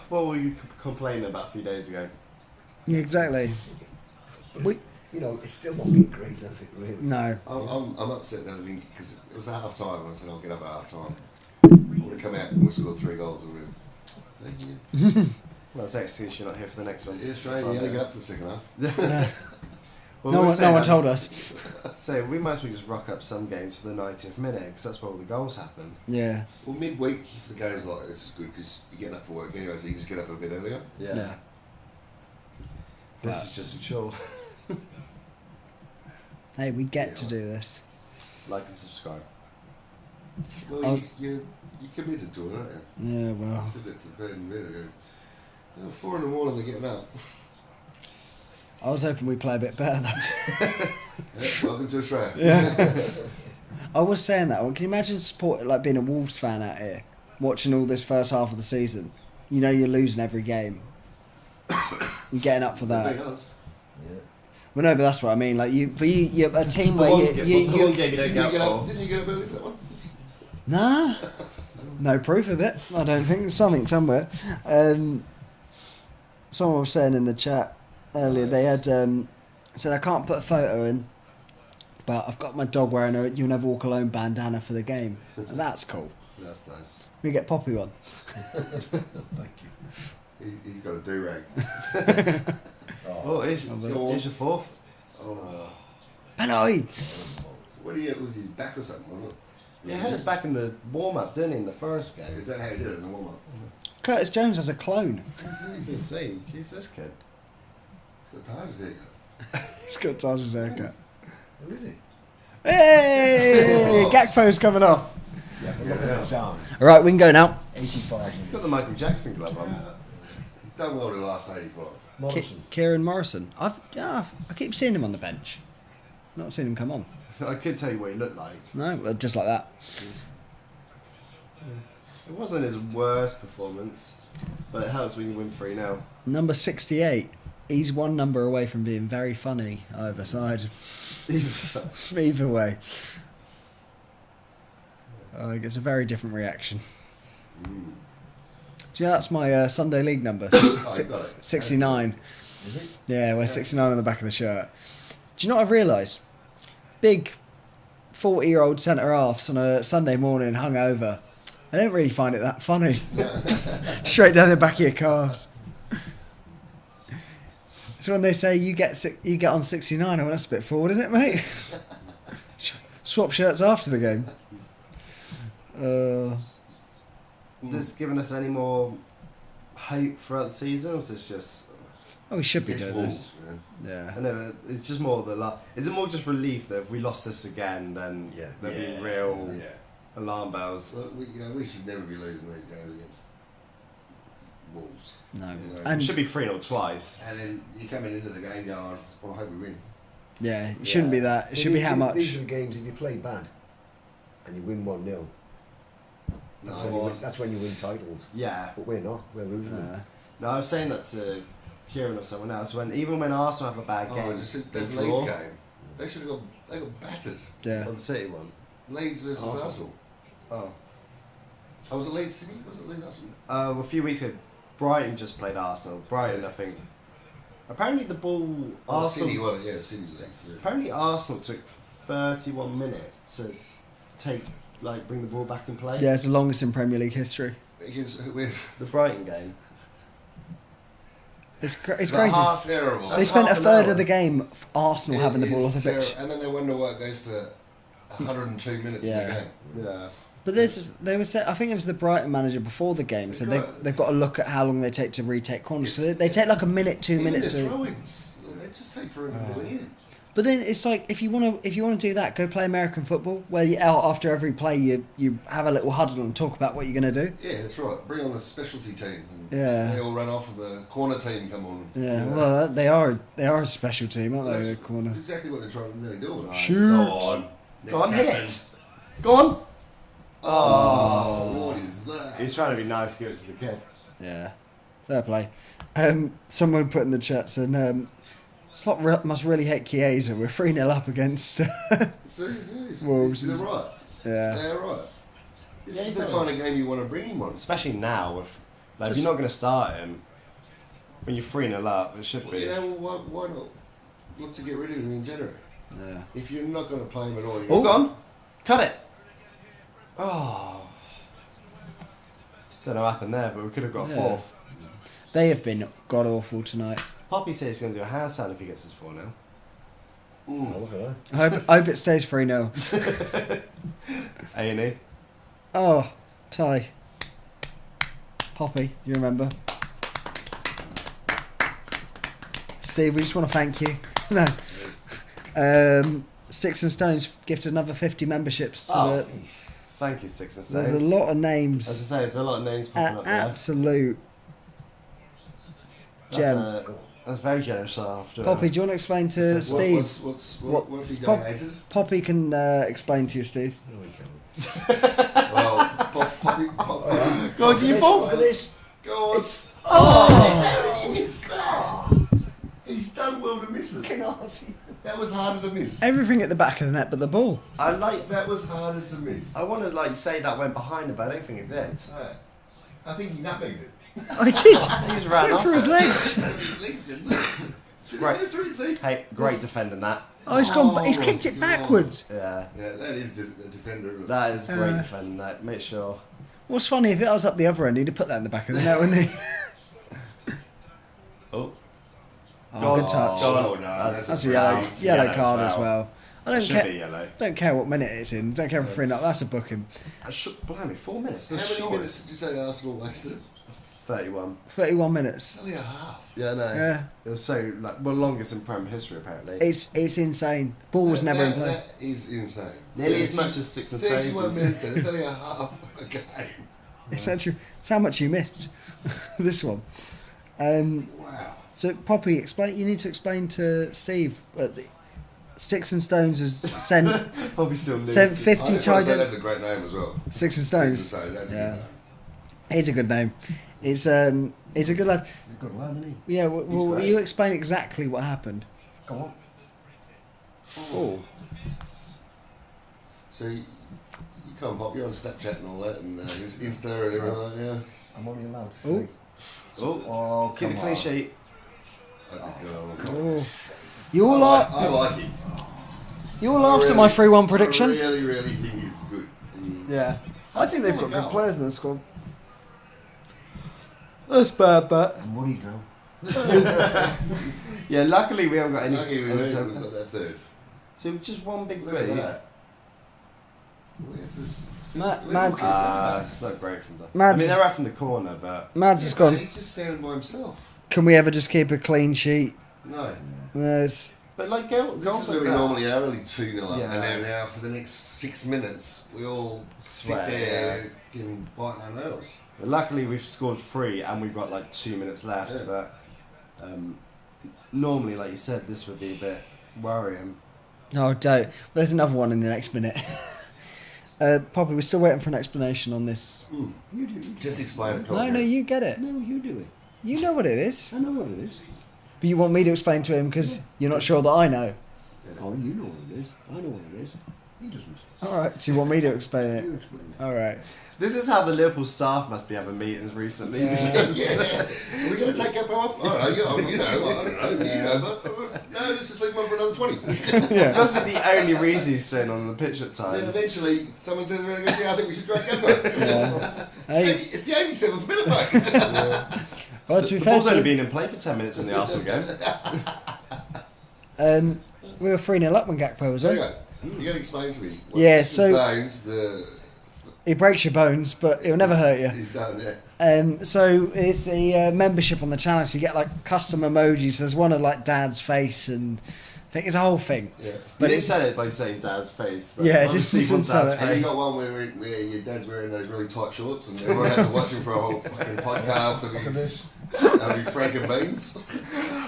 S2: What were you complaining about a few days ago?
S1: Yeah, exactly. We,
S3: You know, it's still not been great, has it, really?
S1: no.
S5: I'm upset that I didn't, because it was at half time and I said I'll get up at half time. I would have come out and we scored 3 goals and win. Thank you.
S2: Well, that's an excuse you're not here for the next one.
S5: Yeah, straight. Yeah, get up for the second half.
S2: Well,
S1: No
S2: we were
S1: one
S2: saying
S1: told
S2: that-
S1: us.
S2: So we might as well just rock up some games for the 90th minute because that's where all the goals happen.
S1: Yeah.
S5: Well, midweek, if the game's like this, is good because you're getting up for work anyway, so you can just get up a bit earlier.
S1: Yeah.
S2: This is just a chill.
S1: Hey, we get to do this.
S2: Like and subscribe.
S5: Well,
S1: Oh.
S5: you're committed to it, aren't you?
S1: Yeah, well.
S5: I said that to Ben a minute ago. 4 in the morning, they're getting up.
S1: I was hoping we'd play a bit better though.
S5: Yeah, welcome to Australia.
S1: Yeah. I was saying that one. Can you imagine support like being a Wolves fan out here, watching all this first half of the season? You know you're losing every game. And getting up for
S5: They're
S1: that.
S5: big us.
S3: Yeah.
S1: Well, no, but that's what I mean. Like you're a team where
S2: One
S1: you
S2: game you don't
S5: Didn't you
S2: get
S5: get
S2: up
S5: up?
S2: for.
S5: Didn't you get up early for that one?
S1: Nah, no proof of it. I don't think there's something somewhere. Someone was saying in the chat earlier they had said I can't put a photo in, but I've got my dog wearing a "You Never Walk Alone" bandana for the game. And that's cool.
S2: That's nice.
S1: We get Poppy one.
S3: Thank you.
S5: He's got a do-rag.
S2: Oh, here's your fourth.
S5: Oh.
S1: Penalty.
S5: What do you, was his back or something, wasn't it?
S2: Yeah, he had us back in the warm-up, didn't he, in the first game?
S5: Is that how he did it in the warm-up?
S1: Curtis Jones has a clone.
S2: He's insane. Who's this kid?
S5: He's got Taj's haircut.
S1: He's got Taj's haircut.
S3: Who is it?
S1: Hey, Gakpo's coming off.
S3: Yeah, but look at that sound.
S1: All right, we can go now.
S3: 85.
S2: He's got the Michael Jackson glove on.
S5: He's done well in the last 85.
S3: Morrison.
S1: Kieran Morrison. I keep seeing him on the bench. Not seen him come on.
S2: I could tell you what he looked like.
S1: No, well, just like that.
S2: It wasn't his worst performance, but it helps when you win 3-0.
S1: Number 68. He's one number away from being very funny either side. Either way. It's a very different reaction. Do you know that's my Sunday League number?
S5: you got it.
S1: 69.
S3: Is it?
S1: Yeah, we're 69 on the back of the shirt. Do you know what I've realised? Big 40-year-old centre-halves on a Sunday morning hungover. I don't really find it that funny. Straight down the back of your calves. So when they say you get on 69, I went, that's a bit forward, isn't it, mate? Swap shirts after the game.
S2: Has this given us any more hope throughout the season, or is this just...
S1: Oh, we should be
S5: It's
S1: doing
S5: Wolves,
S1: this.
S5: man.
S1: Yeah.
S2: I know, it's just more the... Is it more just relief that if we lost this again, then
S3: Yeah.
S2: there'd be real
S5: Yeah.
S2: alarm bells?
S5: Look, we should never be losing these games against Wolves.
S1: No.
S5: You know,
S1: And
S2: It should be 3-0 twice.
S5: And then you're coming into the game going, well, I hope we win.
S1: yeah, it shouldn't be that. It
S3: See,
S1: should be how much.
S3: These are the games, if you play bad and you win 1-0,
S5: Nice.
S3: that's when you win titles.
S2: Yeah.
S3: But we're not. We're losing them.
S2: No, I was saying that to Kieran or someone else. Even when Arsenal have a bad game,
S5: Oh, just
S2: they
S5: that
S2: draw.
S5: Leeds game. They should have got. They got battered.
S1: Yeah.
S2: On the City one.
S5: Leeds versus
S2: Arsenal.
S5: Arsenal.
S2: Oh.
S5: I was it Leeds City? Was it Leeds Arsenal?
S2: A few weeks ago, Brighton just played Arsenal. Brighton, I think. Apparently the ball...
S5: Oh,
S2: Arsenal,
S5: City won it. Yeah, City Leeds. Yeah.
S2: apparently Arsenal took 31 minutes to bring the ball back in play.
S1: Yeah, it's the longest in Premier League history.
S5: Against,
S2: The Brighton game.
S1: It's
S2: But
S1: crazy.
S2: half-
S5: terrible.
S1: They
S2: That's
S1: spent a
S2: half an
S1: third
S2: hour.
S1: of the game Arsenal having the ball off the pitch.
S5: And then they wonder why it goes to 102 minutes
S1: Yeah.
S5: in the game.
S2: Yeah.
S1: But they were I think it was the Brighton manager before the game, so they've got to look at how long they take to retake corners. So they take like a minute, 2 minutes.
S5: Even
S1: To,
S5: their throw-ins, they just take forever to go in.
S1: but then it's like if you want to do that, go play American football, where you out after every play you have a little huddle and talk about what you're going to do.
S5: Yeah, that's right. Bring on the specialty team. And
S1: Yeah.
S5: They all run off and the corner team come on.
S1: Yeah, well they are a special team, aren't they?
S5: That's
S1: The corners.
S5: exactly what they're trying to really do.
S2: Nice.
S1: Shoot.
S2: Go on.
S5: Next
S2: Go on, hit
S5: captain.
S2: it. Go on.
S5: Oh, what is that?
S2: He's trying to be nice, give it to the kid.
S1: Yeah, fair play. Someone put in the chat saying Slot must really hate Chiesa. We're 3-0 up against.
S5: See, yeah,
S1: Wolves.
S5: they're right.
S1: Yeah.
S5: They're right. This
S2: Yeah,
S5: is
S2: he's
S5: the
S2: not-
S5: kind of game you want to bring him on.
S2: Especially now, with if you're not going to start him, when you're 3-0 up, it should
S5: Well,
S2: be.
S5: you know, why not look to get rid of him in January?
S1: Yeah.
S5: If you're not going to play him at all,
S2: Oh, gone. Cut it. Oh. Don't know what happened there, but we could have got a
S1: Yeah.
S2: fourth.
S1: They have been god awful tonight.
S2: Poppy says he's going to do a house sound if he gets his 4 now.
S5: Mm.
S3: Look at that.
S1: I hope it stays 3-0.
S2: A&E.
S1: Oh, Ty. Poppy, you remember? Steve, we just want to thank you. No. Sticks and Stones gifted another 50 memberships to
S2: Oh.
S1: the.
S2: Thank you, Sticks and Stones.
S1: There's a lot of
S2: As I
S1: names.
S2: say, there's a lot of names popping
S1: An
S2: up there.
S1: absolute gem.
S2: That's very generous after.
S1: Poppy, do you want to explain to Steve?
S5: What's he
S1: Pop-
S5: donated?
S1: Poppy can explain to you, Steve.
S3: No, we can't.
S5: Well, Poppy.
S2: Go on, you fall
S3: for this.
S5: Go on.
S3: It's
S5: Oh! He's done well to miss it.
S3: Canarsie.
S5: That was harder to miss.
S1: Everything at the back of the net but the ball.
S2: I like.
S5: That was harder to miss.
S2: I want to say that went behind it, but I don't think it did.
S5: Right. I think he nutmegged it.
S1: I did.
S2: He just ran
S1: Went
S2: off
S1: through his
S2: it.
S1: legs.
S5: His legs didn't it? Should
S2: Right.
S5: he go through his legs?
S2: Hey, great defending that.
S1: Oh, he's gone. He's
S5: Oh,
S1: kicked it
S5: God.
S1: backwards.
S2: Yeah,
S5: Yeah, that is the defender. Isn't it?
S2: that is great
S1: Uh,
S2: defending that. Make sure.
S1: What's funny, if it was up the other end, he'd have put that in the back of the net, wouldn't he?
S2: Oh,
S1: Oh, good touch.
S2: Go on.
S5: Oh, no,
S1: That's a
S5: foul.
S1: yellow card as well. I don't
S2: Should
S1: care.
S2: be yellow.
S1: Don't care what minute it's in. Don't care if 3-0. That's a booking.
S2: Blimey, 4 minutes.
S5: How
S2: That's
S5: many
S2: short.
S5: minutes did you say Arsenal wasted?
S2: 31.
S1: 31 minutes.
S5: It's only a half.
S2: Yeah, no.
S1: Yeah.
S2: It was so longest in Prem history apparently.
S1: It's insane. Ball was never in play.
S5: That is insane.
S2: Nearly as much as Sticks and Stones.
S5: 31
S2: is-
S5: minutes there. It's only a half a game.
S1: It's actually it's how much you missed. This one.
S5: Wow.
S1: So Poppy, explain. You need to explain to Steve. Sticks and Stones has sent
S2: Probably still news.
S1: sent
S5: I
S1: 50
S5: just want to say
S1: tied
S5: that's a great name as well.
S1: Sticks and Stones.
S5: That's
S1: Yeah.
S5: a good name.
S1: He's a good name. He's a good lad.
S3: He's a good lad, isn't he?
S1: Yeah. Well,
S2: great.
S1: you explain exactly what happened.
S3: Go on.
S1: Oh.
S5: So you can't pop. You're on Snapchat and all that, and Insta and everything like that. Yeah.
S3: I'm only allowed to
S1: Oh.
S3: say.
S2: Oh,
S3: Oh,
S2: keep
S3: come
S2: the clean
S3: on.
S2: sheet.
S5: That's a good old.
S1: Oh. You all are.
S5: I like him.
S1: You all laughed at my 3-1
S5: I
S1: prediction.
S5: really, really think he's good.
S1: Yeah. I think they've got
S5: Go.
S1: good players in the squad. That's bad, that.
S3: And what do you know?
S2: Yeah, luckily we haven't got any.
S5: Lucky we
S2: any
S5: haven't
S2: time-
S5: got that third.
S2: So just one big
S5: Look at
S2: bit.
S5: that. Where's this?
S1: Mad-
S5: Liverpool
S2: Ah,
S5: centre
S2: it's not great from that.
S1: Mads
S2: I mean,
S1: is-
S2: they're out from the corner, but
S1: Mads has
S5: backs.
S1: gone.
S5: He's just standing by himself.
S1: Can we ever just keep a clean sheet?
S5: No.
S1: It's,
S2: like
S5: This
S2: goals
S5: is
S2: like
S5: where we
S2: that.
S5: normally are, only 2-0 up.
S2: Yeah.
S5: And then now for the next 6 minutes, we all sit
S2: Sweat,
S5: there and biting our nails.
S2: But luckily we've scored 3 and we've got like 2 minutes left.
S5: Yeah.
S2: But normally, like you said, this would be a bit worrying.
S1: no, don't. There's another one in the next minute. Poppy, we're still waiting for an explanation on this.
S3: You do.
S5: Just explain it.
S1: No, no, you get it.
S3: No, you do it.
S1: You know what it is.
S3: I know what it is.
S1: But you want me to explain to him because you're not sure that I know.
S3: Oh, you know what it is. I know what it is. He doesn't.
S1: All right. Do you want me to explain
S3: You
S1: it?
S3: explain it.
S1: All right.
S2: This is how the Liverpool staff must be having meetings recently.
S5: Yeah. Are we going to take Gakpo off? I don't know, but no, let's just leave him on for another 20.
S2: It must be the only reason he's sitting on the pitch at
S5: Then
S2: times.
S5: eventually, someone turns around and goes, yeah, I think we should drag Gakpo.
S1: Hey,
S5: It's the only 7th minute, mate.
S1: well, to be
S2: The
S1: fair
S2: ball's only
S1: to
S2: been in play for 10 minutes in the Arsenal game.
S1: we were 3-0 up when Gakpo was
S5: So
S1: in.
S5: anyway, you got to explain to me.
S1: Yeah, so-
S5: Stones,
S1: He breaks your bones, but it'll never hurt you.
S5: he's done it.
S1: So it's the membership on the channel. So you get like custom emojis. There's one of like Dad's face, and I think it's a whole thing.
S5: Yeah.
S2: But
S1: But
S2: you
S1: it's
S2: said it by saying Dad's face. Though.
S1: Yeah,
S2: Obviously
S1: just
S2: from
S1: sell
S2: Dad's
S1: it.
S5: And you
S2: face.
S5: got one where your dad's wearing those really tight shorts, and everyone had to watch him for a whole fucking podcast of his Frank and Beans.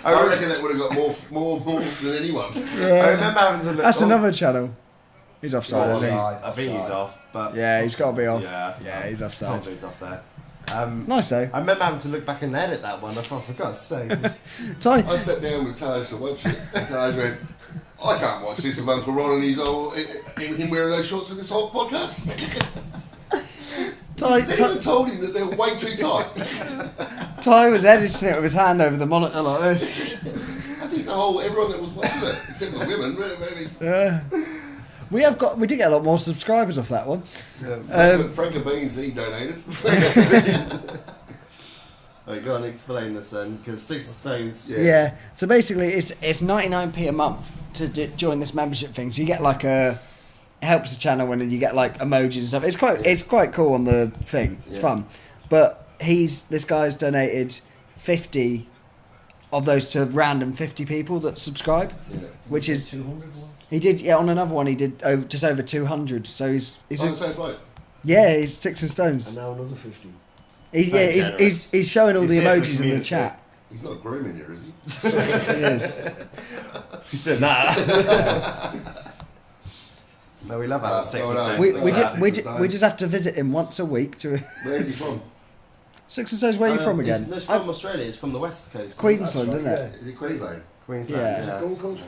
S5: I reckon that would have got more than anyone.
S2: I remember having to look.
S1: that's another channel. He's offside,
S5: Oh,
S1: isn't he?
S2: I think he's off, but
S1: Yeah, he's got to be off.
S2: Yeah,
S1: he's offside.
S2: Probably he's off there.
S1: Nice though.
S2: I remember having to look back and edit that one. I thought, for God's sake.
S1: Ty,
S5: I sat down with Taj to watch it, and Taj went, I can't watch this of Uncle Ron and him wearing those shorts for this whole podcast. Has anyone told him that they're way too tight?
S1: Ty was editing it with his hand over the monitor like this.
S5: I think everyone that was watching it, except the women, maybe.
S1: We did get a lot more subscribers off that one.
S5: Frank and Beans, he donated.
S2: Right, go on, explain this then, because Sticks and Stones.
S1: Yeah. So basically, it's 99p a month to join this membership thing. So you get like it helps the channel when you get like emojis and stuff. It's quite cool on the thing. It's fun. But this guy's donated 50 of those to random 50 people that subscribe, which is
S3: 200.
S1: he did on another one he did just over 200. So he's
S5: On the same bloke.
S1: he's Sticks and
S3: And
S1: Stones.
S3: now another 50.
S1: He's showing all
S2: He's
S1: the
S2: here for the
S1: emojis in the
S2: community.
S1: chat.
S5: He's not grooming you, is he?
S1: He is.
S2: If you said that. No, we love our Sticks and
S5: no.
S2: Stones.
S1: We just have to visit him once a week to
S5: Where's he from?
S1: Sticks and Stones. Where are you from again?
S2: No, it's from Australia. It's from the west coast.
S1: Queensland,
S3: That's
S1: isn't
S3: right,
S1: it?
S5: Is he Queensland?
S2: Queensland.
S1: Yeah.
S2: Yeah.
S3: Gold Coast?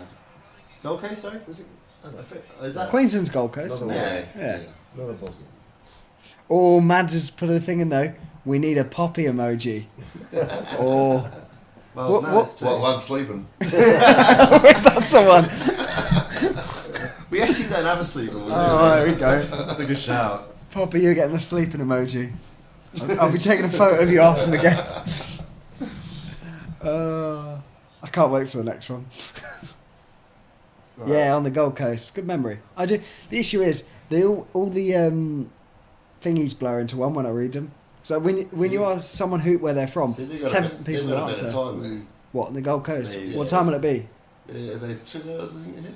S2: Gold Coast, sorry?
S3: Was it? I don't know.
S2: Is that?
S1: Queensland's Gold Coast.
S3: Another one.
S2: Yeah.
S1: Yeah.
S3: Another bogey.
S1: Or Mads has put a thing in though. We need a poppy emoji. Or
S2: Well,
S1: What-
S2: no,
S1: what-
S2: it's two.
S5: What, one sleeping?
S1: that's the one.
S2: We actually don't have a sleeper.
S1: Oh, there we go.
S2: That's a good shout.
S1: Poppy, you're getting the sleeping emoji. I'll be taking a photo of you after the game. I can't wait for the next one. Yeah, on the Gold Coast. Good memory. I do. The issue is all the thingies blur into one when I read them. So when you are someone where they're from,
S5: See, they've got
S1: 10
S5: a bit,
S1: people
S5: they've
S1: are
S5: got a
S1: answer.
S5: bit of time there.
S1: What on the Gold Coast?
S2: Please.
S1: What time will it be?
S5: Yeah, they're 2 hours, I think.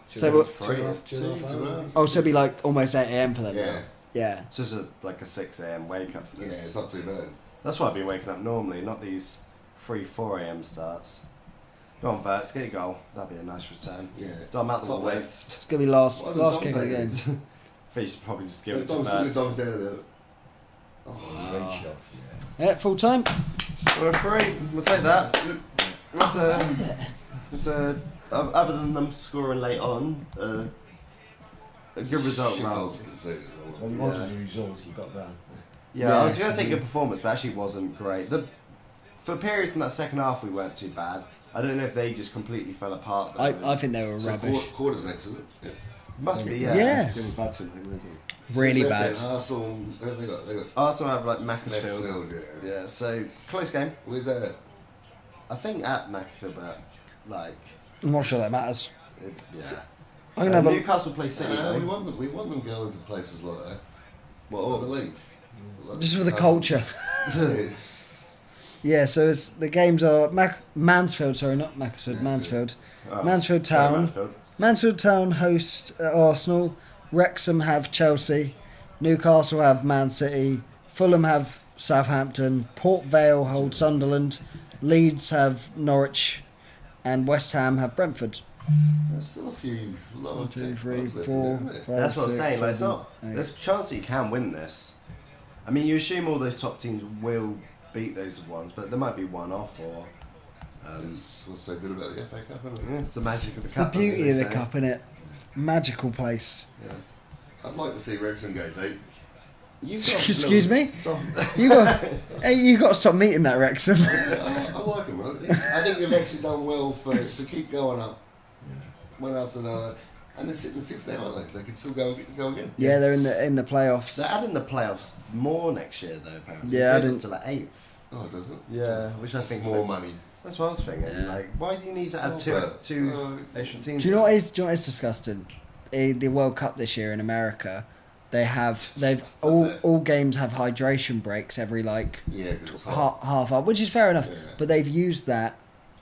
S1: So
S3: Two
S1: what-
S3: and a half, two and a half hours.
S1: Oh, so it'll be like almost 8 a.m. for them.
S5: Yeah.
S1: Now. Yeah.
S2: It's just like a 6 a.m. wake up for
S5: Yeah,
S2: this.
S5: it's not too bad.
S2: That's why I've been waking up normally, not these 4 a.m. starts. Go on, Verts, get your goal. That'd be a nice return.
S5: Yeah.
S2: Dom out the
S5: Top
S2: way.
S5: left.
S1: It's gonna be last
S5: Why doesn't
S1: last
S5: Dom
S1: kick of the
S5: take
S1: game.
S5: it?
S2: I think you should probably just give it to
S5: Dom's
S2: Verts.
S5: down there.
S3: Great shot, yeah.
S1: Yeah, full time.
S2: We're free. We'll take that. That's other than them scoring late on, a good result,
S5: Shit
S2: Raul.
S5: goals conceded.
S3: Well, you wanted the results, you got that.
S2: Yeah, I was going to say good performance, but actually it wasn't great. For periods in that second half, we weren't too bad. I don't know if they just completely fell apart. Though.
S1: I think they were
S5: So
S1: rubbish.
S5: quarters next, isn't it? Yeah.
S2: Must be, yeah.
S1: Yeah.
S3: They were bad tonight, weren't they?
S1: Really
S5: Left
S1: bad.
S5: end, Arsenal, who have they got? They got
S2: Arsenal have like Macclesfield.
S5: Macclesfield, yeah.
S2: Yeah, so close game.
S5: Where's that?
S2: I think at Macclesfield, but like,
S1: I'm not sure that matters.
S2: yeah.
S1: I'm gonna have a
S2: Newcastle play City. though.
S5: we want them going to places like that. What, all the league?
S1: just for the culture.
S5: Yeah.
S1: Yeah, so the games are Mansfield, sorry, not Macclesfield, Mansfield.
S2: Oh,
S1: Mansfield
S2: sorry,
S1: Town.
S2: Mansfield.
S1: Mansfield Town host Arsenal. Wrexham have Chelsea. Newcastle have Man City. Fulham have Southampton. Port Vale hold Sunderland. Leeds have Norwich. And West Ham have Brentford.
S5: There's still a lot
S1: 1,
S5: of
S1: 2, 3,
S5: left in
S1: 4,
S5: there, isn't there?
S1: 5,
S2: That's what I'm
S1: 6,
S2: saying. Like, it's
S1: 7,
S2: not.
S1: 8.
S2: There's a chance that you can win this. I mean, you assume all those top teams will beat those ones, but there might be one off or
S5: That's what's so good about the FA Cup, isn't it?
S2: Yeah, it's the magic of the
S1: It's the
S2: cup.
S1: beauty of
S2: as
S1: the
S2: they say.
S1: cup, innit? Magical place.
S5: Yeah. I'd like to see Wrexham go deep.
S2: You've got
S1: Excuse
S2: little
S1: me?
S2: soft-
S1: You got, hey, you got to stop meeting that Wrexham.
S5: I like them. I think they've actually done well to keep going up one after another. And they're sitting fifth now, aren't they? They could still go again.
S1: Yeah, they're in the playoffs.
S2: They're adding the playoffs more next year, though, apparently.
S1: Yeah, I
S2: It goes
S1: didn't-
S2: up to like 8th.
S5: Oh, does it?
S2: Yeah, which I
S5: Just
S2: think
S5: more money.
S2: That's what I was thinking.
S1: Yeah.
S2: Like, why do you need to add
S5: Stop
S2: two
S5: it.
S2: extra teams?
S1: Do you know what is? Do you know what is disgusting? The World Cup this year in America, they've all games have hydration breaks every like
S5: Yeah, because it's
S1: half hour, which is fair enough.
S5: Yeah.
S1: But they've used that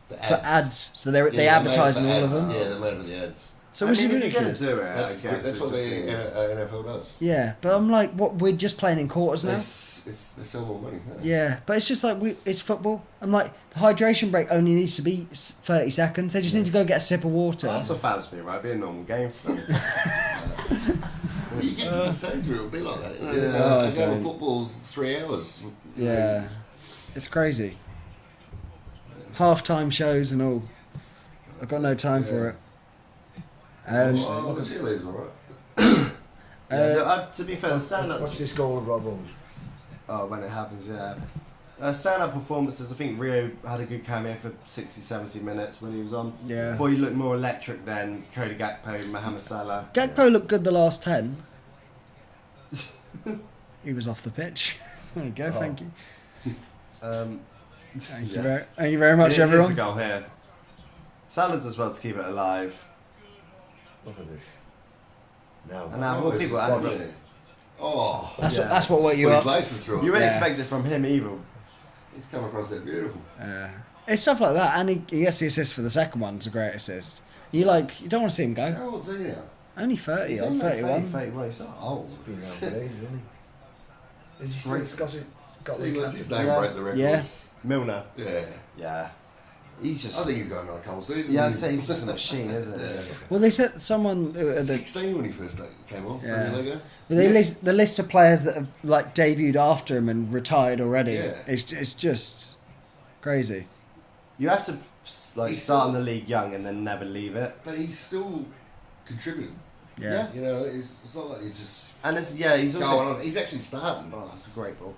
S5: The
S1: for ads, so they
S5: Yeah,
S1: advertise in
S5: made
S1: all of
S5: ads.
S1: them.
S5: Yeah, they made it with the ads.
S1: So
S2: I
S1: which is
S2: mean, if you're
S1: ridiculous.
S2: gonna do it,
S5: That's
S2: I guess
S5: what
S2: it
S5: the
S2: just seems-
S5: NFL does.
S1: Yeah, but I'm like, what? We're just playing in quarters now.
S5: They sell more money. Huh?
S1: Yeah, but it's just like it's football. I'm like, the hydration break only needs to be 30 seconds. They just need to go get a sip of water.
S2: That's what fans be, right? It'd be a normal game for them.
S5: Well, you get to the stage where it'll be like that. You know?
S1: Yeah. Oh,
S5: A game
S1: don't.
S5: of football's 3 hours.
S1: Yeah, it's crazy. Half-time shows and all. I've got no time for it.
S5: Oh, the cheerleaders, all right.
S2: To be fair, the stand-up...
S7: What's the score of Rob Rose?
S2: Oh, when it happens, yeah. Stand-up performances, I think Rio had a good cameo for 60, 70 minutes when he was on.
S1: Yeah.
S2: Before he looked more electric than Cody Gakpo, Mohamed Salah.
S1: Gakpo looked good the last 10. He was off the pitch. There you go, thank you. Thank you very much,
S2: Here's
S1: everyone.
S2: the goal here. Salah does well to keep it alive.
S7: Look at this. Now,
S2: And now more people...
S5: Oh,
S2: You
S5: oh.
S1: That's what woke you
S5: Put
S1: up.
S5: his laces through it.
S2: wouldn't
S1: Yeah.
S2: expect it from him either.
S5: He's come across that beautiful.
S1: It's stuff like that, and he gets the assist for the second one. It's a great assist. You don't want to see him go.
S5: How old's he now?
S1: Only 30
S2: He's
S1: or
S2: only
S1: 31.
S2: 31, he's not old.
S7: been around for days, isn't he? Is he still Scottish?
S5: See, what's his name
S2: Yeah.
S5: break the record?
S1: Yeah.
S2: Milner.
S5: Yeah.
S2: Yeah. He's
S5: I
S2: just...
S5: think he's got another couple of seasons.
S2: Yeah, I'd
S5: hasn't
S2: say
S5: he?
S2: he's just a machine, isn't he?
S5: Yeah.
S1: Well, they said someone the
S5: 16 when he first came on.
S1: Yeah.
S5: Premier League.
S1: the list of players that have like debuted after him and retired already.
S5: Yeah.
S1: It's just crazy.
S2: You have to like
S5: He's
S2: start in
S5: still-
S2: the league young and then never leave it.
S5: But he's still contributing.
S1: Yeah.
S5: You know, it's not like he's just
S2: And it's he's also
S5: going on. He's actually starting.
S2: oh, it's a great ball.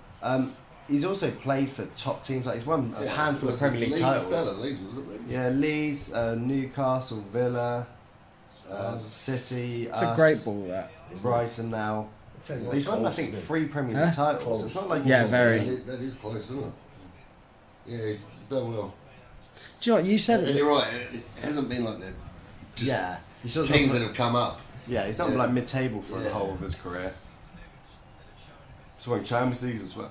S2: He's also played for top teams. Like he's won a handful of
S5: Was
S2: Premier
S5: it
S2: League
S5: Leeds?
S2: titles.
S5: Started at Leeds, was it Leeds?
S2: Yeah, Leeds, Newcastle, Villa, City.
S1: It's a great ball that.
S2: Brighton now. He's won I think 3 Premier League
S1: Huh?
S2: titles. It's not like
S1: Yeah,
S2: he's
S1: very.
S5: That is close, isn't it? Yeah, he's done well.
S1: Do you know what you said?
S5: And you're right. It hasn't been like that. Just
S2: yeah. He's just
S5: teams
S2: not,
S5: that have come up.
S2: yeah, he's not
S5: Yeah.
S2: like mid-table for the
S5: Yeah.
S2: whole of his career. He's won Champions League as well.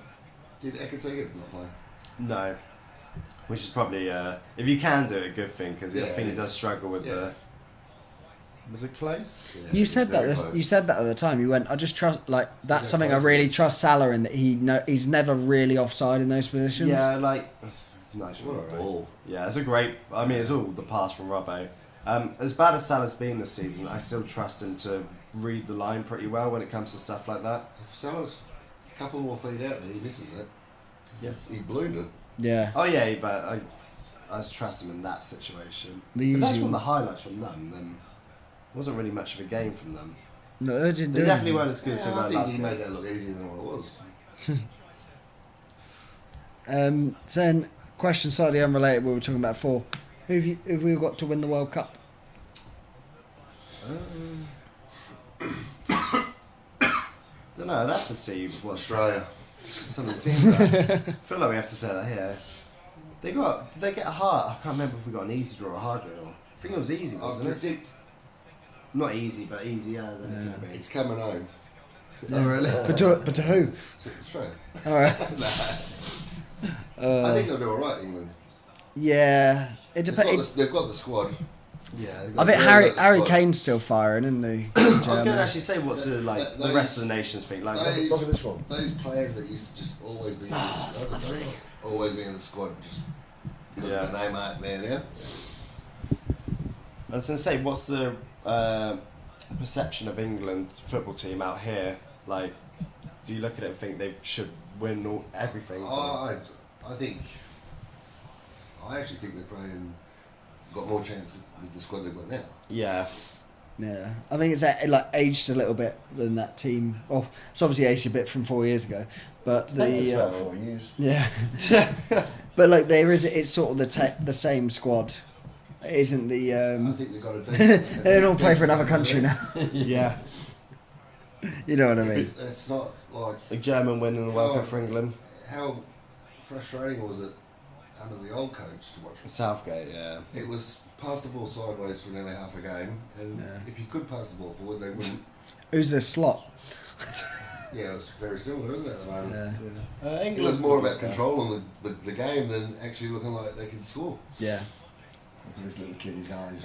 S5: Did Ekatike not play?
S2: No, which is probably if you can do it, a good thing because I
S5: Yeah,
S2: think he
S5: it
S2: does
S5: is.
S2: struggle with
S5: Yeah.
S2: the. Was it close?
S5: Yeah,
S1: You said
S5: very
S1: that.
S5: close.
S1: You said that at the time. You went. I just trust. Like that's
S5: Yeah,
S1: something I
S5: close.
S1: really trust Salah in. That he's never really offside in those positions.
S2: Yeah, like it's nice for
S5: What a
S2: Robbo.
S5: ball.
S2: Yeah, it's a great. I mean, it's all the pass from Robbo. As bad as Salah's been this season, I still trust him to read the line pretty well when it comes to stuff like that.
S5: If Salah's a couple more feet out there, he misses it.
S2: Yeah.
S5: He ballooned it.
S1: Yeah.
S2: Oh yeah, but I just trust him in that situation.
S1: The
S2: If that's
S1: easy
S2: one of the
S1: one.
S2: highlights from them, then it wasn't really much of a game from them.
S1: No, they didn't
S2: They
S1: do
S2: definitely
S1: anything.
S2: weren't as good as they
S5: Yeah,
S2: were
S5: I think
S2: last
S5: he
S2: game.
S5: made that look easier than what it was.
S1: So then, question slightly unrelated. We were talking about before. Who have we got to win the World Cup?
S2: Don't know. I'd have to see what
S5: Australia.
S2: some of the teams. I feel like we have to say that here. Did they get a hard? I can't remember if we got an easy draw or a hard draw. I think it was easy,
S5: I
S2: wasn't it?
S5: predict
S2: Not easy, but easier than it could have been.
S5: it's coming home
S2: Oh really?
S1: But to who?
S5: to Australia.
S1: All right.
S5: I think they'll do alright, England.
S1: Yeah. It
S5: They've got,
S1: depends.
S5: they've got the squad.
S2: Yeah.
S1: I bet
S5: Yeah,
S1: Harry
S5: that's
S1: Harry
S5: what-
S1: Kane's still firing, isn't he?
S2: I was going to
S1: German.
S2: actually say what to like the rest of the nations think. Like,
S5: Those-
S7: Look at this one.
S5: Those players that used to just always be in the squad, always be in the squad just because
S2: Yeah.
S5: of the name out there now.
S2: I was going to say, what's the perception of England's football team out here? Like, do you look at it and think they should win everything?
S5: I think I actually think they're playing got more chance with the squad they've got now.
S2: Yeah.
S1: Yeah, I think it's like aged a little bit than that team. Well, it's obviously aged a bit from 4 years ago, but
S3: It's
S1: the
S3: about 4 years.
S1: yeah, but like there is, it's sort of the same squad. It isn't the
S5: I think they've got a
S1: they don't all play for another country now.
S2: Yeah.
S1: You know what I mean?
S5: It's not like
S2: A German winning the World Cup
S5: Oh.
S2: for England.
S5: how frustrating was it under the old coach to watch.
S2: Southgate, yeah.
S5: It was pass the ball sideways for nearly half a game, and
S1: Yeah.
S5: if you could pass the ball forward, they wouldn't.
S1: Who's this slot?
S5: Yeah, it was very similar, isn't it, at the moment?
S1: Yeah,
S5: It was more about controlling the game than actually looking like they could score.
S1: yeah.
S3: Look at this little kid, his eyes.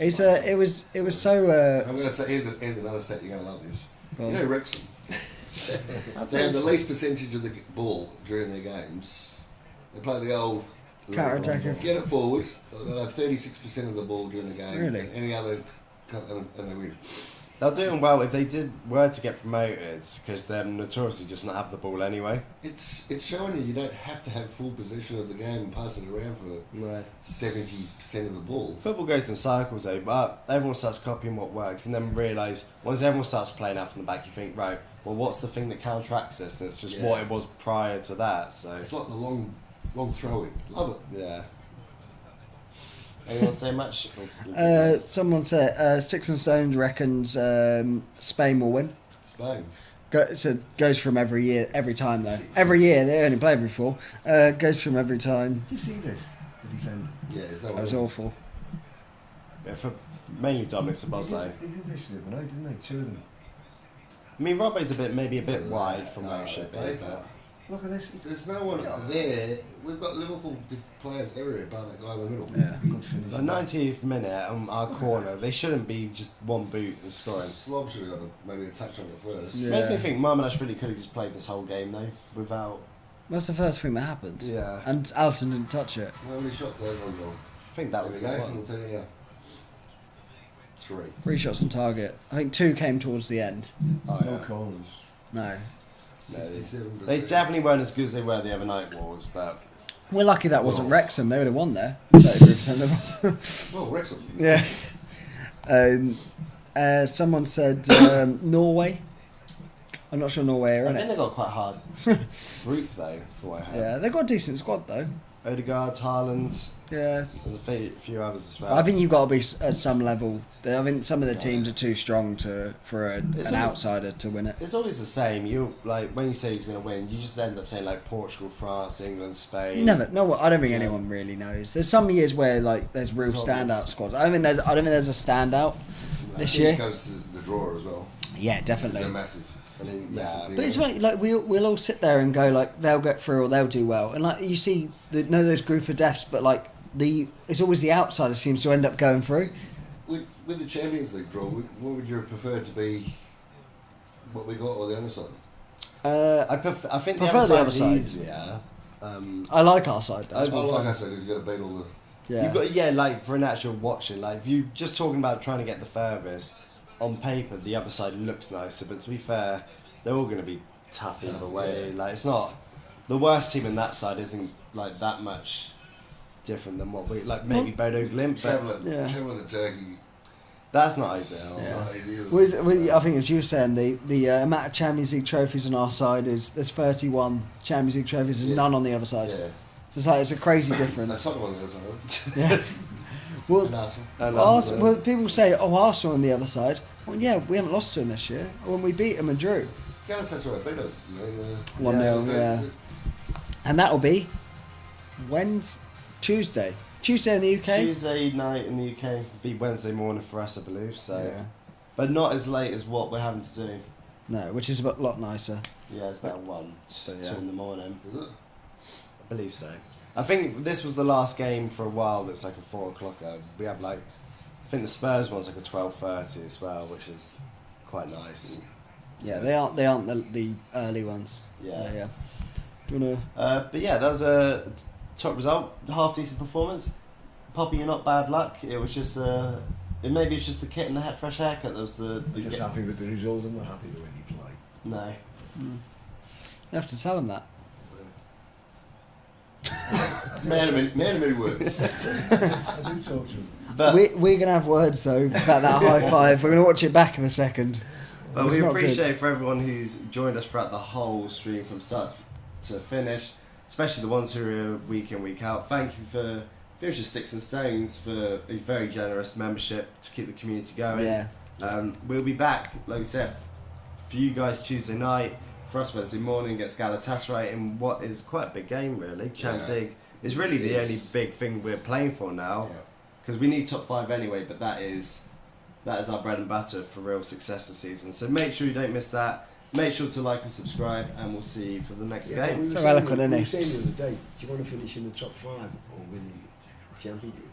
S1: It was so.
S5: I'm going to say, here's another stat, you're going to love this.
S1: Go
S5: You
S1: on.
S5: know Wrexham? They have the least percentage of the ball during their games. They play the old
S1: Counter-attacker.
S5: get it forward. They'll have 36% of the ball during the game.
S1: Really?
S5: And any other, and they win.
S2: They're doing well if they were to get promoted, because they're notoriously just not have the ball anyway.
S5: It's showing you don't have to have full possession of the game and pass it around for
S2: Right.
S5: 70% of the ball.
S2: Football goes in cycles though, but everyone starts copying what works and then realise once everyone starts playing out from the back, you think, right, well, what's the thing that counteracts this? And it's just what
S5: Yeah.
S2: it was prior to that. So
S5: It's like the long throwing. Love it.
S2: yeah. Anyone say much?
S1: Someone said Sticks and Stones reckons Spain will win.
S5: Spain.
S1: Goes from every time though. Every year they only play every 4. Goes from every time.
S3: Did you see this? The defender.
S5: Yeah, it's no
S1: That was
S5: win.
S1: awful.
S2: Yeah, for mainly Dominic Szoboszlai.
S3: They did this the other night, didn't they? 2 of them.
S2: I mean, Robbo's maybe a bit wide from where
S5: No,
S2: it should be,
S5: they-
S2: but
S3: Look at this. It's
S5: There's no one there. We've got Liverpool players everywhere, bar that guy in the middle.
S1: Yeah.
S3: good finish.
S2: the 90th minute on our corner, they shouldn't be just one boot and scoring.
S5: Slob should have got maybe a touch on it first.
S1: Yeah.
S2: Makes me think Marminash really could have just played this whole game though, without.
S1: That's the first thing that happened.
S2: Yeah,
S1: And Alisson didn't touch it.
S5: How many shots they had on goal?
S2: I think that
S5: There
S2: was
S5: we
S2: the
S5: go.
S2: one.
S5: I'll tell you now. 3.
S1: 3 shots on target. I think 2 came towards the end.
S2: Oh,
S3: No
S2: yeah.
S3: corners.
S1: No.
S2: No, they-
S5: 67.
S2: They definitely weren't as good as they were the other night, Wolves, but
S1: We're lucky that wasn't Wrexham. They would have won there. 33% of the ball.
S5: Oh, Wrexham.
S1: Yeah. Someone said Norway. I'm not sure Norway are
S2: I
S1: in
S2: think
S1: it.
S2: they got quite a hard group though, for what I heard.
S1: Yeah, they've got a decent squad though.
S2: Odegaard, Haaland,
S1: Yeah.
S2: there's a few others as well.
S1: I think you've got to be at some level. I think some of the teams are too strong for an
S2: always-
S1: outsider to win it.
S2: It's always the same. You like when you say who's going to win, you just end up saying like Portugal, France, England, Spain.
S1: You never. No, I don't think anyone really knows. There's some years where like there's real
S2: There's
S1: standout
S2: obvious.
S1: squads. I don't think there's a standout
S5: I
S1: this
S5: think
S1: year.
S5: it goes to the draw as well.
S1: Yeah,
S5: It's
S1: definitely.
S5: a massive thing.
S1: But it's funny, like we'll all sit there and go like they'll get through or they'll do well, and like you see those group of deaths, but like it's always the outsider seems to end up going through.
S5: With the Champions League draw, what would you prefer to be? What we got or the other side?
S2: I think the
S1: Prefer
S2: other
S1: the other
S2: side's
S1: side.
S2: easier.
S1: I like our side.
S5: I
S1: That's more
S5: like
S1: fun.
S5: I said, because you got to beat all the.
S1: Yeah.
S2: You've got like for an actual watching, like if you just talking about trying to get the furthest on paper, the other side looks nicer, but to be fair, they're all going to be tough either way.
S5: Yeah.
S2: Like it's not the worst team in that side isn't like that much different than what we like. Maybe Bodo Glimt, but
S5: Traveling to Turkey.
S2: that's not ideal.
S5: It's not easy either.
S1: I think as you were saying, the amount of Champions League trophies on our side is there's 31 Champions League trophies and
S5: Yeah.
S1: none on the other side.
S5: Yeah.
S1: So it's like it's a crazy difference.
S5: That's not one of those. I
S1: Yeah. Well,
S5: And Arsenal.
S2: And
S1: well, people say, "Oh, Arsenal on the other side." Well, yeah, we haven't lost to them this year. When we beat them and drew,
S5: Galatasaray beat us.
S1: 1-0, yeah. And that'll be Tuesday in the UK.
S2: Tuesday night in the UK, be Wednesday morning for us, I believe. So,
S1: Yeah.
S2: but not as late as what we're having to do.
S1: No, which is a lot nicer.
S2: Yeah, it's about 1,
S1: But
S2: 2
S1: yeah.
S2: in the morning.
S5: Is it?
S2: I believe so. I think this was the last game for a while that's like a 4 o'clock. We have like, I think the Spurs one's like a 12:30 as well, which is quite nice.
S1: Yeah, they aren't the early ones.
S2: Yeah.
S1: Yeah. Do you wanna?
S2: But yeah, that was a top result, half decent performance. Poppy, you're not bad luck. It was just maybe it's just the kit and the fresh haircut. That was the
S3: Just happy with the result and we're happy with when you play.
S2: no.
S1: You have to tell them that.
S5: Man of many words.
S3: I do talk to him.
S2: But
S1: We're going to have words, though, about that high five. We're going to watch it back in a second.
S2: But
S1: It's
S2: we
S1: not
S2: appreciate for everyone who's joined us throughout the whole stream from start to finish, especially the ones who are week in, week out. Thank you for Future Sticks and Stones for a very generous membership to keep the community going.
S1: Yeah.
S2: We'll be back, like we said, for you guys Tuesday night, for us Wednesday morning against Galatasaray in what is quite a big game, really. Champions League is really
S5: It
S2: the
S5: is.
S2: only big thing we're playing for now, because we need top 5 anyway, but that is our bread and butter for real success this season. So make sure you don't miss that. Make sure to like and subscribe, and we'll see you for the next game.
S1: So eloquent, isn't
S3: We
S1: he?
S3: were saying the other day, do you want to finish in the top 5 or win the championship?